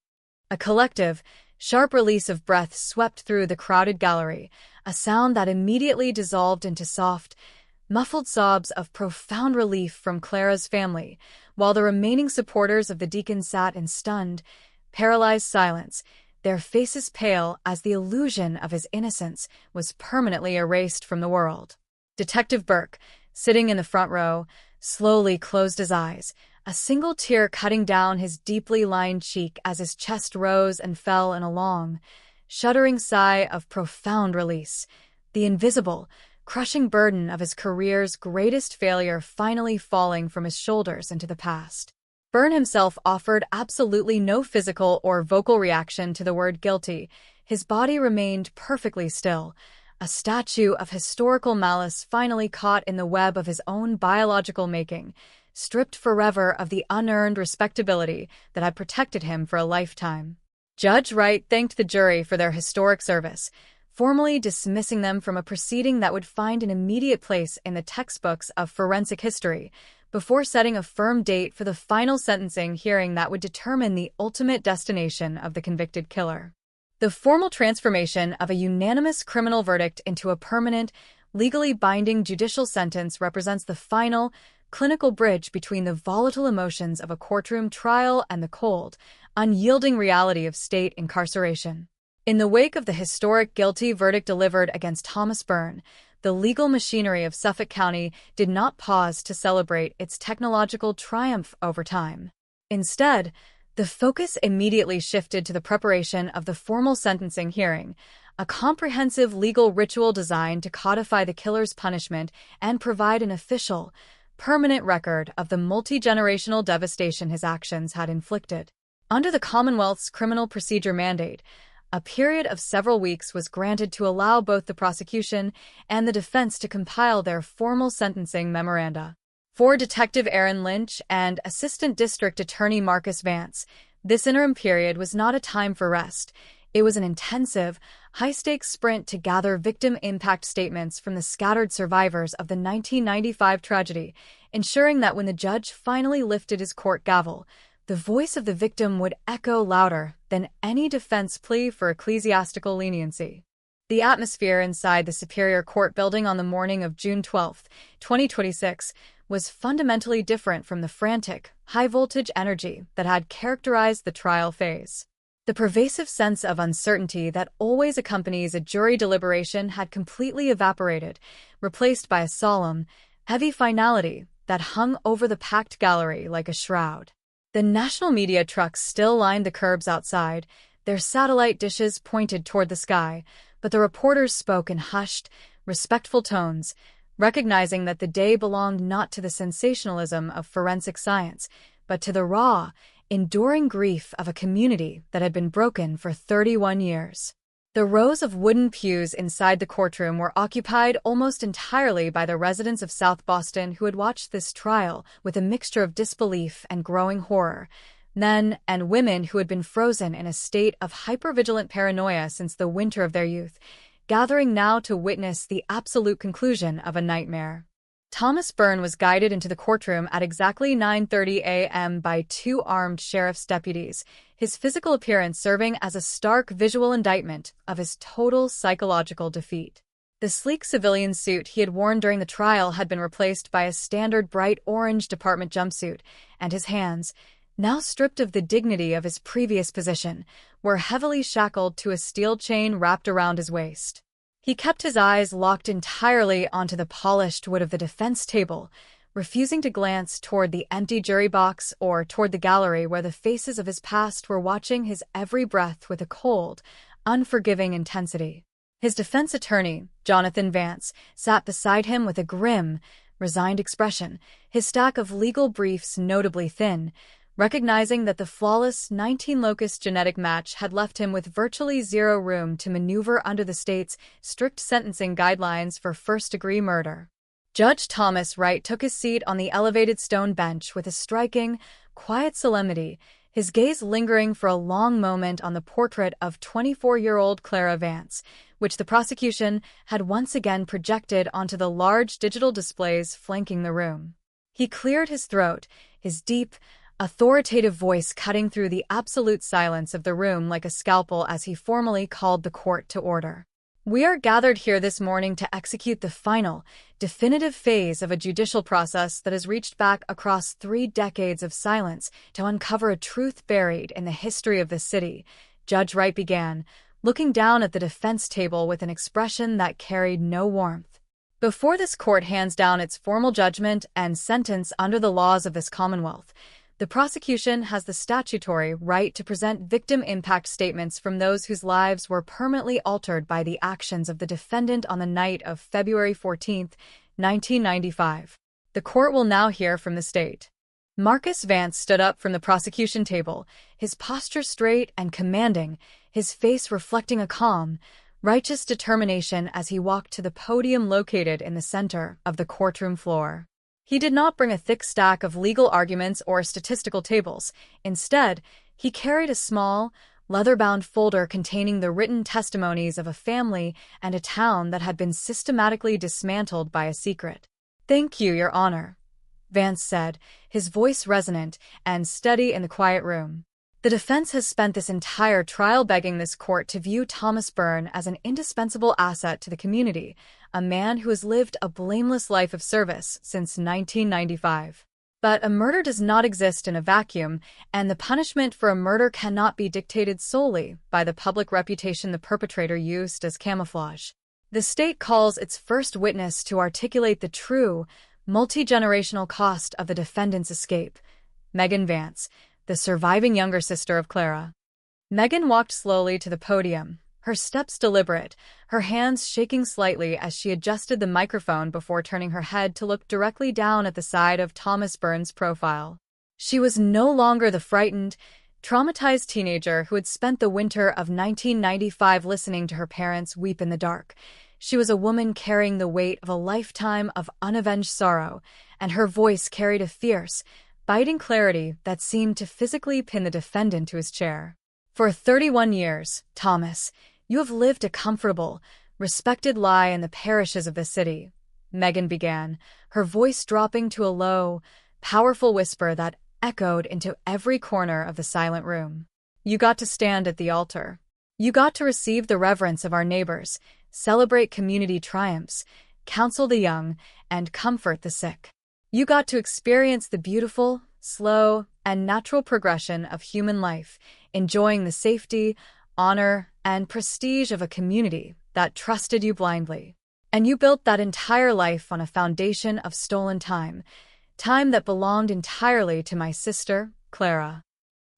A collective, sharp release of breath swept through the crowded gallery, a sound that immediately dissolved into soft, muffled sobs of profound relief from Clara's family, while the remaining supporters of the deacon sat in stunned, paralyzed silence, their faces pale as the illusion of his innocence was permanently erased from the world. Detective Burke, sitting in the front row, slowly closed his eyes, a single tear cutting down his deeply lined cheek as his chest rose and fell in a long, shuddering sigh of profound release, the invisible, crushing burden of his career's greatest failure finally falling from his shoulders into the past. Byrne himself offered absolutely no physical or vocal reaction to the word guilty. His body remained perfectly still, a statue of historical malice finally caught in the web of his own biological making, stripped forever of the unearned respectability that had protected him for a lifetime. Judge Wright thanked the jury for their historic service, formally dismissing them from a proceeding that would find an immediate place in the textbooks of forensic history, before setting a firm date for the final sentencing hearing that would determine the ultimate destination of the convicted killer. The formal transformation of a unanimous criminal verdict into a permanent, legally binding judicial sentence represents the final, clinical bridge between the volatile emotions of a courtroom trial and the cold, unyielding reality of state incarceration. In the wake of the historic guilty verdict delivered against Thomas Byrne, the legal machinery of Suffolk County did not pause to celebrate its technological triumph over time. Instead, the focus immediately shifted to the preparation of the formal sentencing hearing, a comprehensive legal ritual designed to codify the killer's punishment and provide an official, permanent record of the multi-generational devastation his actions had inflicted. Under the Commonwealth's criminal procedure mandate, a period of several weeks was granted to allow both the prosecution and the defense to compile their formal sentencing memoranda. For Detective Aaron Lynch and Assistant District Attorney Marcus Vance, this interim period was not a time for rest. It was an intensive, high-stakes sprint to gather victim impact statements from the scattered survivors of the 1995 tragedy, ensuring that when the judge finally lifted his court gavel, the voice of the victim would echo louder than any defense plea for ecclesiastical leniency. The atmosphere inside the Superior Court building on the morning of June 12, 2026, was fundamentally different from the frantic, high-voltage energy that had characterized the trial phase. The pervasive sense of uncertainty that always accompanies a jury deliberation had completely evaporated, replaced by a solemn, heavy finality that hung over the packed gallery like a shroud. The national media trucks still lined the curbs outside, their satellite dishes pointed toward the sky, but the reporters spoke in hushed, respectful tones, recognizing that the day belonged not to the sensationalism of forensic science, but to the raw, enduring grief of a community that had been broken for 31 years. The rows of wooden pews inside the courtroom were occupied almost entirely by the residents of South Boston who had watched this trial with a mixture of disbelief and growing horror, men and women who had been frozen in a state of hypervigilant paranoia since the winter of their youth, gathering now to witness the absolute conclusion of a nightmare. Thomas Byrne was guided into the courtroom at exactly 9:30 a.m. by two armed sheriff's deputies, his physical appearance serving as a stark visual indictment of his total psychological defeat. The sleek civilian suit he had worn during the trial had been replaced by a standard bright orange department jumpsuit, and his hands, now stripped of the dignity of his previous position, were heavily shackled to a steel chain wrapped around his waist. He kept his eyes locked entirely onto the polished wood of the defense table, refusing to glance toward the empty jury box or toward the gallery where the faces of his past were watching his every breath with a cold, unforgiving intensity. His defense attorney, Jonathan Vance, sat beside him with a grim, resigned expression, his stack of legal briefs notably thin, recognizing that the flawless 19-locus genetic match had left him with virtually zero room to maneuver under the state's strict sentencing guidelines for first-degree murder. Judge Thomas Wright took his seat on the elevated stone bench with a striking, quiet solemnity, his gaze lingering for a long moment on the portrait of 24-year-old Clara Vance, which the prosecution had once again projected onto the large digital displays flanking the room. He cleared his throat, his deep, authoritative voice cutting through the absolute silence of the room like a scalpel as he formally called the court to order. We are gathered here this morning to execute the final, definitive phase of a judicial process that has reached back across 3 decades of silence to uncover a truth buried in the history of the city, Judge Wright began, looking down at the defense table with an expression that carried no warmth. Before this court hands down its formal judgment and sentence under the laws of this Commonwealth, the prosecution has the statutory right to present victim impact statements from those whose lives were permanently altered by the actions of the defendant on the night of February 14, 1995. The court will now hear from the state. Marcus Vance stood up from the prosecution table, his posture straight and commanding, his face reflecting a calm, righteous determination as he walked to the podium located in the center of the courtroom floor. He did not bring a thick stack of legal arguments or statistical tables. Instead, he carried a small, leather-bound folder containing the written testimonies of a family and a town that had been systematically dismantled by a secret. "Thank you, Your Honor," Vance said, his voice resonant and steady in the quiet room. The defense has spent this entire trial begging this court to view Thomas Byrne as an indispensable asset to the community, a man who has lived a blameless life of service since 1995. But a murder does not exist in a vacuum, and the punishment for a murder cannot be dictated solely by the public reputation the perpetrator used as camouflage. The state calls its first witness to articulate the true, multi-generational cost of the defendant's escape, Megan Vance, the surviving younger sister of Clara. Megan walked slowly to the podium, her steps deliberate, her hands shaking slightly as she adjusted the microphone before turning her head to look directly down at the side of Thomas Byrne's profile. She was no longer the frightened, traumatized teenager who had spent the winter of 1995 listening to her parents weep in the dark. She was a woman carrying the weight of a lifetime of unavenged sorrow, and her voice carried a fierce, biting clarity that seemed to physically pin the defendant to his chair. "For 31 years, Thomas, you have lived a comfortable, respected lie in the parishes of the city," Megan began, her voice dropping to a low, powerful whisper that echoed into every corner of the silent room. "You got to stand at the altar. You got to receive the reverence of our neighbors, celebrate community triumphs, counsel the young, and comfort the sick. You got to experience the beautiful, slow, and natural progression of human life, enjoying the safety, honor, and prestige of a community that trusted you blindly. And you built that entire life on a foundation of stolen time, time that belonged entirely to my sister, Clara."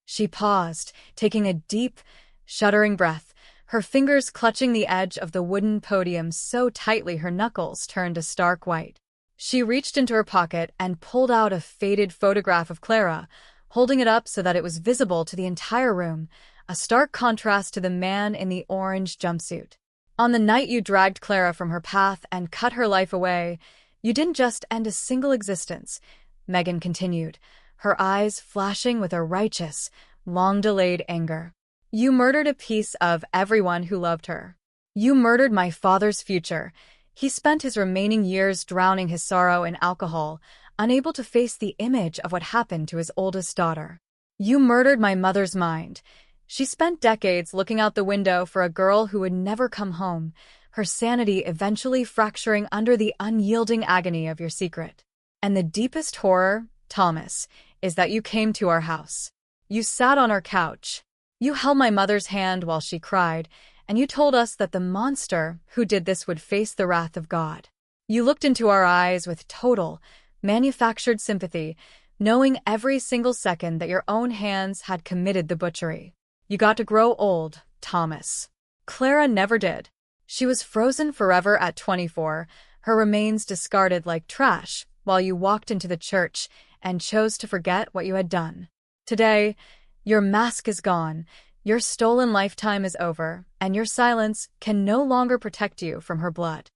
She paused, taking a deep, shuddering breath, her fingers clutching the edge of the wooden podium so tightly her knuckles turned a stark white. She reached into her pocket and pulled out a faded photograph of Clara, holding it up so that it was visible to the entire room, a stark contrast to the man in the orange jumpsuit. "On the night you dragged Clara from her path and cut her life away, you didn't just end a single existence," Megan continued, her eyes flashing with a righteous, long-delayed anger. "You murdered a piece of everyone who loved her. You murdered my father's future. He spent his remaining years drowning his sorrow in alcohol, unable to face the image of what happened to his oldest daughter. You murdered my mother's mind. She spent decades looking out the window for a girl who would never come home, her sanity eventually fracturing under the unyielding agony of your secret. And the deepest horror, Thomas, is that you came to our house. You sat on our couch. You held my mother's hand while she cried, and you told us that the monster who did this would face the wrath of God. You looked into our eyes with total, manufactured sympathy, knowing every single second that your own hands had committed the butchery. You got to grow old, Thomas. Clara never did. She was frozen forever at 24, her remains discarded like trash, while you walked into the church and chose to forget what you had done. Today, your mask is gone, your stolen lifetime is over, and your silence can no longer protect you from her blood."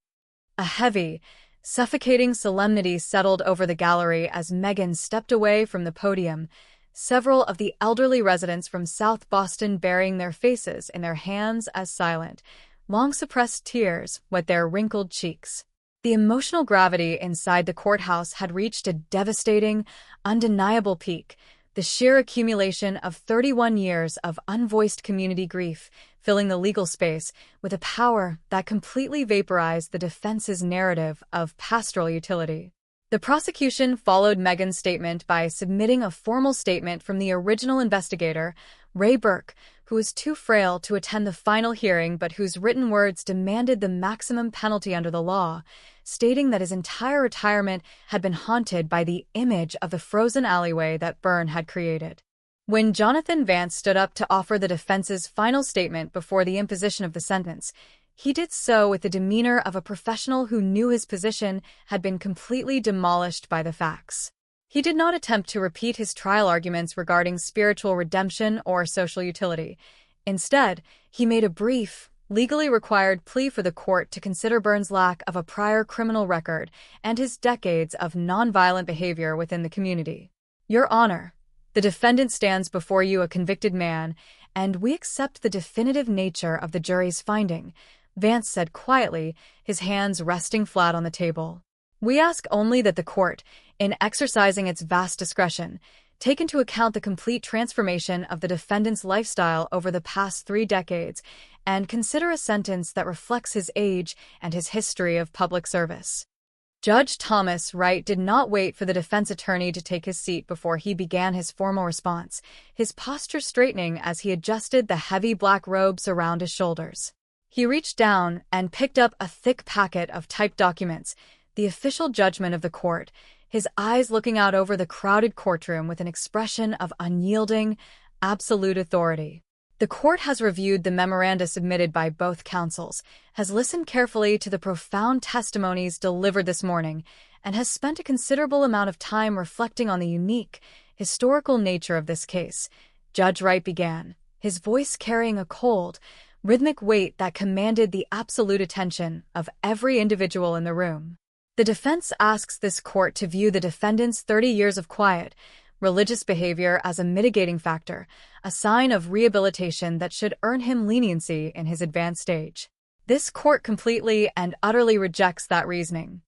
A heavy, suffocating solemnity settled over the gallery as Megan stepped away from the podium, several of the elderly residents from South Boston burying their faces in their hands as silent, long-suppressed tears wet their wrinkled cheeks. The emotional gravity inside the courthouse had reached a devastating, undeniable peak, the sheer accumulation of 31 years of unvoiced community grief filling the legal space with a power that completely vaporized the defense's narrative of pastoral utility. The prosecution followed Megan's statement by submitting a formal statement from the original investigator, Ray Burke, who was too frail to attend the final hearing but whose written words demanded the maximum penalty under the law, stating that his entire retirement had been haunted by the image of the frozen alleyway that Byrne had created. When Jonathan Vance stood up to offer the defense's final statement before the imposition of the sentence, he did so with the demeanor of a professional who knew his position had been completely demolished by the facts. He did not attempt to repeat his trial arguments regarding spiritual redemption or social utility. Instead, he made a brief, legally required plea for the court to consider Byrne's lack of a prior criminal record and his decades of nonviolent behavior within the community. Your Honor, the defendant stands before you a convicted man, and we accept the definitive nature of the jury's finding, Vance said quietly, his hands resting flat on the table. We ask only that the court, in exercising its vast discretion, take into account the complete transformation of the defendant's lifestyle over the past 3 decades and consider a sentence that reflects his age and his history of public service. Judge Thomas Wright did not wait for the defense attorney to take his seat before he began his formal response, his posture straightening as he adjusted the heavy black robes around his shoulders. He reached down and picked up a thick packet of typed documents, the official judgment of the court, his eyes looking out over the crowded courtroom with an expression of unyielding, absolute authority. The court has reviewed the memoranda submitted by both counsels, has listened carefully to the profound testimonies delivered this morning, and has spent a considerable amount of time reflecting on the unique, historical nature of this case. Judge Wright began, his voice carrying a cold, rhythmic weight that commanded the absolute attention of every individual in the room. The defense asks this court to view the defendant's 30 years of quiet, religious behavior as a mitigating factor, a sign of rehabilitation that should earn him leniency in his advanced stage. This court completely and utterly rejects that reasoning.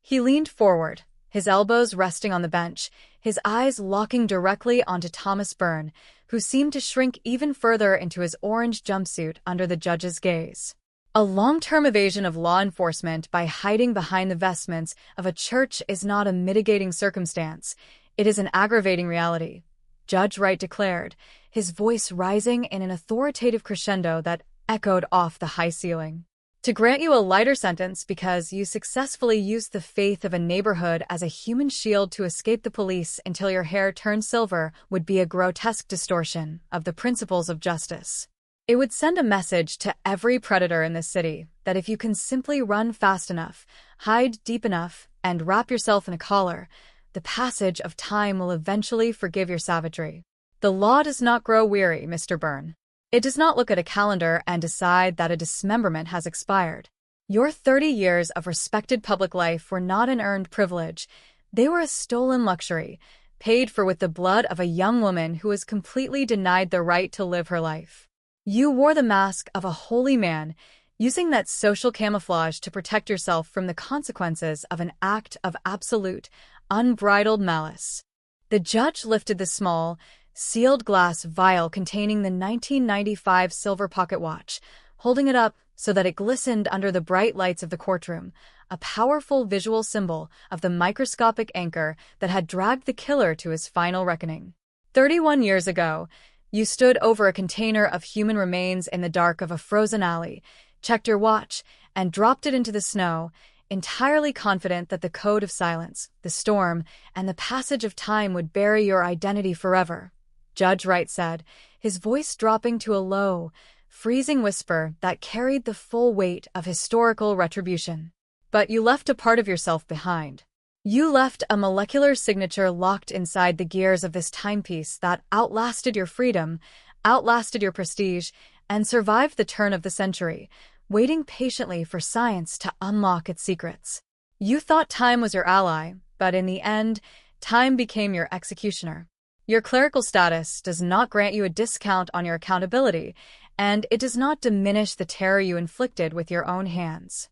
He leaned forward, his elbows resting on the bench, his eyes locking directly onto Thomas Byrne, who seemed to shrink even further into his orange jumpsuit under the judge's gaze. A long-term evasion of law enforcement by hiding behind the vestments of a church is not a mitigating circumstance. It is an aggravating reality, Judge Wright declared, his voice rising in an authoritative crescendo that echoed off the high ceiling. To grant you a lighter sentence because you successfully used the faith of a neighborhood as a human shield to escape the police until your hair turned silver would be a grotesque distortion of the principles of justice. It would send a message to every predator in this city that if you can simply run fast enough, hide deep enough, and wrap yourself in a collar, the passage of time will eventually forgive your savagery. The law does not grow weary, Mr. Byrne. It does not look at a calendar and decide that a dismemberment has expired. Your 30 years of respected public life were not an earned privilege. They were a stolen luxury, paid for with the blood of a young woman who was completely denied the right to live her life. You wore the mask of a holy man, using that social camouflage to protect yourself from the consequences of an act of absolute, unbridled malice. The judge lifted the small, sealed glass vial containing the 1995 silver pocket watch, holding it up so that it glistened under the bright lights of the courtroom, a powerful visual symbol of the microscopic anchor that had dragged the killer to his final reckoning. 31 years ago, you stood over a container of human remains in the dark of a frozen alley, checked your watch, and dropped it into the snow, entirely confident that the code of silence, the storm, and the passage of time would bury your identity forever. Judge Wright said, his voice dropping to a low, freezing whisper that carried the full weight of historical retribution. But you left a part of yourself behind. You left a molecular signature locked inside the gears of this timepiece that outlasted your freedom, outlasted your prestige, and survived the turn of the century, waiting patiently for science to unlock its secrets. You thought time was your ally, but in the end, time became your executioner. Your clerical status does not grant you a discount on your accountability, and it does not diminish the terror you inflicted with your own hands.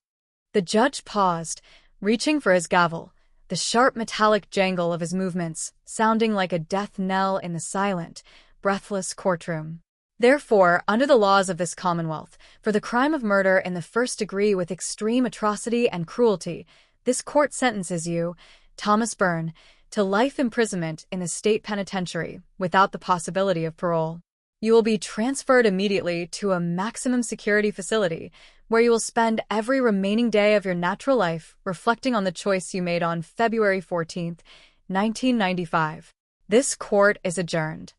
The judge paused, reaching for his gavel, the sharp metallic jangle of his movements sounding like a death knell in the silent, breathless courtroom. Therefore, under the laws of this Commonwealth, for the crime of murder in the first degree with extreme atrocity and cruelty, this court sentences you, Thomas Byrne, to life imprisonment in the state penitentiary without the possibility of parole. You will be transferred immediately to a maximum security facility where you will spend every remaining day of your natural life reflecting on the choice you made on February 14, 1995. This court is adjourned.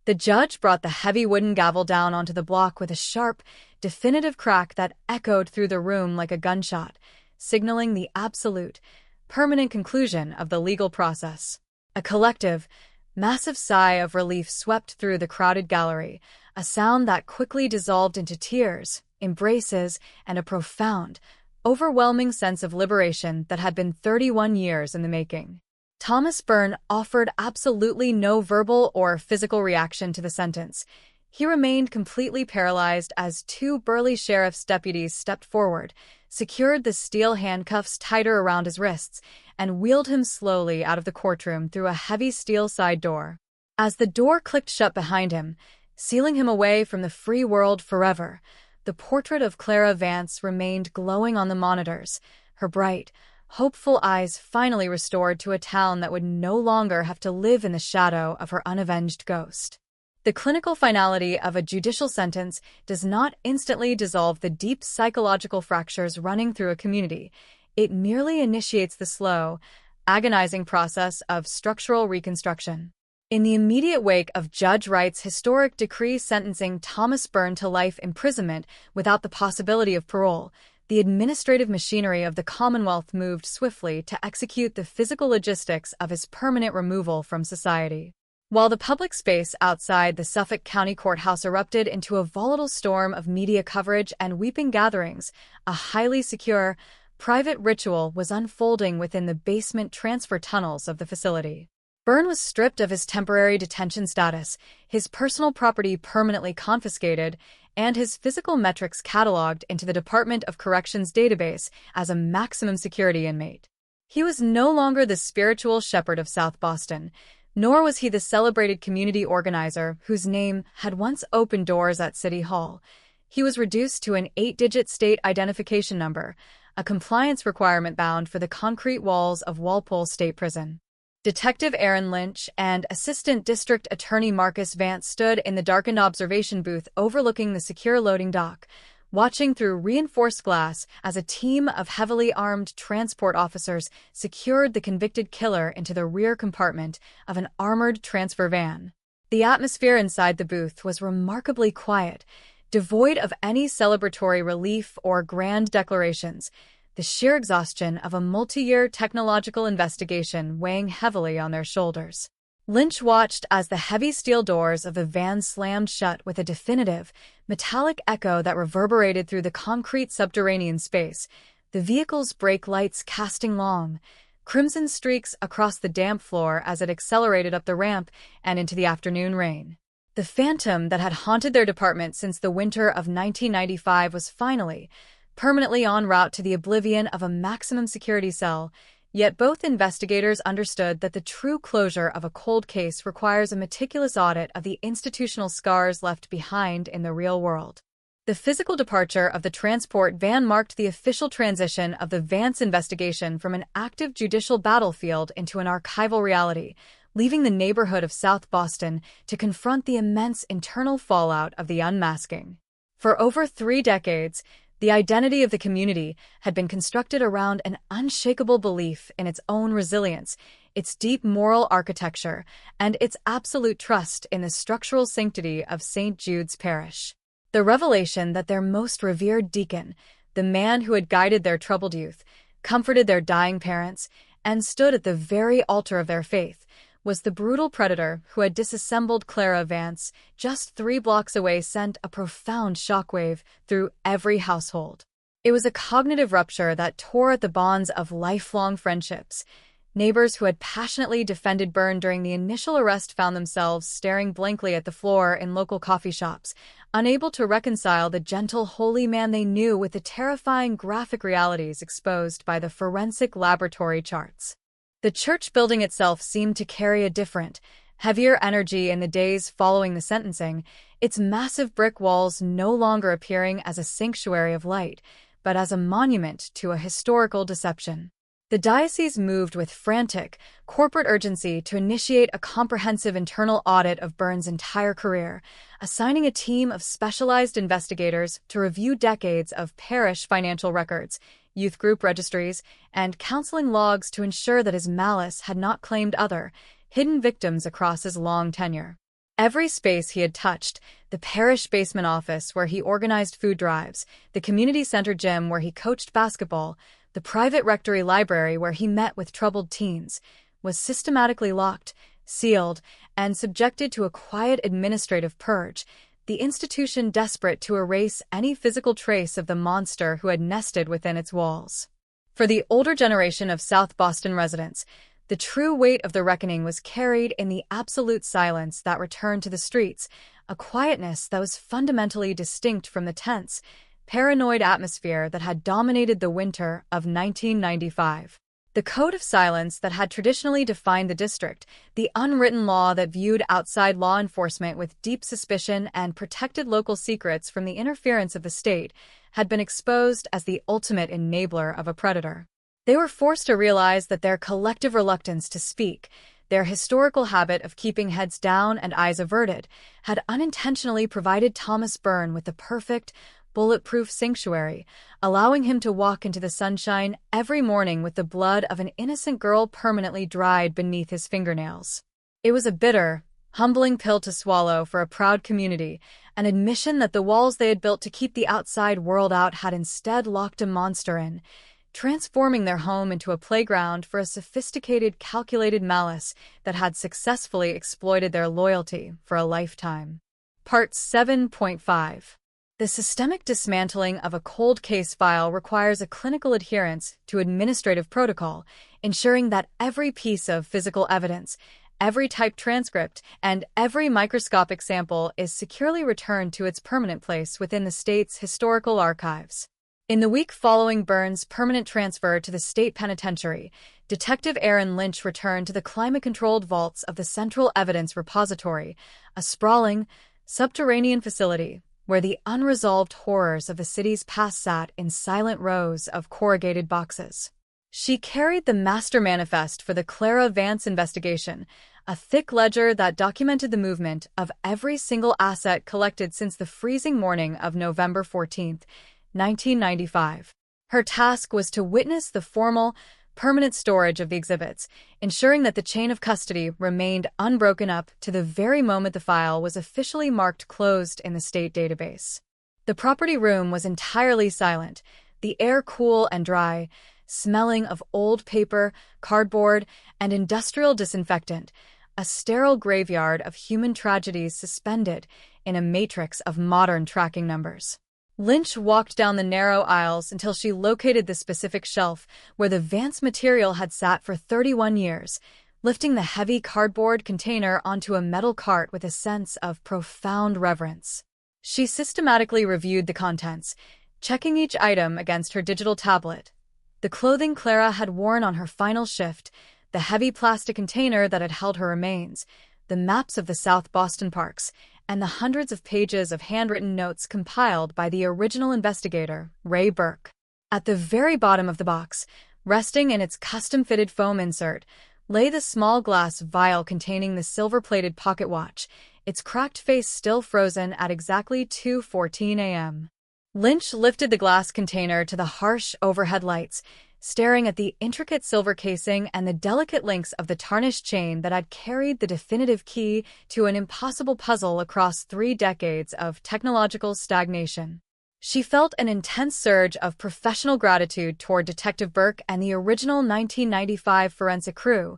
The judge brought the heavy wooden gavel down onto the block with a sharp, definitive crack that echoed through the room like a gunshot, signaling the absolute, permanent conclusion of the legal process. A collective, massive sigh of relief swept through the crowded gallery, a sound that quickly dissolved into tears, embraces, and a profound, overwhelming sense of liberation that had been 31 years in the making. Thomas Byrne offered absolutely no verbal or physical reaction to the sentence. He remained completely paralyzed as two burly sheriff's deputies stepped forward, secured the steel handcuffs tighter around his wrists, and wheeled him slowly out of the courtroom through a heavy steel side door. As the door clicked shut behind him, sealing him away from the free world forever, the portrait of Clara Vance remained glowing on the monitors, her bright, hopeful eyes finally restored to a town that would no longer have to live in the shadow of her unavenged ghost. The clinical finality of a judicial sentence does not instantly dissolve the deep psychological fractures running through a community. It merely initiates the slow, agonizing process of structural reconstruction. In the immediate wake of Judge Wright's historic decree sentencing Thomas Byrne to life imprisonment without the possibility of parole, the administrative machinery of the Commonwealth moved swiftly to execute the physical logistics of his permanent removal from society. While the public space outside the Suffolk County Courthouse erupted into a volatile storm of media coverage and weeping gatherings, a highly secure, private ritual was unfolding within the basement transfer tunnels of the facility. Byrne was stripped of his temporary detention status, his personal property permanently confiscated, and his physical metrics cataloged into the Department of Corrections database as a maximum security inmate. He was no longer the spiritual shepherd of South Boston, nor was he the celebrated community organizer whose name had once opened doors at City Hall. He was reduced to an 8-digit state identification number, a compliance requirement bound for the concrete walls of Walpole State Prison. Detective Aaron Lynch and Assistant District Attorney Marcus Vance stood in the darkened observation booth overlooking the secure loading dock, watching through reinforced glass as a team of heavily armed transport officers secured the convicted killer into the rear compartment of an armored transfer van. The atmosphere inside the booth was remarkably quiet, devoid of any celebratory relief or grand declarations, the sheer exhaustion of a multi-year technological investigation weighing heavily on their shoulders. Lynch watched as the heavy steel doors of the van slammed shut with a definitive, metallic echo that reverberated through the concrete subterranean space, the vehicle's brake lights casting long, crimson streaks across the damp floor as it accelerated up the ramp and into the afternoon rain. The phantom that had haunted their department since the winter of 1995 was finally, permanently en route to the oblivion of a maximum security cell, yet both investigators understood that the true closure of a cold case requires a meticulous audit of the institutional scars left behind in the real world. The physical departure of the transport van marked the official transition of the Vance investigation from an active judicial battlefield into an archival reality, leaving the neighborhood of South Boston to confront the immense internal fallout of the unmasking. For over 3 decades, the identity of the community had been constructed around an unshakable belief in its own resilience, its deep moral architecture, and its absolute trust in the structural sanctity of St. Jude's Parish. The revelation that their most revered deacon, the man who had guided their troubled youth, comforted their dying parents, and stood at the very altar of their faith, was the brutal predator who had disassembled Clara Vance just 3 blocks away sent a profound shockwave through every household. It was a cognitive rupture that tore at the bonds of lifelong friendships. Neighbors who had passionately defended Byrne during the initial arrest found themselves staring blankly at the floor in local coffee shops, unable to reconcile the gentle, holy man they knew with the terrifying graphic realities exposed by the forensic laboratory charts. The church building itself seemed to carry a different, heavier energy in the days following the sentencing, its massive brick walls no longer appearing as a sanctuary of light, but as a monument to a historical deception. The diocese moved with frantic, corporate urgency to initiate a comprehensive internal audit of Byrne's entire career, assigning a team of specialized investigators to review decades of parish financial records, youth group registries, and counseling logs to ensure that his malice had not claimed other, hidden victims across his long tenure. Every space he had touched, the parish basement office where he organized food drives, the community center gym where he coached basketball, the private rectory library where he met with troubled teens, was systematically locked, sealed, and subjected to a quiet administrative purge, the institution desperate to erase any physical trace of the monster who had nested within its walls. For the older generation of South Boston residents, the true weight of the reckoning was carried in the absolute silence that returned to the streets, a quietness that was fundamentally distinct from the tense, paranoid atmosphere that had dominated the winter of 1995. The code of silence that had traditionally defined the district, the unwritten law that viewed outside law enforcement with deep suspicion and protected local secrets from the interference of the state, had been exposed as the ultimate enabler of a predator. They were forced to realize that their collective reluctance to speak, their historical habit of keeping heads down and eyes averted, had unintentionally provided Thomas Byrne with the perfect, bulletproof sanctuary, allowing him to walk into the sunshine every morning with the blood of an innocent girl permanently dried beneath his fingernails. It was a bitter, humbling pill to swallow for a proud community, an admission that the walls they had built to keep the outside world out had instead locked a monster in, transforming their home into a playground for a sophisticated, calculated malice that had successfully exploited their loyalty for a lifetime. Part 7.5. The systemic dismantling of a cold case file requires a clinical adherence to administrative protocol, ensuring that every piece of physical evidence, every typed transcript, and every microscopic sample is securely returned to its permanent place within the state's historical archives. In the week following Byrne's permanent transfer to the state penitentiary, Detective Aaron Lynch returned to the climate-controlled vaults of the Central Evidence Repository, a sprawling, subterranean facility where the unresolved horrors of the city's past sat in silent rows of corrugated boxes. She carried the master manifest for the Clara Vance investigation, a thick ledger that documented the movement of every single asset collected since the freezing morning of November 14, 1995. Her task was to witness the formal, permanent storage of the exhibits, ensuring that the chain of custody remained unbroken up to the very moment the file was officially marked closed in the state database. The property room was entirely silent, the air cool and dry, smelling of old paper, cardboard, and industrial disinfectant, a sterile graveyard of human tragedies suspended in a matrix of modern tracking numbers. Lynch walked down the narrow aisles until she located the specific shelf where the Vance material had sat for 31 years, lifting the heavy cardboard container onto a metal cart with a sense of profound reverence. She systematically reviewed the contents, checking each item against her digital tablet. The clothing Clara had worn on her final shift, the heavy plastic container that had held her remains, the maps of the South Boston parks, and the hundreds of pages of handwritten notes compiled by the original investigator, Ray Burke. At the very bottom of the box, resting in its custom-fitted foam insert, lay the small glass vial containing the silver-plated pocket watch, its cracked face still frozen at exactly 2:14 a.m. Lynch lifted the glass container to the harsh overhead lights, staring at the intricate silver casing and the delicate links of the tarnished chain that had carried the definitive key to an impossible puzzle across 3 decades of technological stagnation. She felt an intense surge of professional gratitude toward Detective Burke and the original 1995 forensic crew,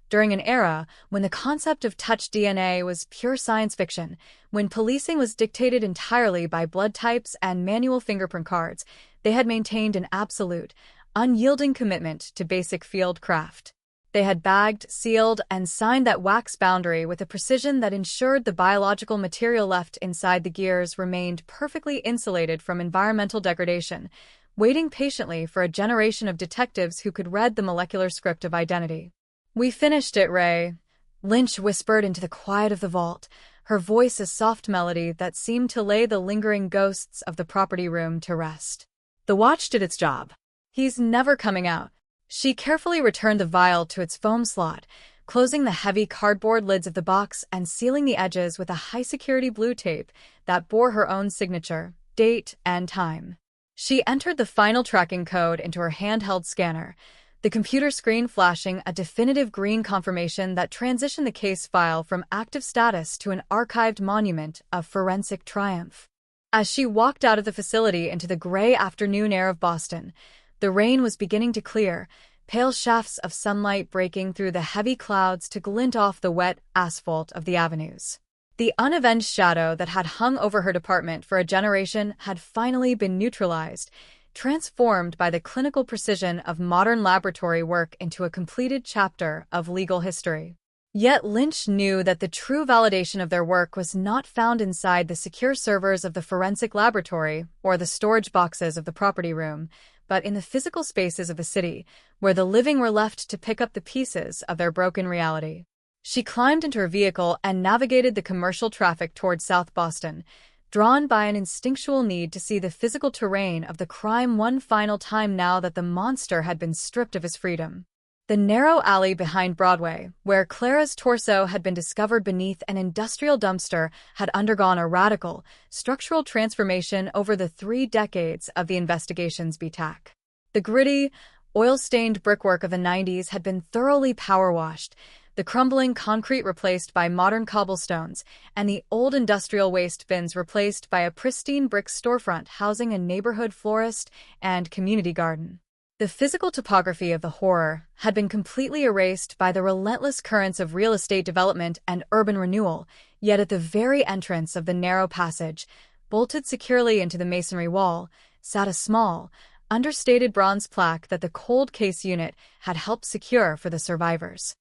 during an era when the concept of touch DNA was pure science fiction, when policing was dictated entirely by blood types and manual fingerprint cards. They had maintained an absolute, unyielding commitment to basic field craft. They had bagged, sealed, and signed that wax boundary with a precision that ensured the biological material left inside the gears remained perfectly insulated from environmental degradation, waiting patiently for a generation of detectives who could read the molecular script of identity. "We finished it, Ray," Lynch whispered into the quiet of the vault, her voice a soft melody that seemed to lay the lingering ghosts of the property room to rest. "The watch did its job. He's never coming out." She carefully returned the vial to its foam slot, closing the heavy cardboard lids of the box and sealing the edges with a high-security blue tape that bore her own signature, date, and time. She entered the final tracking code into her handheld scanner, the computer screen flashing a definitive green confirmation that transitioned the case file from active status to an archived monument of forensic triumph. As she walked out of the facility into the gray afternoon air of Boston, the rain was beginning to clear, pale shafts of sunlight breaking through the heavy clouds to glint off the wet asphalt of the avenues. The unavenged shadow that had hung over her department for a generation had finally been neutralized, transformed by the clinical precision of modern laboratory work into a completed chapter of legal history. Yet Lynch knew that the true validation of their work was not found inside the secure servers of the forensic laboratory or the storage boxes of the property room, but in the physical spaces of the city, where the living were left to pick up the pieces of their broken reality. She climbed into her vehicle and navigated the commercial traffic toward South Boston, drawn by an instinctual need to see the physical terrain of the crime one final time now that the monster had been stripped of his freedom. The narrow alley behind Broadway, where Clara's torso had been discovered beneath an industrial dumpster, had undergone a radical, structural transformation over the 3 decades of the investigation's BTAC. The gritty, oil-stained brickwork of the 90s had been thoroughly power-washed, the crumbling concrete replaced by modern cobblestones, and the old industrial waste bins replaced by a pristine brick storefront housing a neighborhood florist and community garden. The physical topography of the horror had been completely erased by the relentless currents of real estate development and urban renewal, yet at the very entrance of the narrow passage, bolted securely into the masonry wall, sat a small, understated bronze plaque that the cold case unit had helped secure for the survivors.